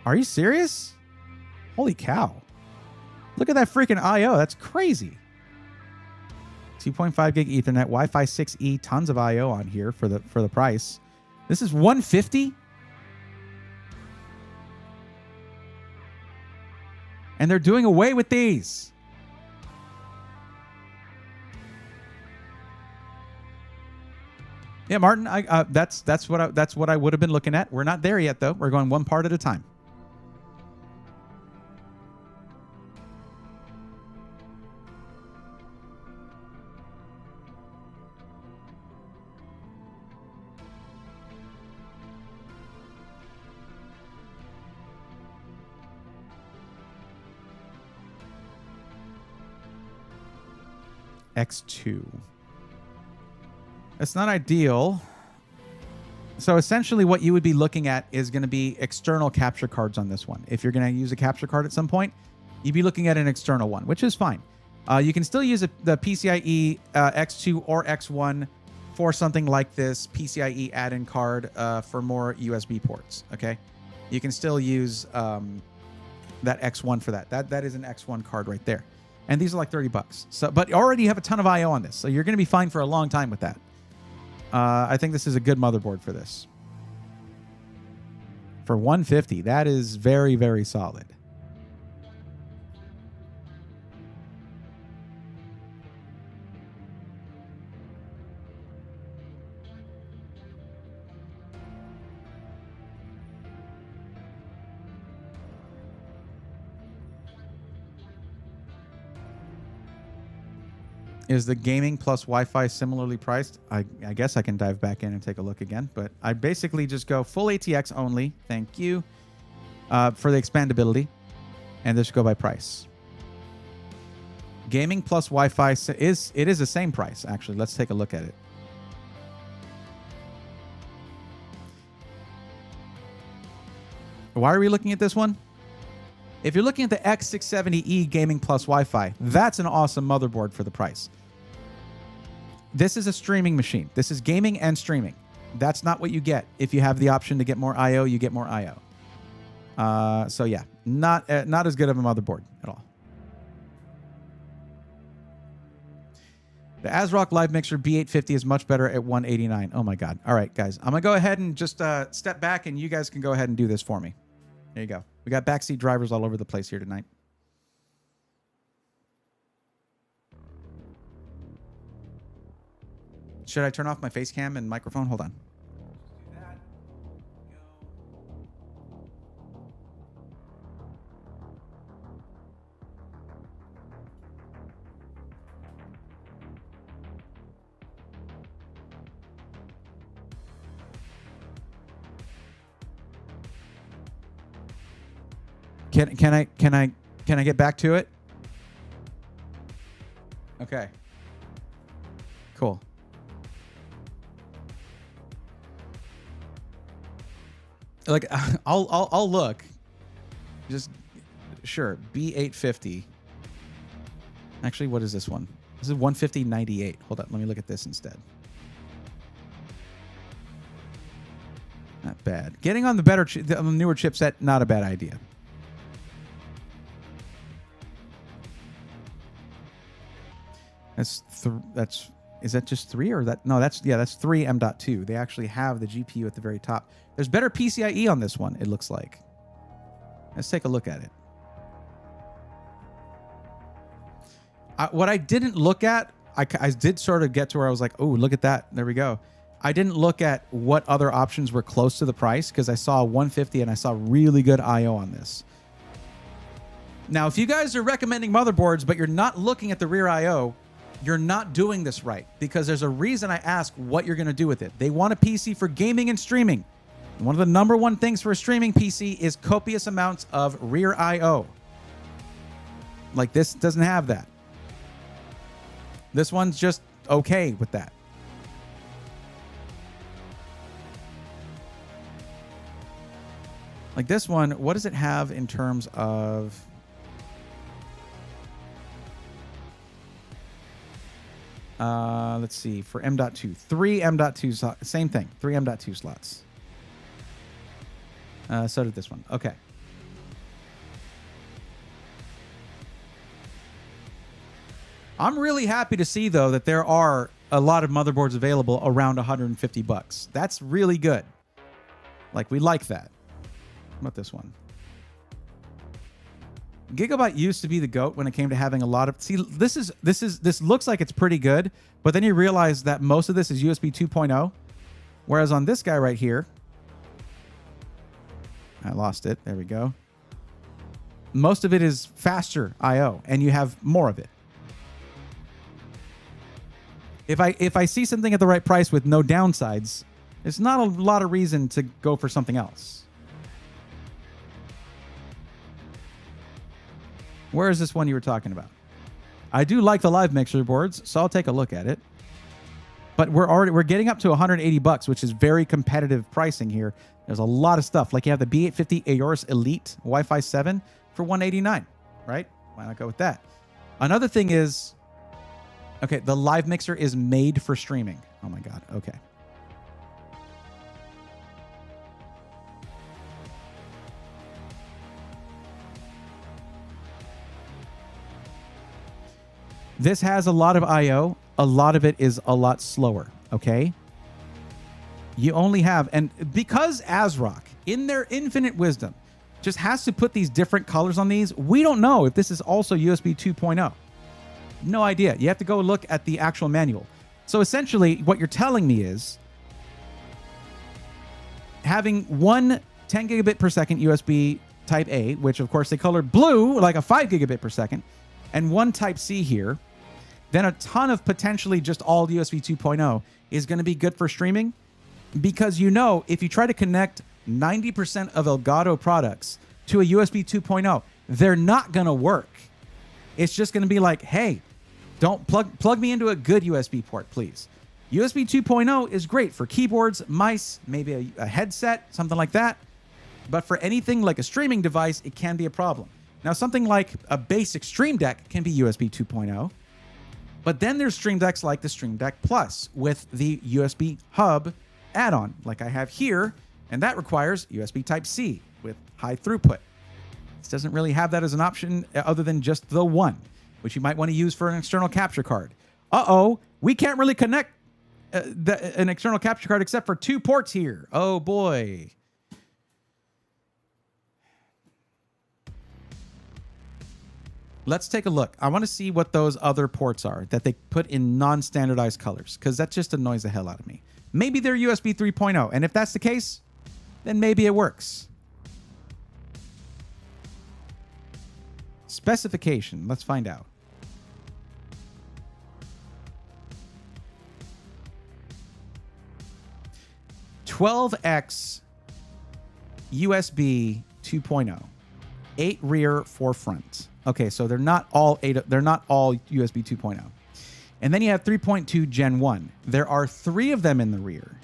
Are you serious? Holy cow. Look at that freaking I/O. That's crazy. 2.5 gig Ethernet, Wi-Fi 6E, tons of I/O on here for the price. This is $150? And they're doing away with these. Yeah, Martin, that's what I would have been looking at. We're not there yet though. We're going one part at a time. X2. It's not ideal. So essentially what you would be looking at is going to be external capture cards on this one. If you're going to use a capture card at some point, you'd be looking at an external one, which is fine. You can still use the PCIe X2 or X1 for something like this PCIe add-in card for more USB ports, okay? You can still use that X1 for that. That is an X1 card right there. And these are like $30. So, but already you have a ton of I/O on this, so you're going to be fine for a long time with that. I think this is a good motherboard for this. For $150, that is very, very solid. Is the gaming plus Wi-Fi similarly priced? I guess I can dive back in and take a look again, but I basically just go full ATX only. Thank you for the expandability, and just go by price. Gaming plus Wi-Fi is the same price actually. Let's take a look at it. Why are we looking at this one? If you're looking at the X670E Gaming plus Wi-Fi, that's an awesome motherboard for the price. This is a streaming machine. This is gaming and streaming. That's not what you get. If you have the option to get more I/O, you get more I/O. So yeah, not as good of a motherboard at all. The ASRock Live Mixer B850 is much better at 189. Oh my God. All right, guys. I'm going to go ahead and just step back, and you guys can go ahead and do this for me. There you go. We got backseat drivers all over the place here tonight. Should I turn off my face cam and microphone? Hold on. Can I get back to it? Okay. Cool. Like I'll look. Just sure. B850. Actually, what is this one? This is 150.98. Hold on. Let me look at this instead. Not bad. Getting on the newer chipset, not a bad idea. Is that just 3 or that? No, that's 3 M.2. They actually have the GPU at the very top. There's better PCIe on this one, it looks like. Let's take a look at it. What I didn't look at, I did sort of get to where I was like, oh, look at that. There we go. I didn't look at what other options were close to the price because I saw 150 and I saw really good I/O on this. Now, if you guys are recommending motherboards, but you're not looking at the rear I/O, you're not doing this right, because there's a reason I ask what you're going to do with it. They want a PC for gaming and streaming. One of the number one things for a streaming PC is copious amounts of rear I/O. Like, this doesn't have that. This one's just okay with that. Like this one, what does it have in terms of... let's see, for M.2, 3 M.2, same thing, 3 M.2 slots. So did this one. Okay. I'm really happy to see, though, that there are a lot of motherboards available around $150. That's really good. Like, we like that. What about this one? Gigabyte used to be the GOAT when it came to having a lot of... See, this looks like it's pretty good, but then you realize that most of this is USB 2.0, whereas on this guy right here... I lost it. There we go. Most of it is faster I/O, and you have more of it. If I see something at the right price with no downsides, there's not a lot of reason to go for something else. Where is this one you were talking about? I do like the live mixer boards, so I'll take a look at it. But we're getting up to $180, which is very competitive pricing here. There's a lot of stuff. Like you have the B850 Aorus Elite Wi-Fi 7 for $189, right? Why not go with that? Another thing is, okay, the live mixer is made for streaming. Oh my God. Okay. This has a lot of I/O. A lot of it is a lot slower, okay? You only have, and because ASRock, in their infinite wisdom, just has to put these different colors on these, we don't know if this is also USB 2.0. No idea. You have to go look at the actual manual. So essentially, what you're telling me is having one 10 gigabit per second USB Type A, which of course they colored blue, like a 5 gigabit per second, and one Type C here, then a ton of potentially just all USB 2.0 is going to be good for streaming, because you know if you try to connect 90% of Elgato products to a USB 2.0, they're not going to work. It's just going to be like, hey, don't plug me into a good USB port, please. USB 2.0 is great for keyboards, mice, maybe a headset, something like that. But for anything like a streaming device, it can be a problem. Now, something like a basic Stream Deck can be USB 2.0. But then there's Stream Decks like the Stream Deck Plus with the USB hub add-on, like I have here, and that requires USB Type-C with high throughput. This doesn't really have that as an option other than just the one, which you might want to use for an external capture card. Uh-oh, we can't really connect an external capture card except for 2 ports here. Oh, boy. Let's take a look. I want to see what those other ports are that they put in non-standardized colors, because that just annoys the hell out of me. Maybe they're USB 3.0, and if that's the case, then maybe it works. Specification. Let's find out. $12X USB 2.0. 8 rear, 4 front. Okay, so they're not all USB 2.0. And then you have 3.2 Gen 1. There are 3 of them in the rear.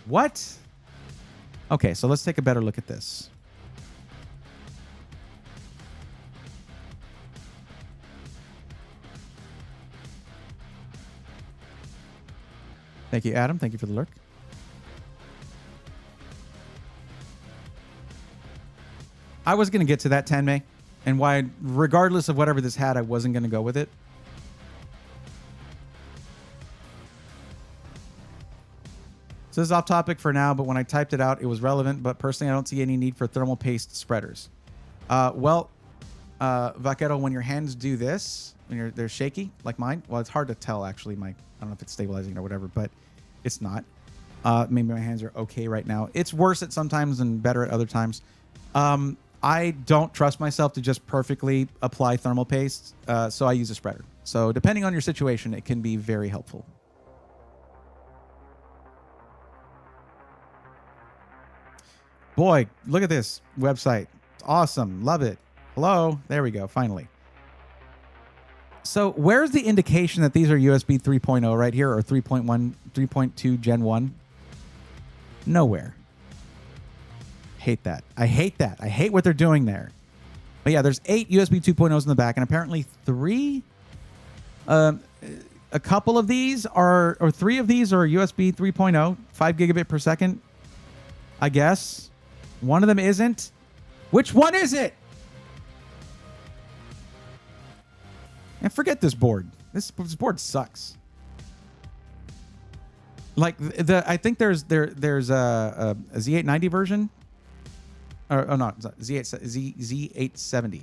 What? Okay, so let's take a better look at this. Thank you, Adam. Thank you for the lurk. I was going to get to that, Tenmei, and why, regardless of whatever this had, I wasn't going to go with it. So this is off topic for now, but when I typed it out, it was relevant. But personally, I don't see any need for thermal paste spreaders. Vaquero, when your hands do this, when they're shaky, like mine, well, it's hard to tell, actually. I don't know if it's stabilizing or whatever, but it's not. Maybe my hands are okay right now. It's worse at sometimes and better at other times. I don't trust myself to just perfectly apply thermal paste, so I use a spreader. So depending on your situation, it can be very helpful. Boy, look at this website. It's awesome. Love it. Hello. There we go. Finally. So where's the indication that these are USB 3.0 right here, or 3.1, 3.2 Gen 1? Nowhere. Hate that. I hate that. I hate what they're doing there. But yeah, there's 8 USB 2.0s in the back, and apparently 3. A couple of these are, or 3 of these are USB 3.0, 5 gigabit per second, I guess. One of them isn't. Which one is it? And forget this board. This board sucks. Like I think there's a Z890 version. Or no, Z870.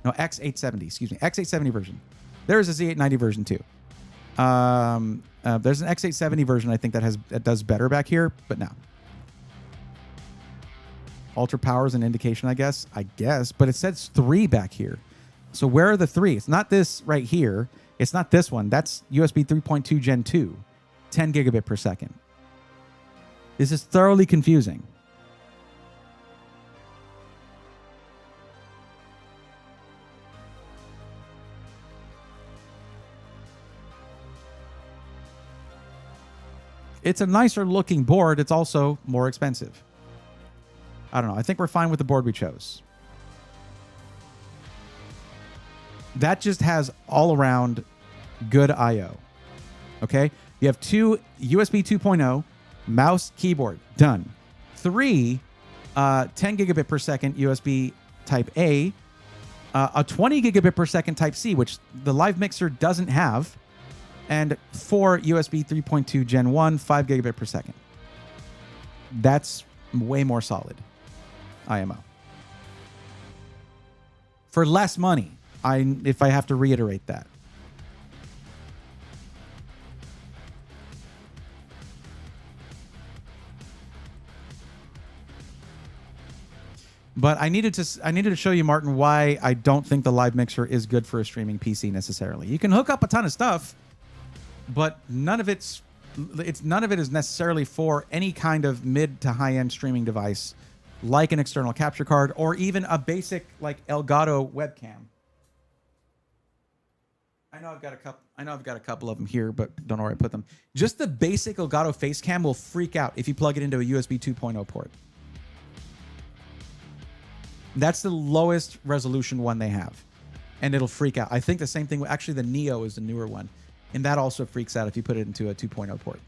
No, X870. Excuse me, X870 version. There is a Z890 version too. There's an X870 version I think that does better back here, but no. Ultra power is an indication, I guess, but it says 3 back here. So where are the 3? It's not this right here. It's not this one. That's USB 3.2 Gen 2, 10 gigabit per second. This is thoroughly confusing. It's a nicer looking board. It's also more expensive. I don't know. I think we're fine with the board we chose. That just has all around good I/O. Okay? You have 2 USB 2.0, mouse, keyboard, done. 3 10 gigabit per second USB Type A, a 20 gigabit per second Type C, which the live mixer doesn't have, and 4 USB 3.2 Gen 1, 5 gigabit per second. That's way more solid. IMO. For less money, if I have to reiterate that. But I needed to show you, Martin, why I don't think the live mixer is good for a streaming PC necessarily. You can hook up a ton of stuff, but none of it is necessarily for any kind of mid to high end streaming device, like an external capture card or even a basic like Elgato webcam. I know I've got a couple of them here, but don't know where I put them. Just the basic Elgato face cam will freak out if you plug it into a USB 2.0 port. That's the lowest resolution one they have, and it'll freak out. I think the same thing. Actually, the Neo is the newer one, and that also freaks out if you put it into a 2.0 port.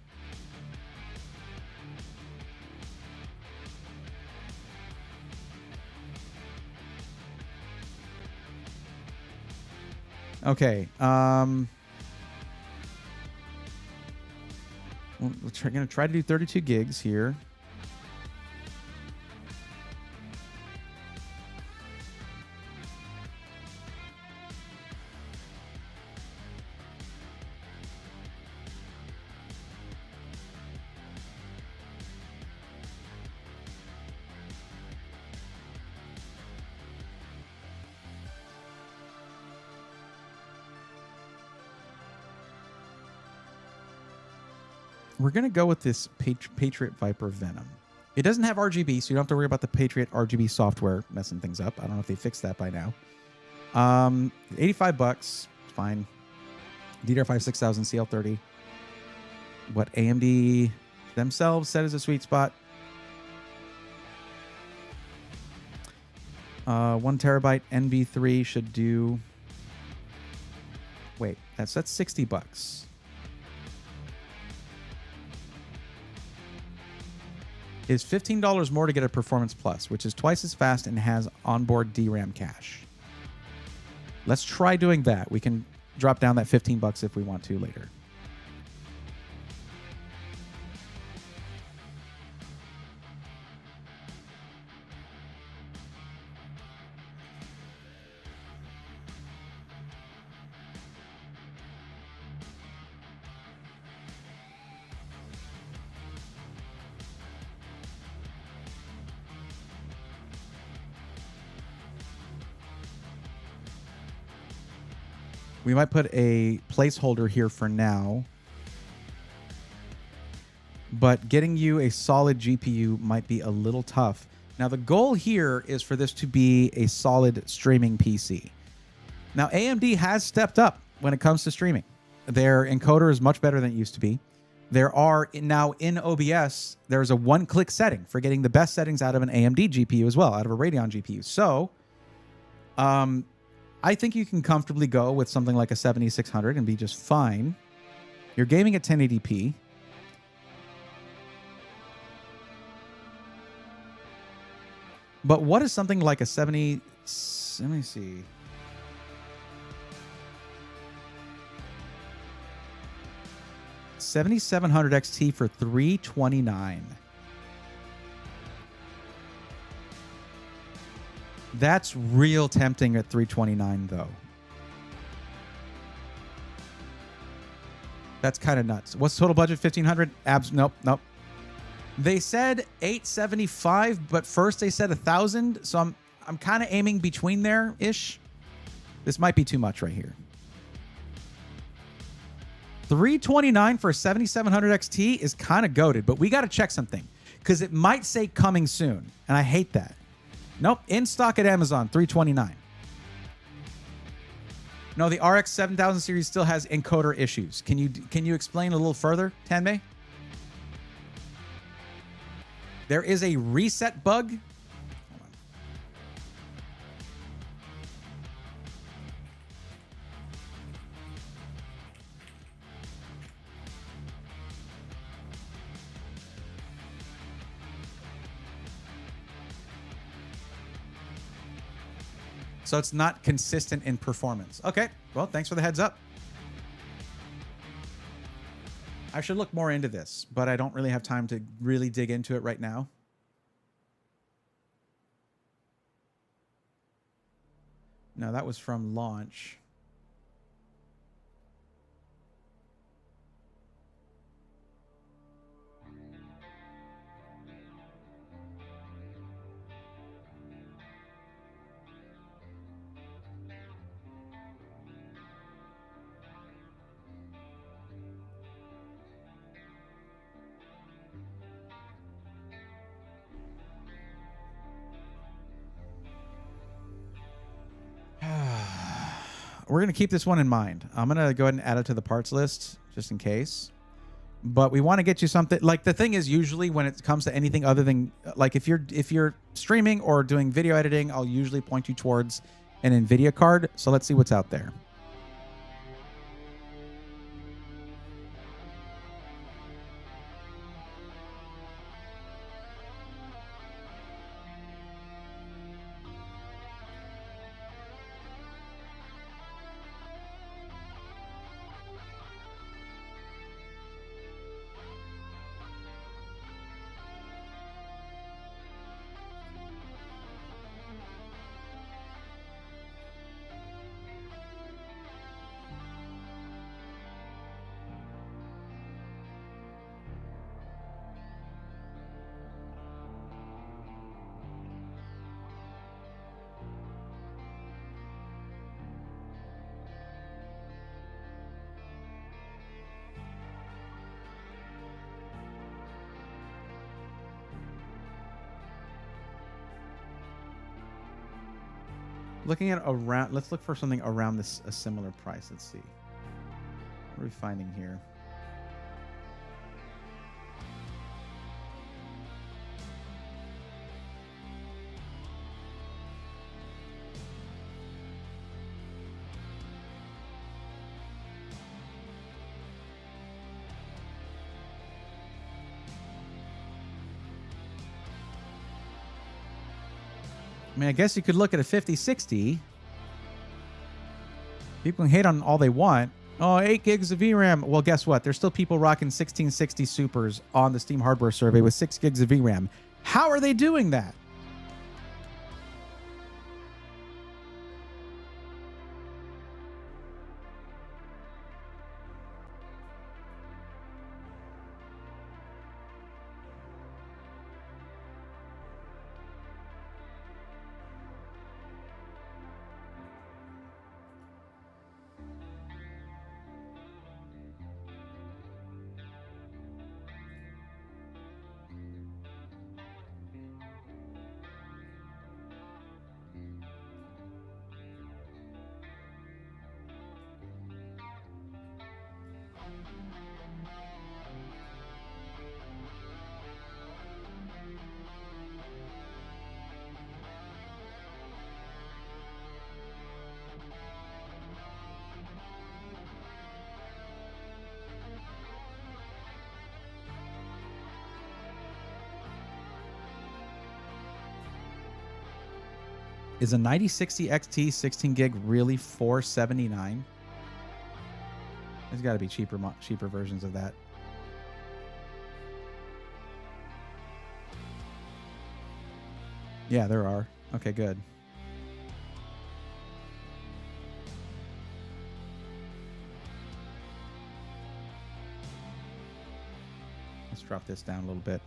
Okay. We're going to try to do 32 gigs here. We're going to go with this Patriot Viper Venom. It doesn't have RGB, so you don't have to worry about the Patriot RGB software messing things up. I don't know if they fixed that by now. $85, fine. DDR5 6000 CL30. What AMD themselves said is a sweet spot. 1 terabyte NV3 should do. Wait, that's $60. Is $15 more to get a Performance Plus, which is twice as fast and has onboard DRAM cache. Let's try doing that. We can drop down that $15 if we want to later. We might put a placeholder here for now. But getting you a solid GPU might be a little tough. Now, the goal here is for this to be a solid streaming PC. Now, AMD has stepped up when it comes to streaming. Their encoder is much better than it used to be. There are now in OBS, there's a one-click setting for getting the best settings out of an AMD GPU as well, out of a Radeon GPU. So, I think you can comfortably go with something like a 7600 and be just fine. You're gaming at 1080p. But what is something like a 70... Let me see. $7,700 XT for $329. That's real tempting at $329, though. That's kind of nuts. What's total budget? $1,500? Nope. They said $875, but first they said $1,000. So I'm kind of aiming between there ish. This might be too much right here. $329 for a 7700 XT is kind of goated, but we got to check something because it might say coming soon, and I hate that. Nope, in stock at Amazon, $329. No, the RX 7000 series still has encoder issues. Can you explain a little further, Tanmay? There is a reset bug. Hold on. So it's not consistent in performance. Okay, well, thanks for the heads up. I should look more into this, but I don't really have time to really dig into it right now. No, that was from launch. We're going to keep this one in mind. I'm going to go ahead and add it to the parts list just in case. But we want to get you something. Like, the thing is, usually when it comes to anything other than, like, if you're streaming or doing video editing, I'll usually point you towards an NVIDIA card. So let's see what's out there. Looking at around, let's look for something around this, a similar price. Let's see. What are we finding here? I mean, I guess you could look at a 5060. People can hate on all they want. Oh, 8 gigs of VRAM. Well, guess what? There's still people rocking 1660 Supers on the Steam hardware survey with 6 gigs of VRAM. How are they doing that? Is a 9060 XT 16 gig really $479? There's got to be cheaper versions of that. Yeah, there are. Okay, good. Let's drop this down a little bit.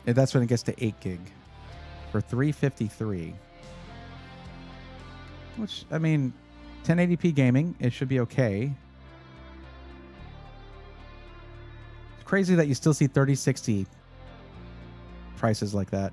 That's when it gets to 8 gig for $353. Which, I mean, 1080p gaming, it should be okay. It's crazy that you still see 3060 prices like that.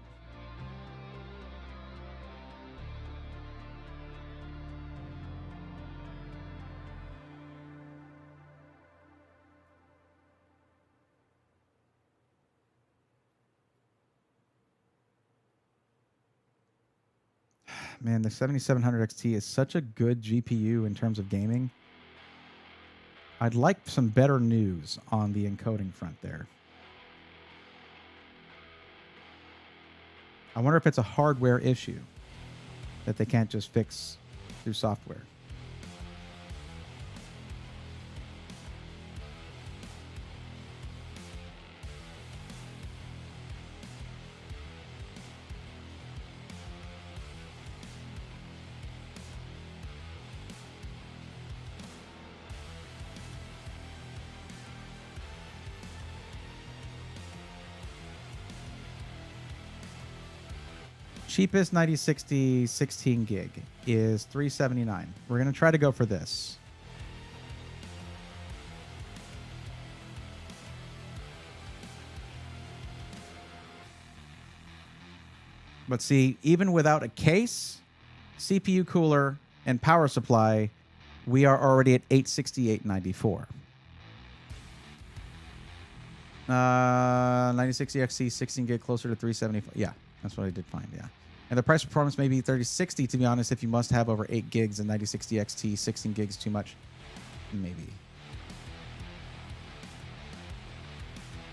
Man, the 7700 XT is such a good GPU in terms of gaming. I'd like some better news on the encoding front there. I wonder if it's a hardware issue that they can't just fix through software. Cheapest 9060 16 gig is $379. We're going to try to go for this. But see, even without a case, CPU cooler, and power supply, we are already at $868.94. 9060 XC 16 gig closer to $375. Yeah, that's what I did find. Yeah. And the price performance may be 3060, to be honest, if you must have over 8 gigs and 9060 XT, 16 gigs too much. Maybe.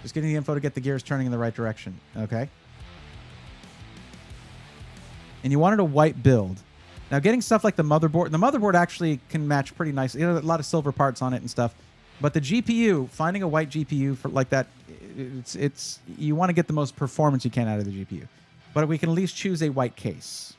Just getting the info to get the gears turning in the right direction. Okay. And you wanted a white build. Now, getting stuff like the motherboard actually can match pretty nicely. You know, a lot of silver parts on it and stuff. But the GPU, finding a white GPU for like that, it's you want to get the most performance you can out of the GPU. But we can at least choose a white case.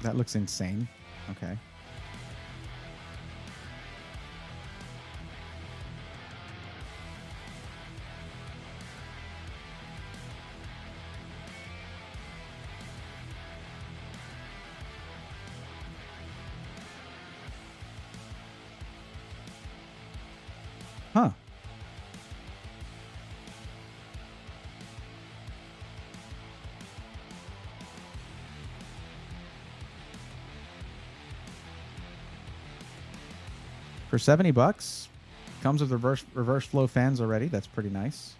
That looks insane. Okay. Huh. For $70, comes with reverse flow fans already. That's pretty nice.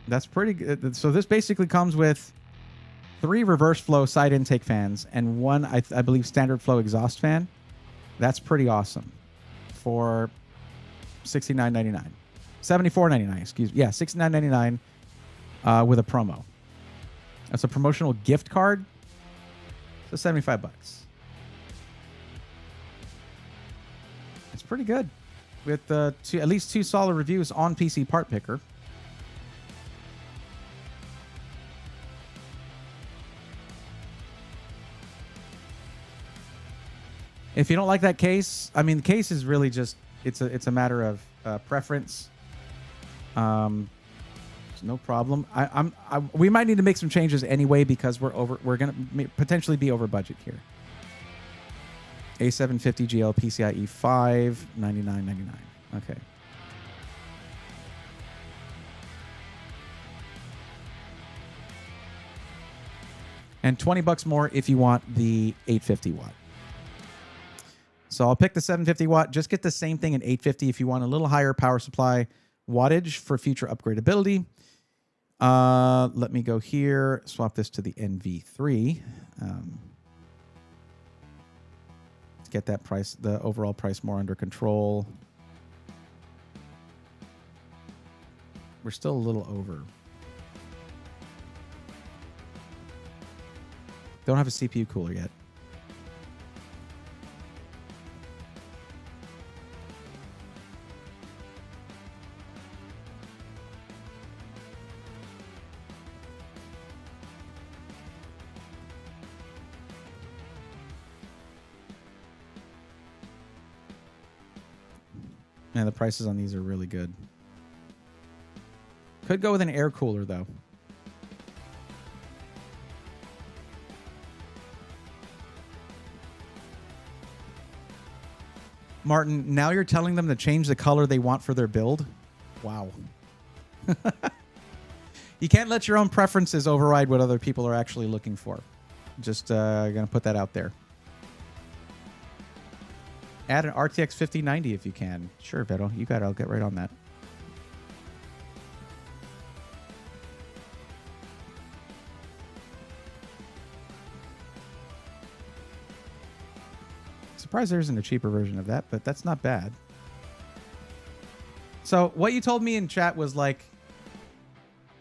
That's pretty good. So this basically comes with 3 reverse flow side intake fans and 1, I believe, standard flow exhaust fan. That's pretty awesome for $69.99. $74.99, excuse me. Yeah, $69.99 with a promo. That's a promotional gift card. So $75. It's pretty good. With at least 2 solid reviews on PC Part Picker. If you don't like that case, I mean, the case is really just it's a matter of preference. No problem. We might need to make some changes anyway because we're gonna potentially be over budget here. A750GL PCIe 5 $99.99. Okay. And $20 more if you want the 850 watt. So I'll pick the 750 watt. Just get the same thing in 850 if you want a little higher power supply wattage for future upgradability. Let me go here, swap this to the NV3. Let's get that price, the overall price, more under control. We're still a little over. Don't have a CPU cooler yet. Man, the prices on these are really good. Could go with an air cooler, though. Martin, now you're telling them to change the color they want for their build? Wow. You can't let your own preferences override what other people are actually looking for. Just going to put that out there. Add an RTX 5090 if you can. Sure, Vero. You got it. I'll get right on that. Surprised there isn't a cheaper version of that, but that's not bad. So what you told me in chat was like,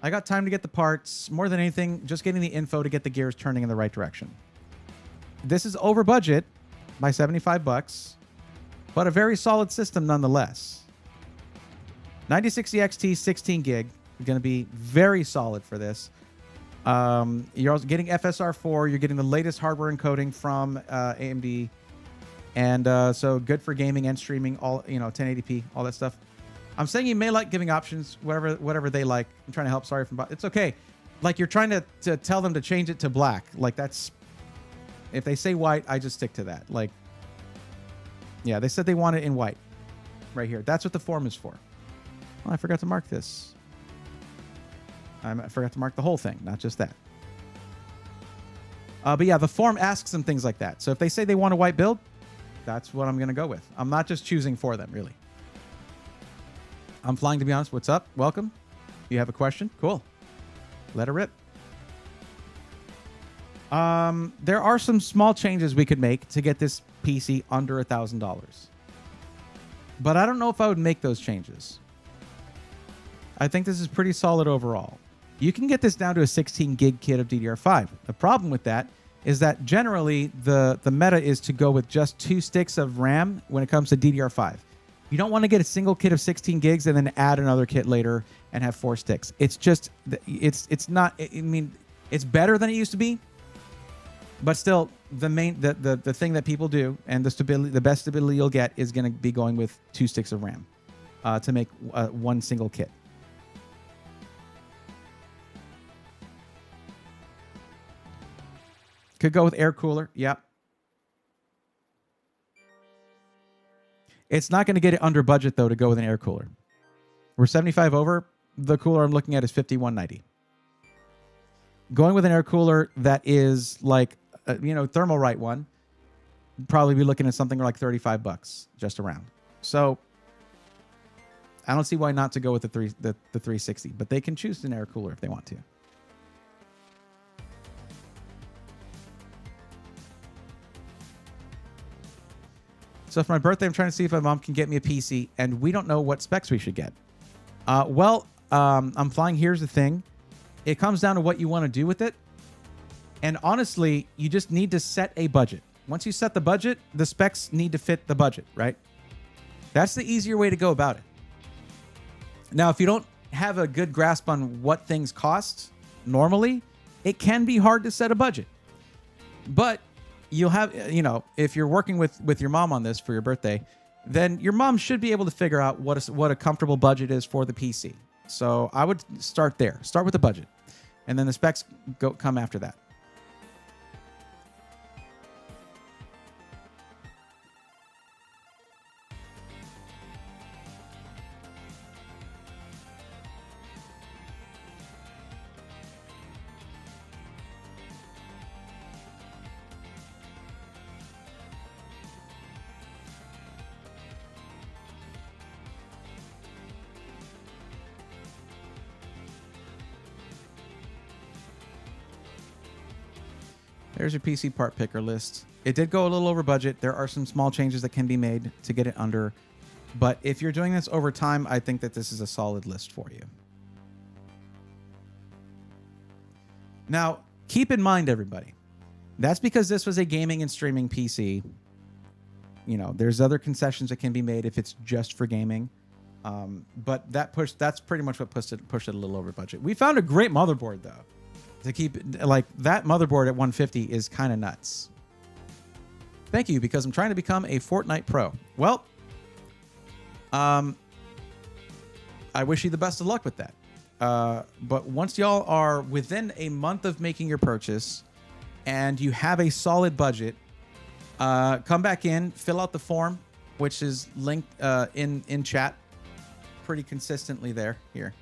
I got time to get the parts. More than anything, just getting the info to get the gears turning in the right direction. This is over budget by $75, but a very solid system nonetheless. 9060 XT 16 gig is going to be very solid for this. You're also getting FSR4. You're getting the latest hardware encoding from AMD. And so good for gaming and streaming, all 1080p, all that stuff. I'm saying you may like giving options, whatever they like. I'm trying to help. Sorry from, it's okay. Like you're trying to tell them to change it to black. Like that's, if they say white, I just stick to that. Like, yeah, they said they want it in white, right here. That's what the form is for. Oh, I forgot to mark this. I forgot to mark the whole thing, not just that. But yeah, the form asks them things like that. So if they say they want a white build, that's what I'm going to go with. I'm not just choosing for them, really. I'm flying, to be honest. What's up? Welcome. You have a question? Cool. Let her rip. There are some small changes we could make to get this PC under $1,000. But I don't know if I would make those changes. I think this is pretty solid overall. You can get this down to a 16 gig kit of DDR5. The problem with that is that generally the meta is to go with just 2 sticks of RAM when it comes to DDR5. You don't want to get a single kit of 16 gigs and then add another kit later and have 4 sticks. It's just, it's not, I mean, it's better than it used to be, but still the thing that people do and the best stability you'll get is going to be going with 2 sticks of RAM to make one single kit. Could go with air cooler. Yep. It's not going to get it under budget, though, to go with an air cooler. We're 75 over. The cooler I'm looking at is 5190. Going with an air cooler that is like, thermal right one, probably be looking at something like $35 just around. So I don't see why not to go with the 360, but they can choose an air cooler if they want to. So for my birthday, I'm trying to see if my mom can get me a PC, and we don't know what specs we should get. I'm flying. Here's the thing. It comes down to what you want to do with it. And honestly, you just need to set a budget. Once you set the budget, the specs need to fit the budget, right? That's the easier way to go about it. Now, if you don't have a good grasp on what things cost normally, it can be hard to set a budget. But you'll have, if you're working with your mom on this for your birthday, then your mom should be able to figure out what a comfortable budget is for the PC. So I would start there. Start with the budget. And then the specs come after that. There's your PC part picker list. It did go a little over budget. There are some small changes that can be made to get it under. But if you're doing this over time, I think that this is a solid list for you. Now, keep in mind, everybody, that's because this was a gaming and streaming PC. You know, there's other concessions that can be made if it's just for gaming. But that's pretty much what pushed it a little over budget. We found a great motherboard, though. To keep, like, that motherboard at 150 is kind of nuts. Thank you, because I'm trying to become a Fortnite pro. Well, I wish you the best of luck with that. But once y'all are within a month of making your purchase and you have a solid budget, come back in, fill out the form, which is linked in chat pretty consistently there. Here.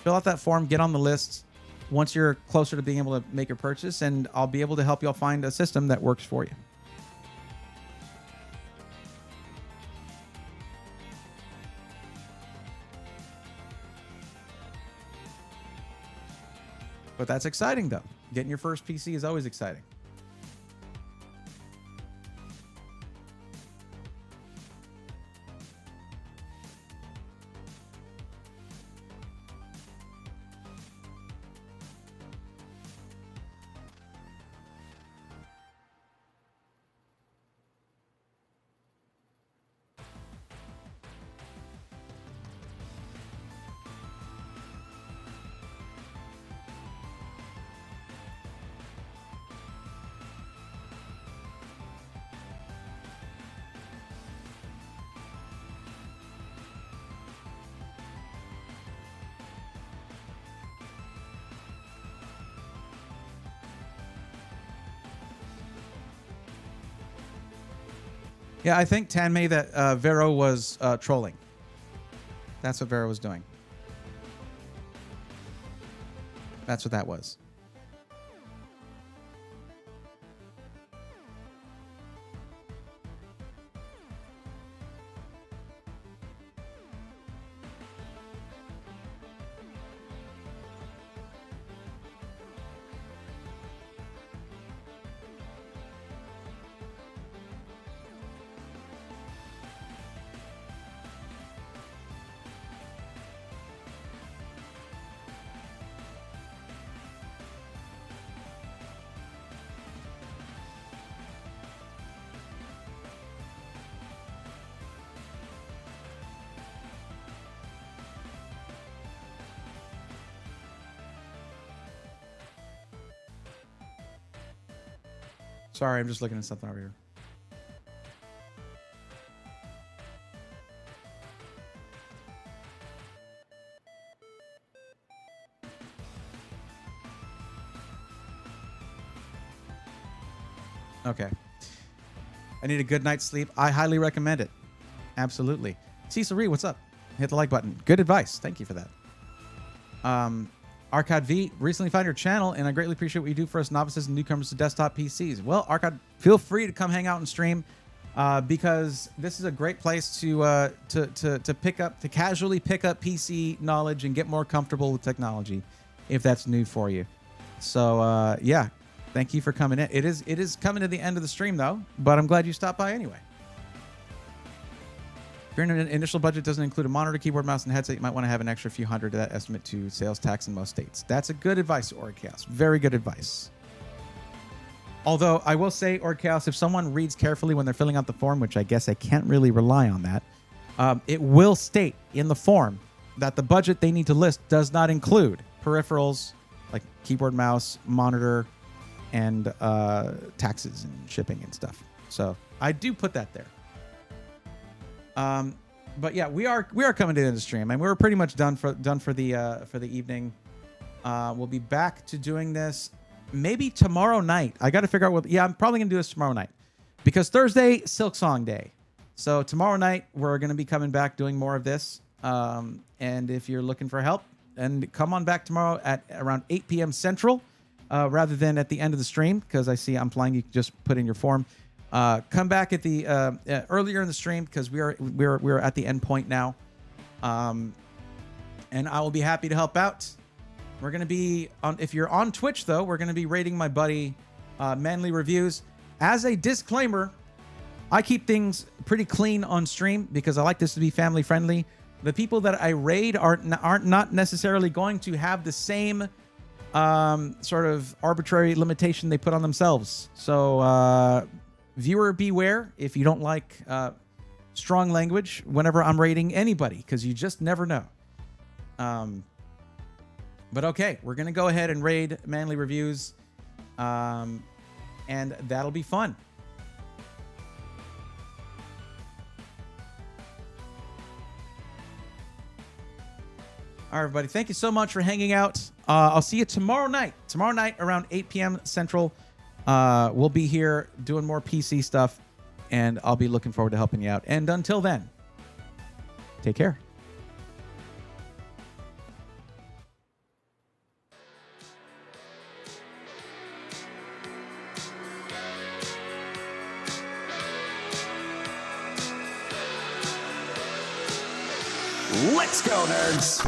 Fill out that form, get on the list once you're closer to being able to make your purchase, and I'll be able to help y'all find a system that works for you. But that's exciting, though. Getting your first PC is always exciting. Yeah, I think Tanmay that Vero was trolling. That's what Vero was doing. That's what that was. Sorry, I'm just looking at something over here. Okay. I need a good night's sleep. I highly recommend it. Absolutely. Cecil Ree, what's up? Hit the like button. Good advice. Thank you for that. Arcade V, recently found your channel, and I greatly appreciate what you do for us novices and newcomers to desktop PCs. Well, Arcade, feel free to come hang out and stream, because this is a great place to casually pick up PC knowledge and get more comfortable with technology, if that's new for you. So yeah, thank you for coming in. It is coming to the end of the stream though, but I'm glad you stopped by anyway. If your initial budget doesn't include a monitor, keyboard, mouse, and headset, you might want to have an extra few hundred to that estimate to sales tax in most states. That's a good advice, Orchaos. Very good advice. Although I will say, Orchaos, if someone reads carefully when they're filling out the form, which I guess I can't really rely on that, it will state in the form that the budget they need to list does not include peripherals like keyboard, mouse, monitor, and taxes and shipping and stuff. So I do put that there. But yeah, we are coming to the end of the stream, and we're pretty much done for the evening. We'll be back to doing this maybe tomorrow night. I got to figure out what. Yeah, I'm probably gonna do this tomorrow night because Thursday Silksong Day. So tomorrow night we're gonna be coming back doing more of this. And if you're looking for help, and come on back tomorrow at around 8 p.m. Central, rather than at the end of the stream, because I see I'm flying. You can just put in your form. Come back at the earlier in the stream because we're at the end point now, and I will be happy to help out. We're gonna be on. If you're on Twitch though, we're gonna be raiding my buddy Manly Reviews. As a disclaimer, I keep things pretty clean on stream because I like this to be family friendly. The people that I raid aren't not necessarily going to have the same sort of arbitrary limitation they put on themselves. So viewer beware if you don't like strong language whenever I'm raiding anybody, because you just never know. But okay, we're going to go ahead and raid Manly Reviews, and that'll be fun. All right, everybody. Thank you so much for hanging out. I'll see you tomorrow night. Tomorrow night around 8 p.m. Central. We'll be here doing more PC stuff, and I'll be looking forward to helping you out. And until then, take care. Let's go, nerds!